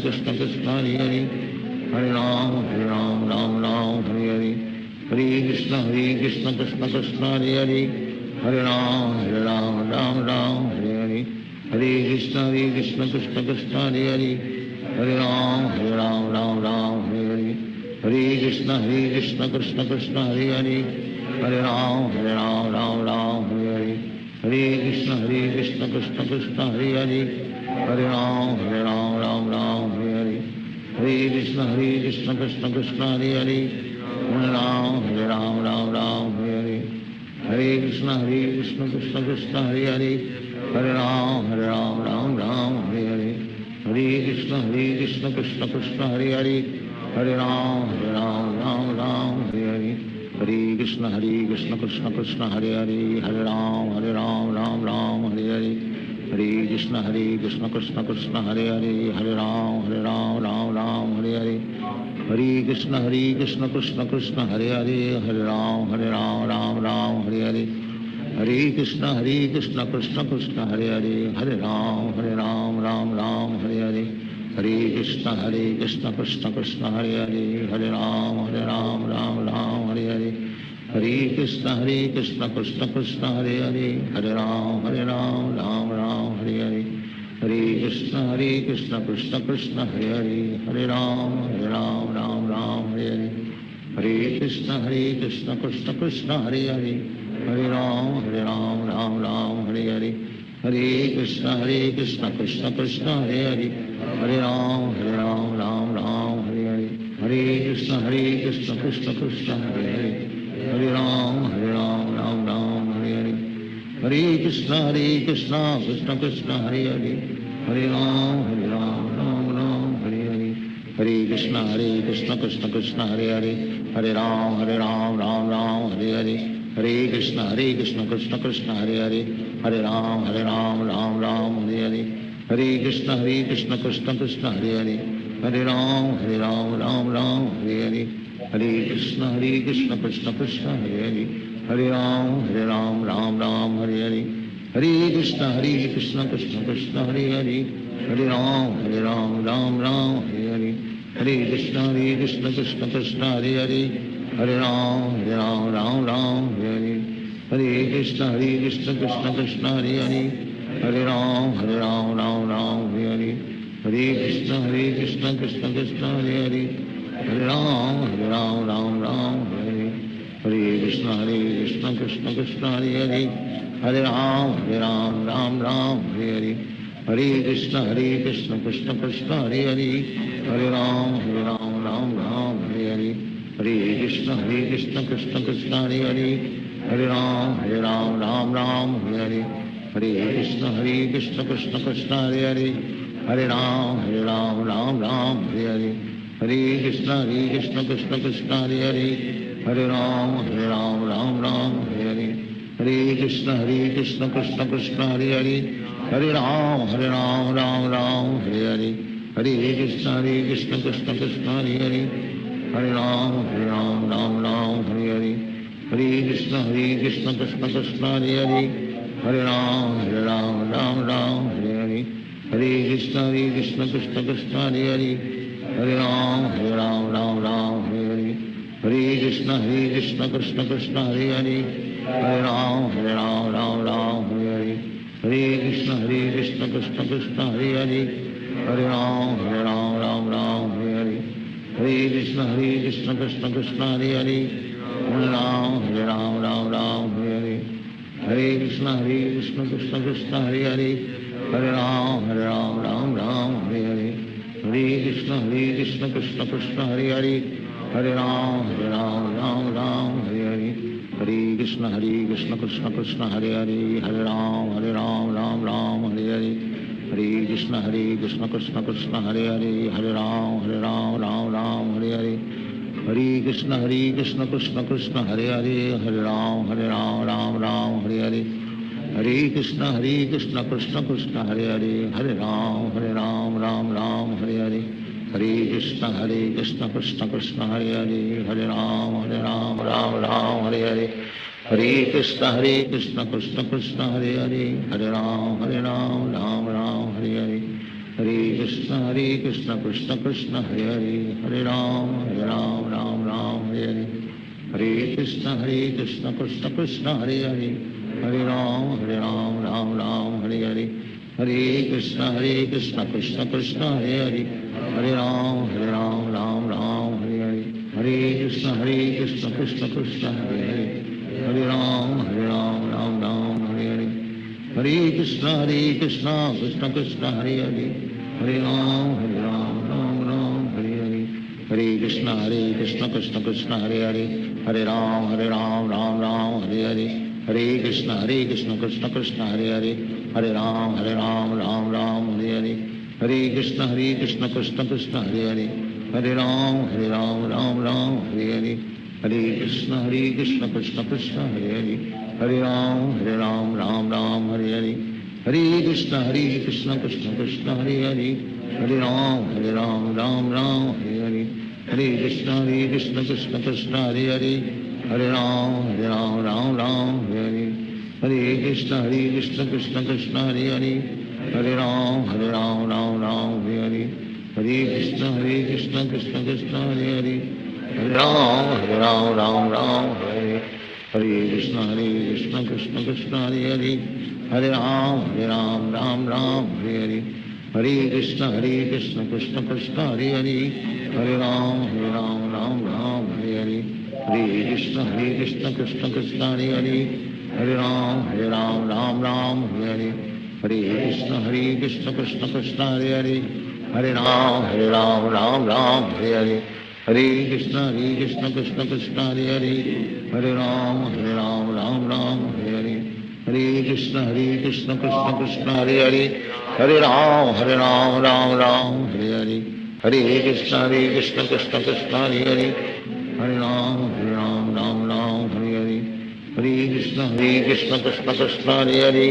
Krishna Krishna Hare Hare, Hare Ram Ram Hare Hare, Hare Krishna Krishna Krishna Hare Hare, Hare Ram Ram Hare Hare, Hare Krishna Krishna Krishna Hare Hare, Hare Ram Ram Hare Hare, Hare Krishna Krishna Krishna Hare Hare, Hare Ram Ram Hare Hare, Hare Krishna Krishna Krishna Hare Hare, Hare Ram Ram Hare Hare, Hare Krishna Krishna Krishna Hare Hare, Hare Ram Ram Hare Hare, Hare Krishna Krishna Krishna Hare Hare, Hare Ram Ram Hare Hare, Hare Krishna Krishna Krishna Hare Hare, Hare Ram Ram Hare Hare, Hare Krishna Krishna Krishna Hare Hare, Hare Ram Ram Hare Hare, Hare Krishna Krishna Krishna Hare Hare, Hare Ram Ram Hare Hare, Hare Krishna Krishna Krishna Hare Hare, Hare Ram Ram Hare Hare, Hare Krishna Krishna Krishna Hare Hare, Hare Ram Ram Hare Hare, Hare Krishna Krishna Krishna Hare Hare, Hare Ram Ram Hare Hare, Hare Krishna Krishna Krishna Hare Hare, Hare Ram Ram Hare Hare, Hare Krishna Krishna Krishna Hare Hare, Hare Ram Ram Hare Hare, Hare Krishna Krishna Krishna Hare Hare, Hare Ram Ram Hare Hare, Hare Krishna Krishna Krishna Hare Hare, Hare Ram Ram Hare Hare, Hare Krishna Krishna Krishna Hare Hare, Hare Ram Ram Hare Hare, Hare Krishna Krishna Krishna Hare Hare, Hare Ram Ram Hare Hare, Hare Krishna Krishna Krishna Hare Hare, Hare Ram Ram Hare Hare, Hare Krishna Krishna Krishna Hare Hare, Hare Ram Ram Hare Hare, Hare Krishna Krishna Krishna Hare Hare, Hare Ram Ram Hare Hare, Hare Krishna Krishna Krishna Hare Hare, Hare Ram Ram Hare Hare, Hare Krishna Krishna Krishna Hare Hare, Hare Ram Ram Hare Hare, Hare Krishna Krishna Krishna Hare Hare, Hare Ram Ram Hare Hare, Hare Krishna Krishna Krishna Hare Hare, Hare Ram Ram Ram Hare Hare, Hare Krishna Krishna Krishna Hare Hare, Hare Ram Ram Ram Hare Hare, Hare Krishna Krishna Krishna Hare Hare, Hare Ram Ram Hare Hare, Hare Krishna Krishna Krishna Hare Hare, Hare Ram Ram Hare Hare, Hare Krishna Krishna Krishna Hare Hare, Hare Ram Ram Hare Hare, Hare Krishna Krishna Krishna Hare Hare, Hare Ram Ram Hare Hare, Hare Krishna Krishna Krishna Hare Hare, Hare Ram Ram Hare Hare, Hare Krishna Krishna Krishna Hare Hare, Hare Ram Ram Hare Hare, Hare Krishna Krishna Krishna Hare Hare, Hare Ram Ram Hare Hare, Hare Krishna Krishna Krishna Hare Hare, Hare Ram Ram Hare Hare, Hare Krishna Krishna Krishna Hare Hare, Hare Ram Ram Hare Hare, Hare Krishna Krishna Krishna Hare Hare, Hare Ram Ram Hare Hare, Hare Krishna Krishna Krishna Hare Hare, Hare Ram Ram Hare Hare, Hare Krishna Krishna Krishna Hare Hare, Hare Ram Ram Hare Hare, Hare Krishna Krishna Krishna Hare Hare, Hare Ram Ram Hare Hare, Hare Krishna Krishna Krishna Hare Hare, Hare Ram Ram Hare Hare, Hare Krishna Krishna Krishna Hare Hare, Hare Ram Ram Hare Hare, Hare Krishna Krishna Krishna Hare Hare, Hare Ram Ram Hare Hare, Hare Krishna Krishna Krishna Hare Hare, Hare Ram Ram Hare Hare, Hare Krishna Krishna Krishna Hare Hare, Hare Ram Ram Hare Hare, Hare Krishna Krishna Krishna Hare Hare, Hare Ram Ram Hare Hare, Hare Krishna Krishna Krishna Hare Hare, Hare Ram Ram Hare Hare, Hare Krishna Krishna Krishna Hare Hare, Hare Ram Ram Hare Hare, Hare Krishna Krishna Krishna Hare Hare, Hare Ram Ram Hare Hare, Hare Krishna Krishna Krishna Hare Hare, Hare Ram Ram Hare Hare, Hare Krishna Krishna Krishna Hare Hare, Hare Ram Ram Hare Hare, Hare Krishna Krishna Krishna Hare Hare, Hare Ram Ram Hare Hare, Hare Krishna Krishna Krishna Hare Hare, Hare Ram Ram Hare Hare, Hare Krishna Krishna Krishna Hare Hare, Hare Ram Ram Hare Hare, Hare Krishna Krishna Krishna Hare Hare, Hare Ram Ram Hare Hare, Hare Krishna Krishna Krishna Hare Hare, Hare Ram Ram Hare Hare, Hare Krishna Krishna Krishna Hare Hare, Hare Ram Ram Hare Hare, Hare Krishna Krishna Krishna Hare Hare, Hare Ram Ram Hare Hare, Hare Krishna Krishna Krishna Hare Hare, Hare Ram Ram Hare Hare, Hare Krishna Krishna Krishna Hare Hare, Hare Ram Ram Hare Hare, Hare Krishna Krishna Krishna Hare Hare, Hare Ram Ram Hare Hare, Hare Krishna Krishna Krishna Hare Hare, Hare Ram Ram Hare Hare, Hare Krishna Krishna Krishna Hare Hare, Hare Ram Ram Hare Hare, Hare Krishna Krishna Krishna Hare Hare, Hare Ram Ram Hare Hare, Hare Krishna Krishna Krishna Hare Hare,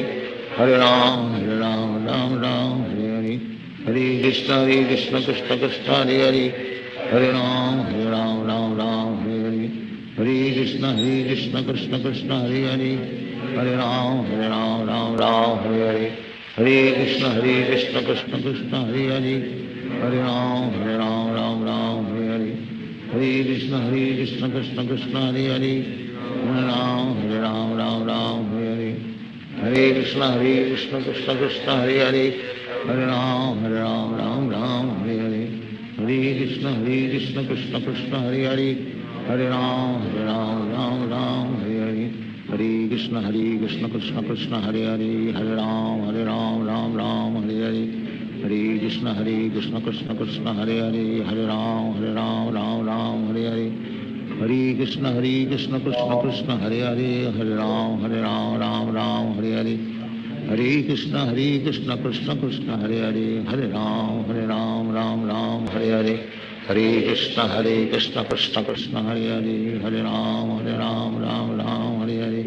Hare Ram Ram Hare Hare, Hare Krishna Krishna Krishna Hare Hare, Hare Ram Ram Hare Hare, Hare Krishna Krishna Krishna Hare Hare, Hare Ram Ram Hare Hare, Hare Krishna Krishna Krishna Hare Hare, Hare Ram Ram Hare Hare, Hare Krishna Krishna Krishna Hare Hare, Hare Ram Ram Hare Hare, Hare Krishna Krishna Krishna Hare Hare, Hare Ram Hare Hare, Hare Krishna Krishna Krishna Hare Hare, Hare Ram Ram Hare Hare, Hare Krishna Krishna Krishna Hare Hare, Hare Ram Ram Ram Hare Hare Hare Krishna Krishna Krishna Hare Hare Hare Ram Ram Ram Hare Hare Hare Krishna Krishna Krishna Hare Hare Hare Ram Ram Hare Hare Hare Krishna Krishna Krishna Hare Hare Hare Ram Ram Hare Hare Hare Krishna Krishna Krishna Hare Hare Hare Ram Ram Hare Hare Hare Krishna Krishna Krishna Hare Hare Hare Ram Ram Hare Hare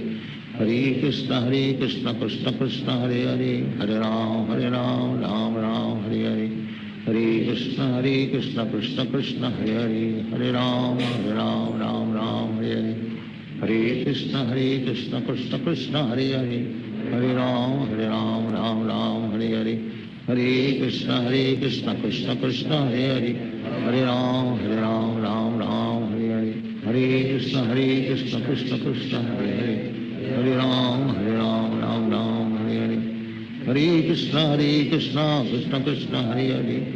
Hare Krishna Krishna Krishna Hare Hare Hare Ram Ram Hare Hare Hare Krishna Krishna Krishna Hare Hare Hare Ram Ram Hare Hare Hare Krishna Krishna Krishna Hare Hare Hare Ram Ram Hare Hare Hare Krishna Krishna Krishna Hare Hare Hare Ram Ram Hare Hare Hare Krishna Krishna Krishna Hare Hare Hare Ram Ram Hare Hare Hare Krishna Krishna Krishna Hare Hare Hare Ram Hare Hare Hare Krishna Krishna Krishna Hare Hare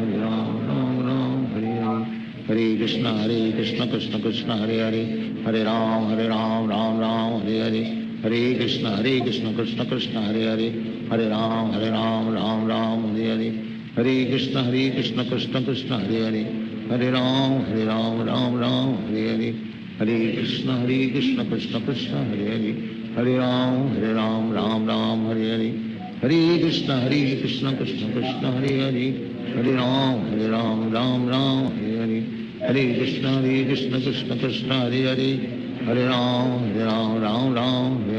Hare Ram Ram Hare Hare Hare Krishna Krishna Krishna Hare Hare Hare Ram Ram Hare Hare Hare Krishna Krishna Krishna Hare Hare Hare Ram Hare Hare Hare Krishna Krishna Krishna Hare Hare Hare Ram Hare Hare Hare Krishna Krishna Krishna Hare Hare Hare Ram Hare Hare Hare Krishna Krishna Krishna Hare Hare Hare Ram Hare Hare Hare Krishna Krishna Krishna Hare Hare Hare Ram Hare Hare Hare Krishna Krishna Krishna Hare Hare Hare Ram Hare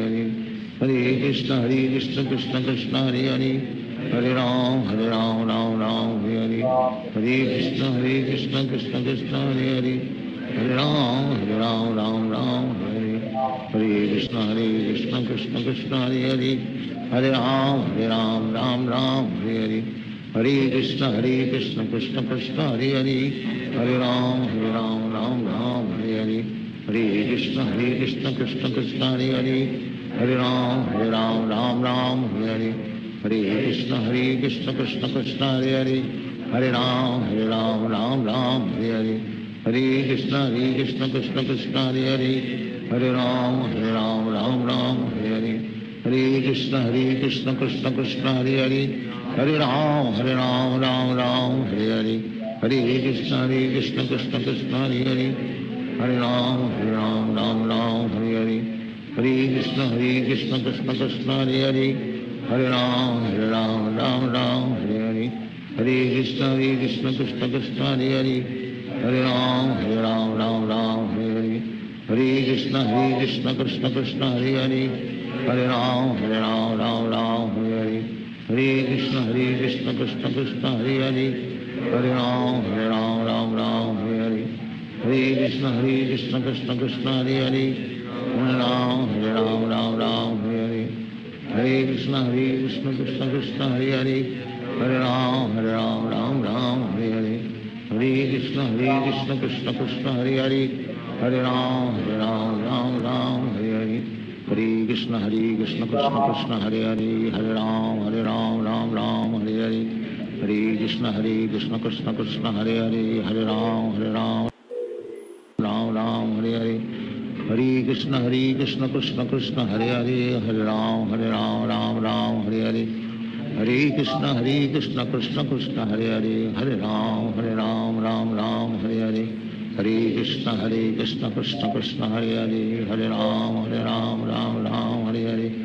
Hare Hare Krishna Krishna Krishna Hare Hare Hare Ram Hare Hare Hare Krishna Krishna Krishna Hare Hare Hare Ram Hare Hare Hare Krishna Krishna Krishna Hare Hare Hare Ram Hare Hare Hare Krishna Krishna Krishna Hare Hare Hare Ram Hare Hare Hare Krishna Krishna Krishna Hare Hare Hare Ram Hare Hare Hare Krishna Krishna Krishna Hare Hare Hare Ram Hare Hare Hare Krishna Krishna Krishna Hare Hare Hare Ram Hare Hare Hare Krishna Krishna Krishna Hare Hare Hare Ram Hare Hare Hare Krishna Krishna Krishna Hare Hare Hare Ram Hare Hare Hare Krishna Krishna Krishna Hare Hare Hare Ram Hare Hare Hare Krishna Krishna Krishna Hare Hare Hare Ram Hare Hare Hare Krishna Krishna Krishna Hare Hare Hare Ram Hare Hare Hare Krishna Krishna Krishna Hare Hare Hare Ram Hare Hare Hare Krishna Krishna Krishna Hare Hare Hare Ram Hare Hare Hare Krishna Krishna Krishna Hare Hare Hare Ram Hare Hare Hare Krishna Krishna Krishna Hare Hare Hare Ram Hare Hare Hare Hare Krishna Krishna Krishna Hare Hare Hare Ram Hare Hare Hare Krishna Krishna Krishna Hare Hare Hare Ram Hare Hare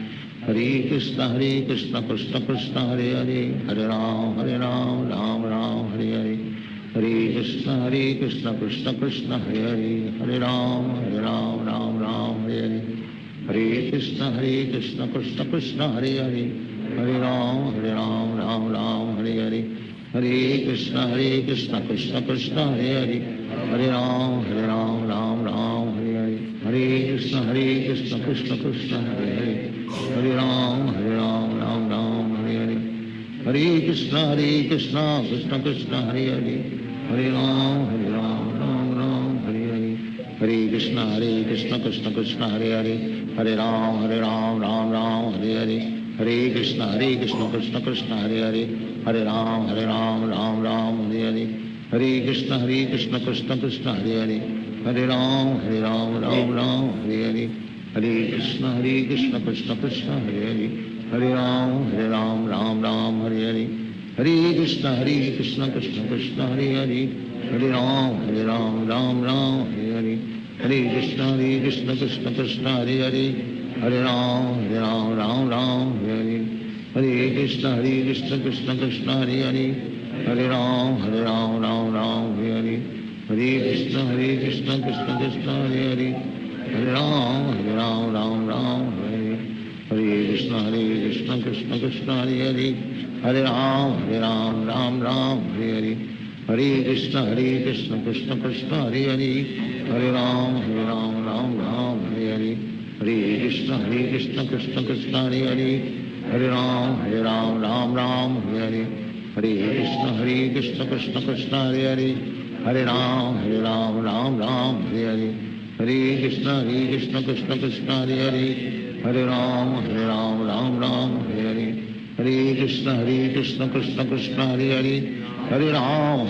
Hare Krishna Krishna Krishna Hare Hare Hare Ram Hare Hare Hare Krishna Krishna Krishna Hare Hare Hare Ram Hare Hare Hare Krishna Krishna Krishna Hare Hare Hare Ram Hare Hare Hare Krishna Krishna Krishna Hare Hare Hare Ram Hare Hare Hare Krishna Krishna Krishna Hare Hare Hare Ram Hare Hare Hare Krishna Krishna Krishna Hare Hare Hare Ram Hare Hare Hare Krishna Krishna Krishna Hare Hare Hare Ram Hare Hare Hare Krishna Krishna Krishna Hare Hare Hare Ram Hare Hare Hare Krishna Krishna Krishna Hare Hare Hare Ram Hare Hare Hare Hare Krishna Krishna Krishna Hare Hare, Hare Ram Ram Ram Hare Hare, Hare Krishna Krishna Krishna Hare Hare, Hare Ram Ram Ram Hare Hare, Hare Krishna Krishna Krishna Hare Hare, Hare Ram Ram Ram Hare Hare, Hare Krishna Krishna Krishna Hare Hare, Hare Ram Ram Ram Hare Hare, Hare Krishna Krishna Krishna Hare Hare, Hare Ram Ram Ram Hare Hare, Hare Krishna Krishna Krishna Hare Hare, Hare Ram Ram Ram Hare Hare, Hare Krishna Krishna Krishna Hare Hare, Hare Ram Ram Ram Hare Hare, Hare Krishna Krishna Krishna Hare Hare, Hare Ram Ram Ram Hare Hare, Hare Krishna Krishna Krishna Hare Hare, Hare Ram Ram Ram Hare Hare, Hare Krishna Krishna Krishna Hare Hare, Hare Ram Ram Ram Hare Hare, Hare Krishna Krishna Krishna Hare Hare, Hare Ram Ram Ram Hare Hare, Hare Krishna Krishna Krishna Hare Hare, Hare Ram Ram Hare Hare, Hare Krishna Krishna Krishna Hare Hare, Hare Ram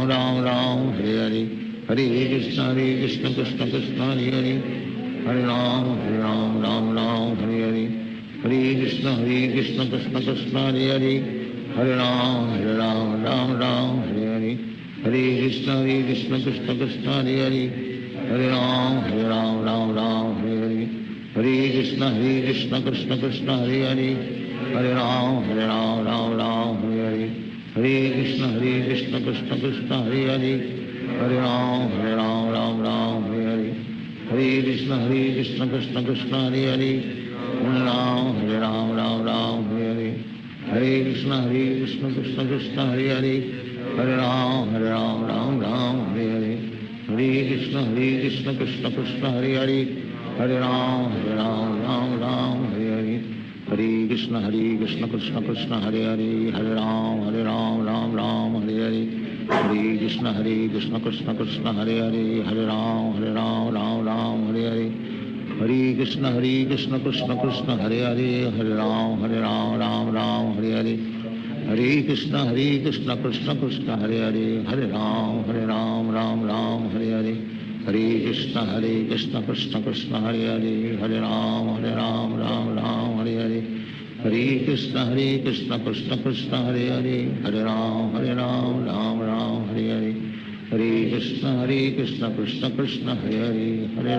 Ram Hare Hare, Hare Krishna Krishna Krishna Hare Hare, Hare Ram Ram Hare Hare, Hare Krishna Krishna Krishna Hare Hare, Hare Ram Ram Hare Hare, Hare Krishna Krishna Krishna Hare Hare, Hare Ram Ram Hare Hare, Hare Krishna Krishna Krishna Hare Hare, Hare Ram Ram Hare Hare, Hare Krishna Krishna Krishna Hare Hare, Hare Ram Ram Hare Hare, Hare Krishna Krishna Krishna Hare Hare, Hare Ram Ram Hare Hare, Hare Krishna Krishna Krishna Hare Hare, Hare Ram Ram Hare Hare, Hare Krishna Krishna Krishna Hare Hare, Hare Ram Ram Hare Hare, Hare Krishna Krishna Krishna Hare Hare, Hare Ram Ram Hare Hare, Hare Krishna Krishna Krishna Hare Hare, Hare Ram Ram Hare Hare, Hare Krishna Krishna Krishna Hare Hare, Hare Ram Ram Hare Hare, Hare Krishna Krishna Krishna Hare Hare, Hare Ram Ram Hare Hare, Hare Krishna Krishna Krishna Hare Hare, Hare Ram Ram Hare Hare, Hare Krishna Krishna Krishna Hare Hare, Hare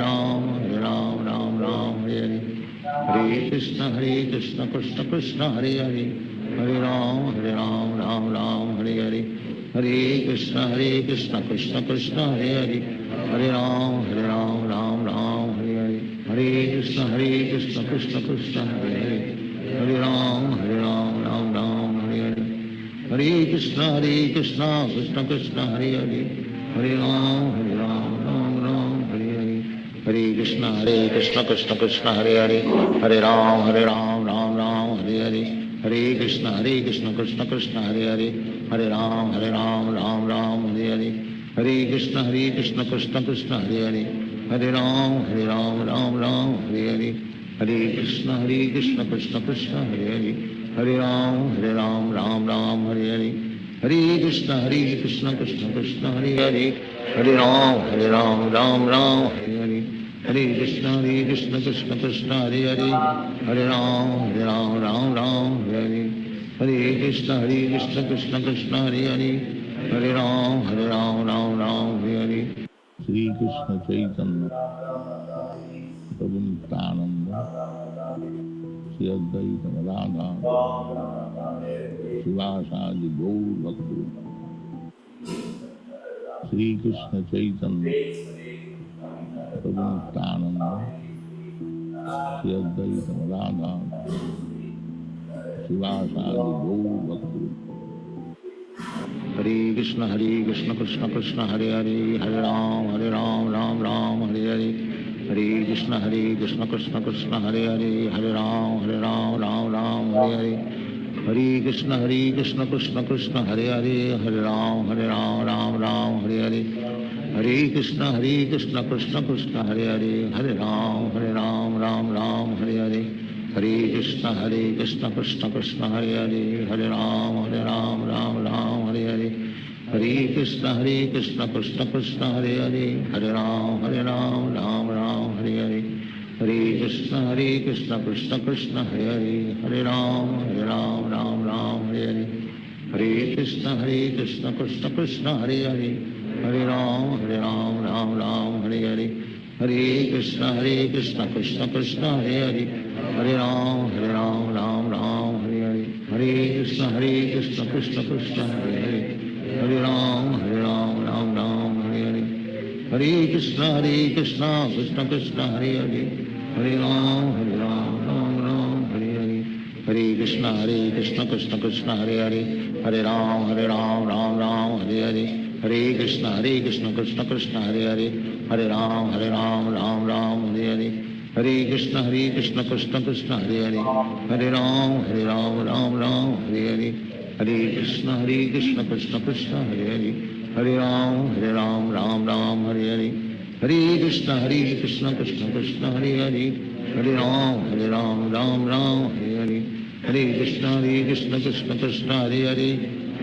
Ram Ram Hare Hare, Hare Krishna Krishna Krishna Hare Hare, Hare Ram Ram Hare Hare, Hare Krishna Krishna Krishna Hare Hare, Hare Ram Ram Hare Hare, Hare Krishna Krishna Krishna Hare Hare, Hare Ram Ram Hare Hare, Hare Krishna Krishna Krishna Hare Hare, Hare Ram Ram Hare Hare, Hare Krishna Krishna Krishna Hare Hare, Hare Ram Ram Hare Hare, Hare Krishna Krishna Krishna Hare Hare, Hare Ram Ram Hare Hare, Hare Krishna Krishna Krishna Hare Hare, Hare Ram Ram Hare Hare, Hare Krishna Krishna Krishna Hare Hare, Hare Ram Ram Hare Hare, Hare Krishna Krishna Krishna Hare Hare, Hare Ram Ram Hare Hare, Hare Krishna Krishna Krishna Hare Hare, Hare Ram Ram Hare Hare, Hare Krishna Krishna Krishna Hare Hare, Hare Ram Hare Hare. Shri Krishna Chaitanya Prabhu Nityananda Shri Advaita Radha Srivasadi Gaur Bhakti Shri Krishna Chaitanya Prabhu Nityananda Shri Advaita Radha Srivasadi Gaur Bhakti. Hare Krishna Krishna Krishna Hare Hare, Hare Ram Ram Hare Hare, Hare Krishna Krishna Krishna Hare Hare, Hare Ram Ram Hare Hare, Hare Krishna Krishna Krishna Hare Hare, Hare Ram Hare Hare, Hare Krishna Krishna Krishna Hare Hare, Hare Ram Hare Hare, Hare Krishna Krishna Krishna Hare Hare, Hare Ram Ram Hare Hare, Hare Hare Krishna Krishna Krishna Hare Hare, Hare Ram Ram Ram Hare Hare, Hare Krishna Krishna Krishna Hare Hare, Hare Ram Ram Ram Hare Hare, Hare Krishna Krishna Krishna Hare Hare, Hare Ram Ram Ram Hare Hare, Hare Krishna Krishna Krishna Hare Hare, Hare Ram Ram Ram Hare Hare, Hare Krishna Krishna Krishna Hare Hare, Hare Ram Ram Ram Hare Hare, Hare Krishna Krishna Krishna Hare Hare, Hare Ram Ram Ram Hare Hare, Hare Krishna Krishna Krishna Hare Hare, Hare Ram Ram Ram Hare Hare, Hare Krishna Krishna Krishna Hare Hare, Hare Ram Ram Ram Hare Hare, Hare Krishna Krishna Krishna Hare Hare, Hare Ram Ram Hare Hare, Hare Krishna Krishna Krishna Hare Hare, Hare Ram Ram Hare Hare, Hare Krishna Krishna Krishna Hare Hare, Hare Ram Ram Hare Hare, Hare Krishna Krishna Krishna Hare Hare, Hare Ram Ram Ram Hare Hare, Hare Krishna Krishna Krishna Hare Hare, Hare Ram Ram Ram Hare Hare, Hare Krishna Krishna Krishna Hare Hare,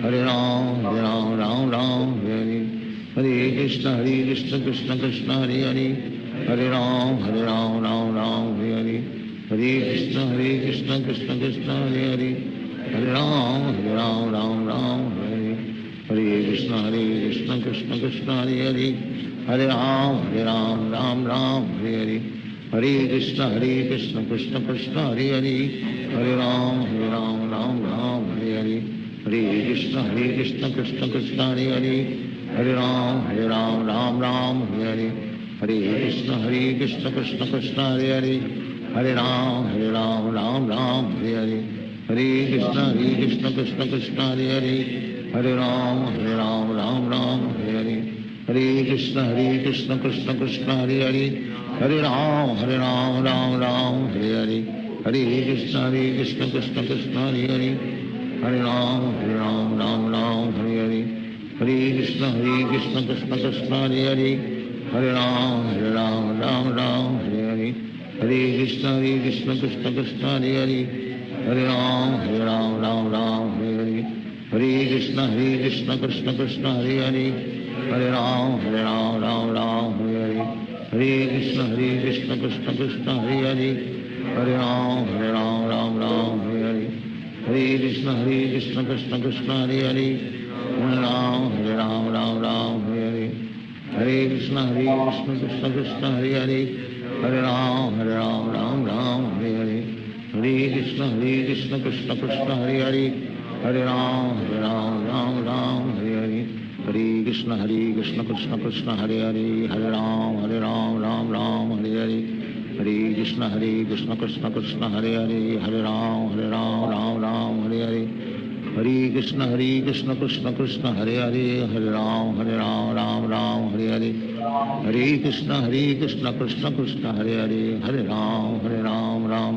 Hare Ram Ram Hare Hare, Hare Krishna Krishna Krishna Hare Hare, Hare Ram Ram Hare Hare, Hare Krishna Krishna Krishna Hare Hare, Hare Ram Ram Ram Hare Hare, Hare Krishna Krishna Krishna Hare Hare, Hare Ram Ram Hare Hare, Hare Krishna Krishna Krishna Hare Hare, Hare Ram Ram Hare Hare, Hare Krishna Krishna Krishna Hare Hare, Hare Ram Ram Hare Hare, Hare Krishna Krishna Krishna Hare Hare, Hare Ram Ram Hare Hare, Hare Krishna Krishna Krishna Hare Hare, Hare Ram Ram Hare Hare, Hare Krishna Krishna Krishna Hare Hare, Hare Ram Ram Hare Hare, Hare Krishna Krishna Krishna Hare Hare, Hare Ram Ram Hare Hare, Hare Krishna Krishna Krishna Hare Hare, Hare Ram Ram Hare Hare, Hare Krishna Krishna Krishna Hare Hare, Hare Ram Ram Hare Hare, Hare Krishna Krishna Krishna Hare Hare, Hare Ram Ram Hare Hare, Hare Krishna Krishna Krishna Hare Hare, Hare Ram Ram Hare Hare, Hare Krishna Krishna Krishna Hare Hare, Hare Ram Ram Hare Hare, Hare Krishna Krishna Krishna Hare Hare, Hare Ram Ram Hare Hare, Hare Krishna Krishna Krishna Hare Hare, Hare Ram Ram Hare Hare, Hare Krishna Krishna Krishna Hare Hare, Hare Ram Ram Hare Hare, Hare Krishna Krishna Krishna Hare Hare, Hare Ram Ram Hare Hare, Hare Krishna Krishna Krishna Hare Hare, Hare Ram Ram Hare Hare, Hare Krishna Krishna Krishna Hare Hare, Hare Ram Ram Hare Hare, Hare Krishna Krishna Krishna Hare Hare, Hare Ram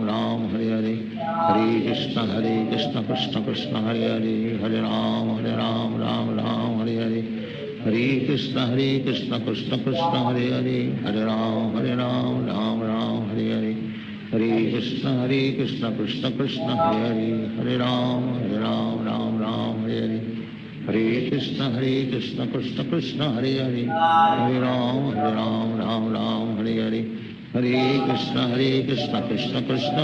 Ram Hare Hare, Hare Krishna Krishna Krishna Hare Hare, Hare Ram Ram Hare Hare, Hare Krishna Krishna Krishna Hare Hare, Hare Ram Ram Hare Hare, Hare Krishna Krishna Krishna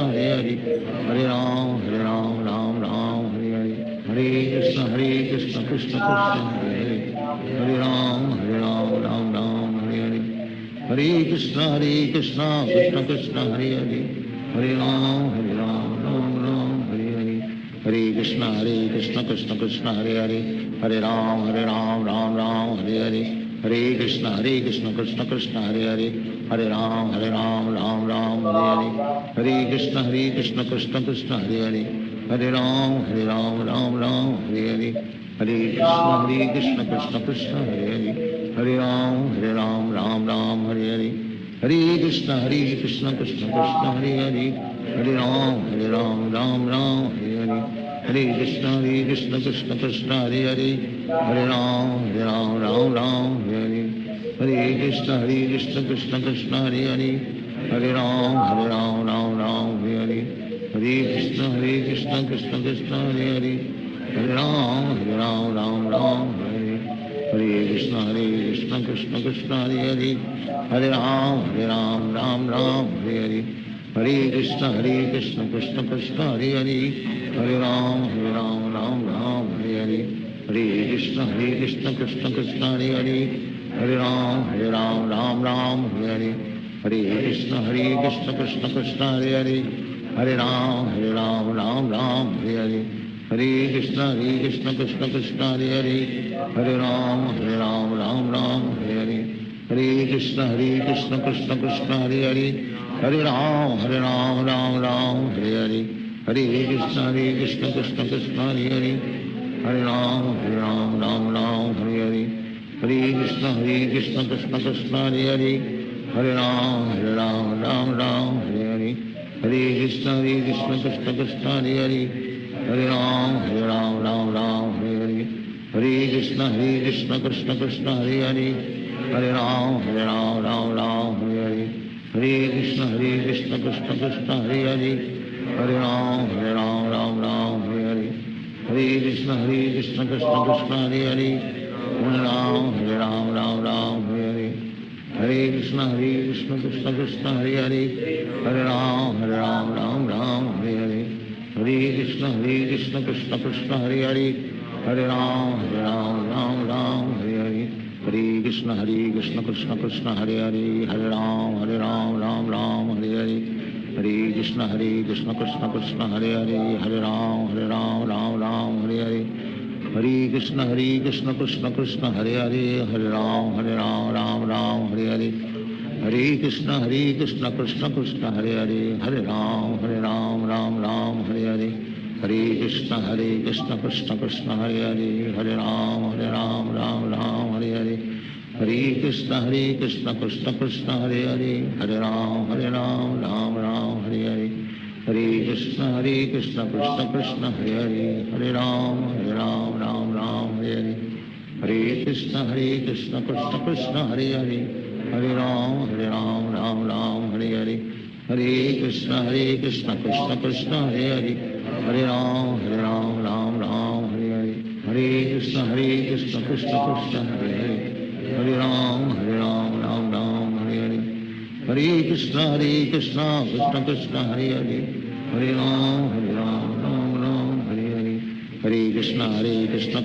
Hare Hare, Hare Ram Ram Hare Hare, Hare Krishna Krishna Krishna Hare Hare, Hare Ram Ram Hare Hare, Hare Krishna Krishna Krishna Hare Hare, Hare Ram Ram Hare Hare, Hare Krishna Krishna Krishna Hare Hare, Hare Ram Ram Hare Hare, Hare Krishna Krishna Krishna Hare Hare, Hare Ram Ram Hare Hare, Hare Krishna Krishna Krishna Hare Hare, Hare Ram Ram Hare Hare, Hare Krishna Krishna Krishna Hare Hare, Hare Ram Ram Hare Hare, Hare Krishna Krishna Krishna Hare Hare, Hare Ram Ram Hare Hare, Hare Krishna Krishna Krishna Hare Hare, Hare Ram Ram Hare Hare, Hare Krishna Krishna Krishna Hare Hare, Hare Ram Ram Hare Hare, Krishna Krishna Krishna Hare Hare Hare Ram Ram Ram Hare Hare Hare Krishna Krishna Krishna Hare Hare Hare Ram Ram Ram Hare Hare Hare Krishna Krishna Krishna Hare Hare Hare Ram Ram Hare Hare Hare Krishna Krishna Krishna Hare Hare Hare Ram Ram Hare Hare Hare Krishna Krishna Krishna Hare Hare Hare Ram Ram Hare Hare Hare Krishna Krishna Krishna Hare Hare Hare Ram Ram Hare Hare Hare Krishna Krishna Krishna Hare Hare Hare Ram Ram Hare Hare Hare Krishna Krishna Krishna Hare Hare Hare Ram Ram Hare Hare Hare Krishna Krishna Krishna Hare Hare Hare Ram Ram Hare Hare Hare Krishna Krishna Krishna Hare Hare Hare Ram Ram Hare Hare Hare Krishna Krishna Krishna Hare Hare Hare Ram Ram Hare Hare Hare Krishna Krishna Krishna Hare Hare Hare Ram Hare Hare Hare Krishna Krishna Krishna Hare Hare Hare Ram Ram Hare Hare Hare Krishna Krishna Krishna Hare Hare Hare Ram Ram Hare Hare Hare Krishna Krishna Krishna Hare Hare Hare Ram Ram Hare Hare Hare Krishna Krishna Krishna Hare Hare Hare Ram Ram Hare Hare Hare Krishna Krishna Krishna Hare Hare Hare Ram Ram Hare Hare Hare Krishna Krishna Krishna Hare Hare Hare Ram Ram Hare Hare Hare Krishna Krishna Krishna Hare Hare Hare Ram Ram Hare Hare Hare Krishna Krishna Krishna Hare Hare Hare Ram Ram Hare Hare Hare Krishna Krishna Krishna Hare Hare Hare Ram Ram Hare Hare Hare Krishna Krishna Krishna Hare Hare Hare Ram Ram Hare Hare Hare Krishna Krishna Krishna Hare Hare Hare Ram Ram Hare Hare Hare Krishna Krishna Krishna Hare Hare Hare Ram Ram Hare Hare Hare Krishna Krishna Krishna Hare Hare Hare Ram Ram Hare Hare Hare Krishna Krishna Krishna Hare Hare Hare Ram Ram Hare Hare Hare Krishna Krishna Krishna Hare Hare Hare Ram Ram Hare Hare Hare Krishna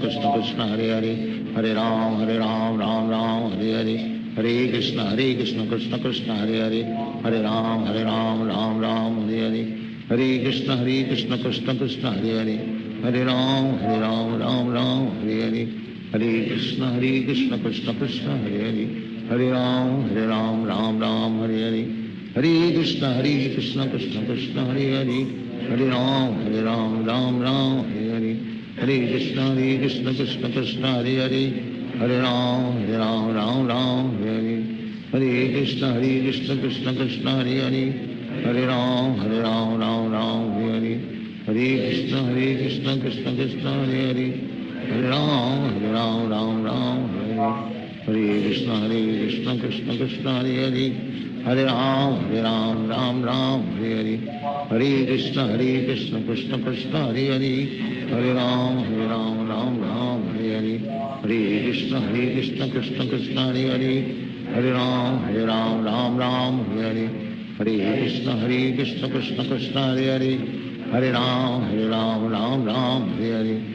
Krishna Krishna Hare Hare Hare Ram Ram Hare Hare Hare Krishna Krishna Krishna Hare Hare Hare Ram Ram Hare Hare Hare Krishna Krishna Krishna Hare Hare Hare Ram Ram Hare Hare Hare Krishna Krishna Krishna Hare Hare Hare Ram Ram Hare Hare Hare Krishna Krishna Krishna Hare Hare Hare Ram Ram Hare Hare Hare Krishna Krishna Krishna Hare Hare Hare Ram Ram Hare Hare Hare Krishna Krishna Krishna Hare Hare Hare Ram Ram Hare Hare Hare Krishna Krishna Krishna Hare Hare Hare Ram Ram Hare Hare Hare Krishna Krishna Krishna Hare Hare Hare Ram Ram Hare Hare Hare Krishna Krishna Krishna Hare Hare Hare Ram Ram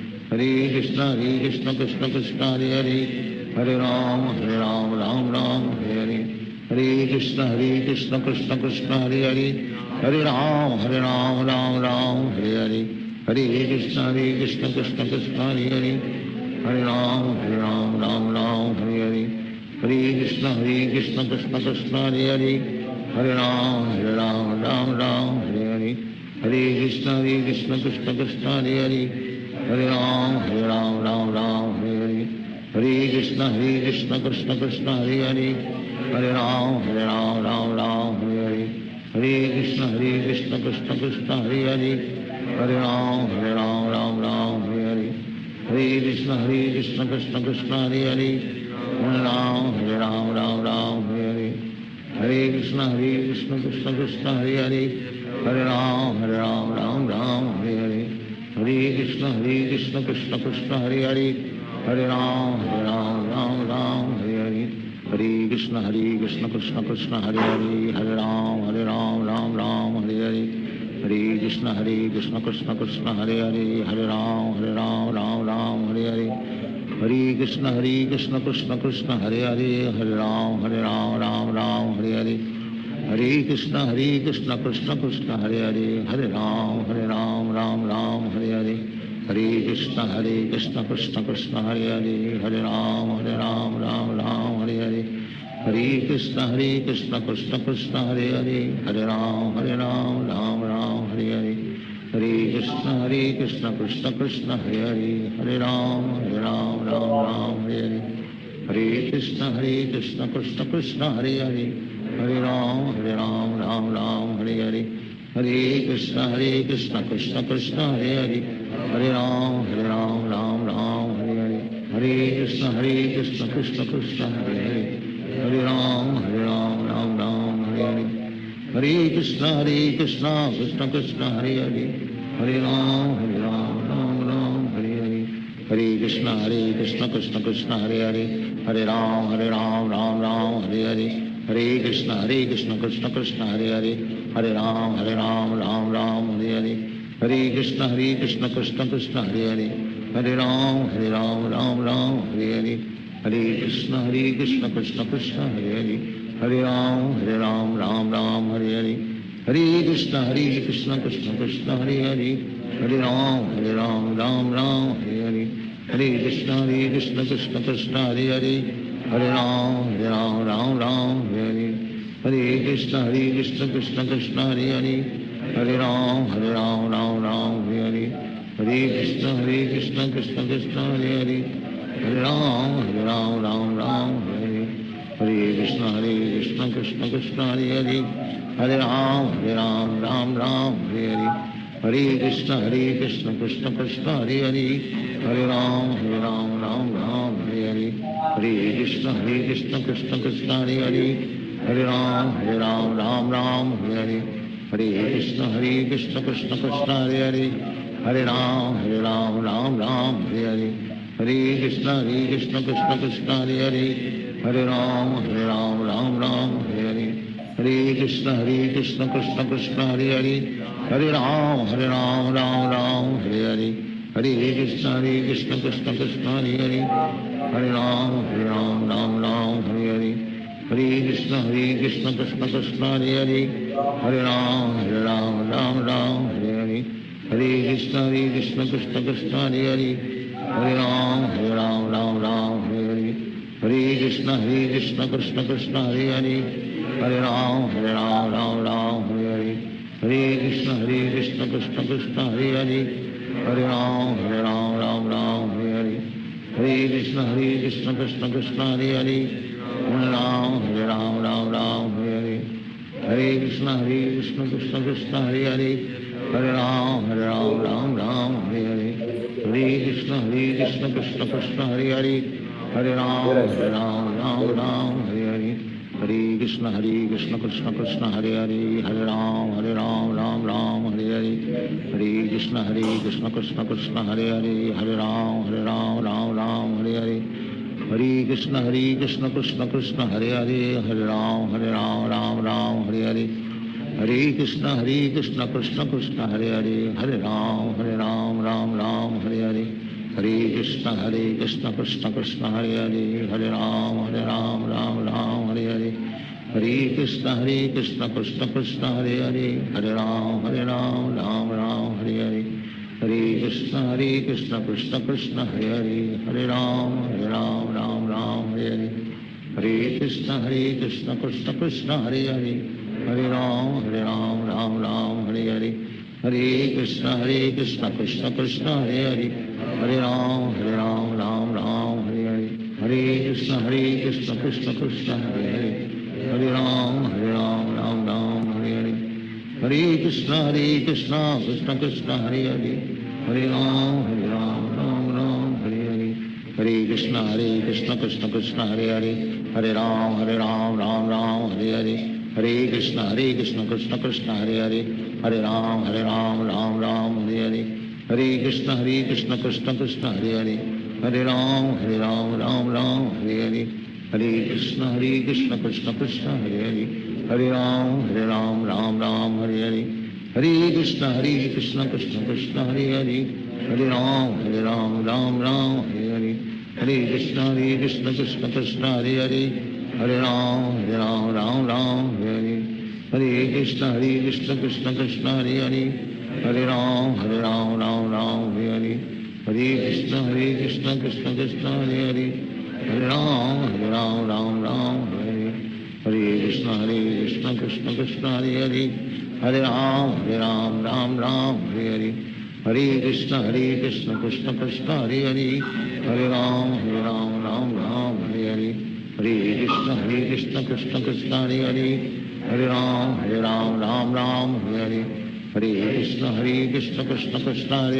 Hare Hare Hare Krishna Krishna Krishna Hare Hare Hare Ram Ram Hare Hare Hare Krishna Krishna Krishna Hare Hare Hare Ram Ram Hare Hare Hare Krishna Krishna Krishna Hare Hare Hare Ram Ram Hare Hare Hare Krishna Krishna Krishna Hare Hare Hare Ram Ram Hare Hare Hare Krishna Krishna Krishna Hare Hare Hare Ram Ram Hare Hare Hare Krishna Krishna Krishna Hare Hare Hare Ram Ram Hare Hare Hare Krishna Krishna Krishna Hare Hare Hare Ram Ram Hare Hare Hare Krishna Krishna Krishna Hare Hare Hare Ram Hare Hare Hare Krishna Krishna Krishna Hare Hare Hare Ram Ram Hare Hare Hare Krishna Krishna Krishna Hare Hare Hare Ram Ram Krishna Krishna Krishna Hare Hare Hare Ram Ram Ram Hare Hare Hare Krishna Krishna Krishna Hare Hare Hare Ram Ram Ram Hare Hare Hare Krishna Krishna Krishna Hare Hare Hare Ram Ram Ram Hare Hare Hare Krishna Krishna Krishna Hare Hare Hare Ram Ram Ram Hare Hare Hare Krishna Krishna Krishna Hare Hare Hare Ram Ram Ram Hare Hare Hare Krishna Krishna Krishna Hare Hare Hare Ram Ram Ram Hare Hare Hare Krishna Krishna Krishna Hare Hare Hare Ram Ram Hare Hare Hare Krishna Krishna Krishna Hare Hare Hare Ram Ram Hare Hare Hare Krishna Krishna Krishna Hare Hare Hare Ram Ram Ram Hare Hare Hare Krishna Krishna Krishna Hare Hare Hare Ram Ram Ram Hare Hare Hare Krishna Krishna Krishna Hare Hare Hare Ram Ram Ram Hare Hare Hare Krishna Krishna Krishna Hare Hare Hare Ram Ram Ram Hare Hare Hare Krishna Krishna Krishna Hare Hare Hare Ram Ram Ram Hare Hare Hare Krishna Krishna Krishna Hare Hare Hare Ram Ram Ram Hare Hare Hare Krishna Krishna Krishna Hare Hare Hare Ram Ram Ram Hare Hare Hare Krishna Krishna Krishna Hare Hare Hare Ram Ram Ram Hare Hare Hare Krishna Krishna Krishna Hare Hare Hare Ram Ram Ram Hare Hare Hare Krishna Krishna Krishna Hare Hare Hare Ram Ram Ram Hare Hare Hare Krishna Krishna Krishna Hare Hare Hare Ram Ram Ram Hare Hare Hare Krishna Krishna Krishna Hare Hare Hare Ram Ram Ram Hare Hare Hare Krishna Krishna Krishna Hare Hare Hare Ram Ram Ram Hare Hare Hare Krishna Krishna Krishna Hare Hare Hare Ram Ram Ram Hare Hare Hare Krishna Krishna Krishna Hare Hare Hare Ram Ram Ram Hare Hare Hare Krishna Krishna Krishna Hare Hare Hare Ram Ram Ram Hare Hare Hare Krishna Krishna Krishna Hare Hare Hare Ram Ram Ram Hare Hare Hare Krishna Krishna Krishna Hare Hare Hare Ram Ram Ram Hare Hare Hare Krishna Krishna Krishna Hare Hare Hare Ram Ram Ram Hare Hare Hare Krishna Krishna Krishna Hare Hare Hare Ram Ram Ram Hare Hare Hare Krishna Krishna Krishna Hare Hare Hare Ram Ram Ram Hare Hare Hare Krishna Krishna Krishna Hare Hare Hare Ram Ram Ram Hare Hare Hare Krishna Krishna Krishna Hare Hare Hare Ram Ram Ram Hare Hare Hare Krishna Krishna Krishna Hare Hare Hare Ram Ram Ram Hare Hare Hare Krishna Krishna Krishna Hare Hare Hare Ram Ram Ram Hare Hare Hare Krishna Krishna Krishna Hare Hare Hare Ram Ram Ram Hare Hare Hare Krishna Krishna Krishna Hare Hare Hare Ram Ram Ram Hare Hare Hare Krishna Krishna Krishna Hare Hare Hare Ram Ram Ram Hare Hare Hare Krishna Krishna Krishna Hare Hare Hare Ram Ram Ram Hare Hare Hare Krishna Krishna Krishna Hare Hare Hare Ram Ram Ram Hare Hare Hare Krishna Krishna Krishna Hare Hare Hare Ram Ram Ram Hare Hare Hare Krishna Krishna Krishna Hare Hare Hare Ram Ram Ram Hare Hare Hare Krishna Krishna Krishna Hare Hare Hare Ram Ram Ram Hare Hare Hare Krishna Krishna Krishna Hare Hare Hare Ram Ram Ram Hare Hare Hare Krishna Krishna Krishna Hare Hare Hare Ram Ram Ram Hare Hare Hare Krishna Krishna Krishna Hare Hare Hare Ram Ram Ram Hare Hare Hare Krishna Krishna Krishna Hare Hare Hare Ram Ram Ram Hare Hare Hare Krishna Krishna Krishna Hare Hare Hare Ram Ram Ram Hare Hare Hare Krishna Krishna Krishna Hare Hare Hare Ram Ram Ram Hare Hare Hare Krishna Krishna Krishna Hare Hare Hare Ram Ram Ram Hare Hare Hare Krishna Krishna Krishna Hare Hare Hare Ram Ram Ram Hare Hare Hare Krishna Krishna Krishna Hare Hare Hare Ram Ram Ram Hare Hare Hare Krishna Krishna Krishna Hare Hare Hare Ram Ram Ram Hare Hare Hare Krishna Krishna Krishna Hare Hare Hare Ram Ram Ram Hare Hare Hare Krishna Krishna Krishna Hare Hare Hare Ram Ram Ram Hare Hare Hare Krishna Krishna Krishna Hare Hare Hare Ram Ram Ram Hare Hare Hare Krishna Krishna Krishna Hare Hare Hare Ram Ram Ram Hare Hare Hare Krishna Krishna Krishna Hare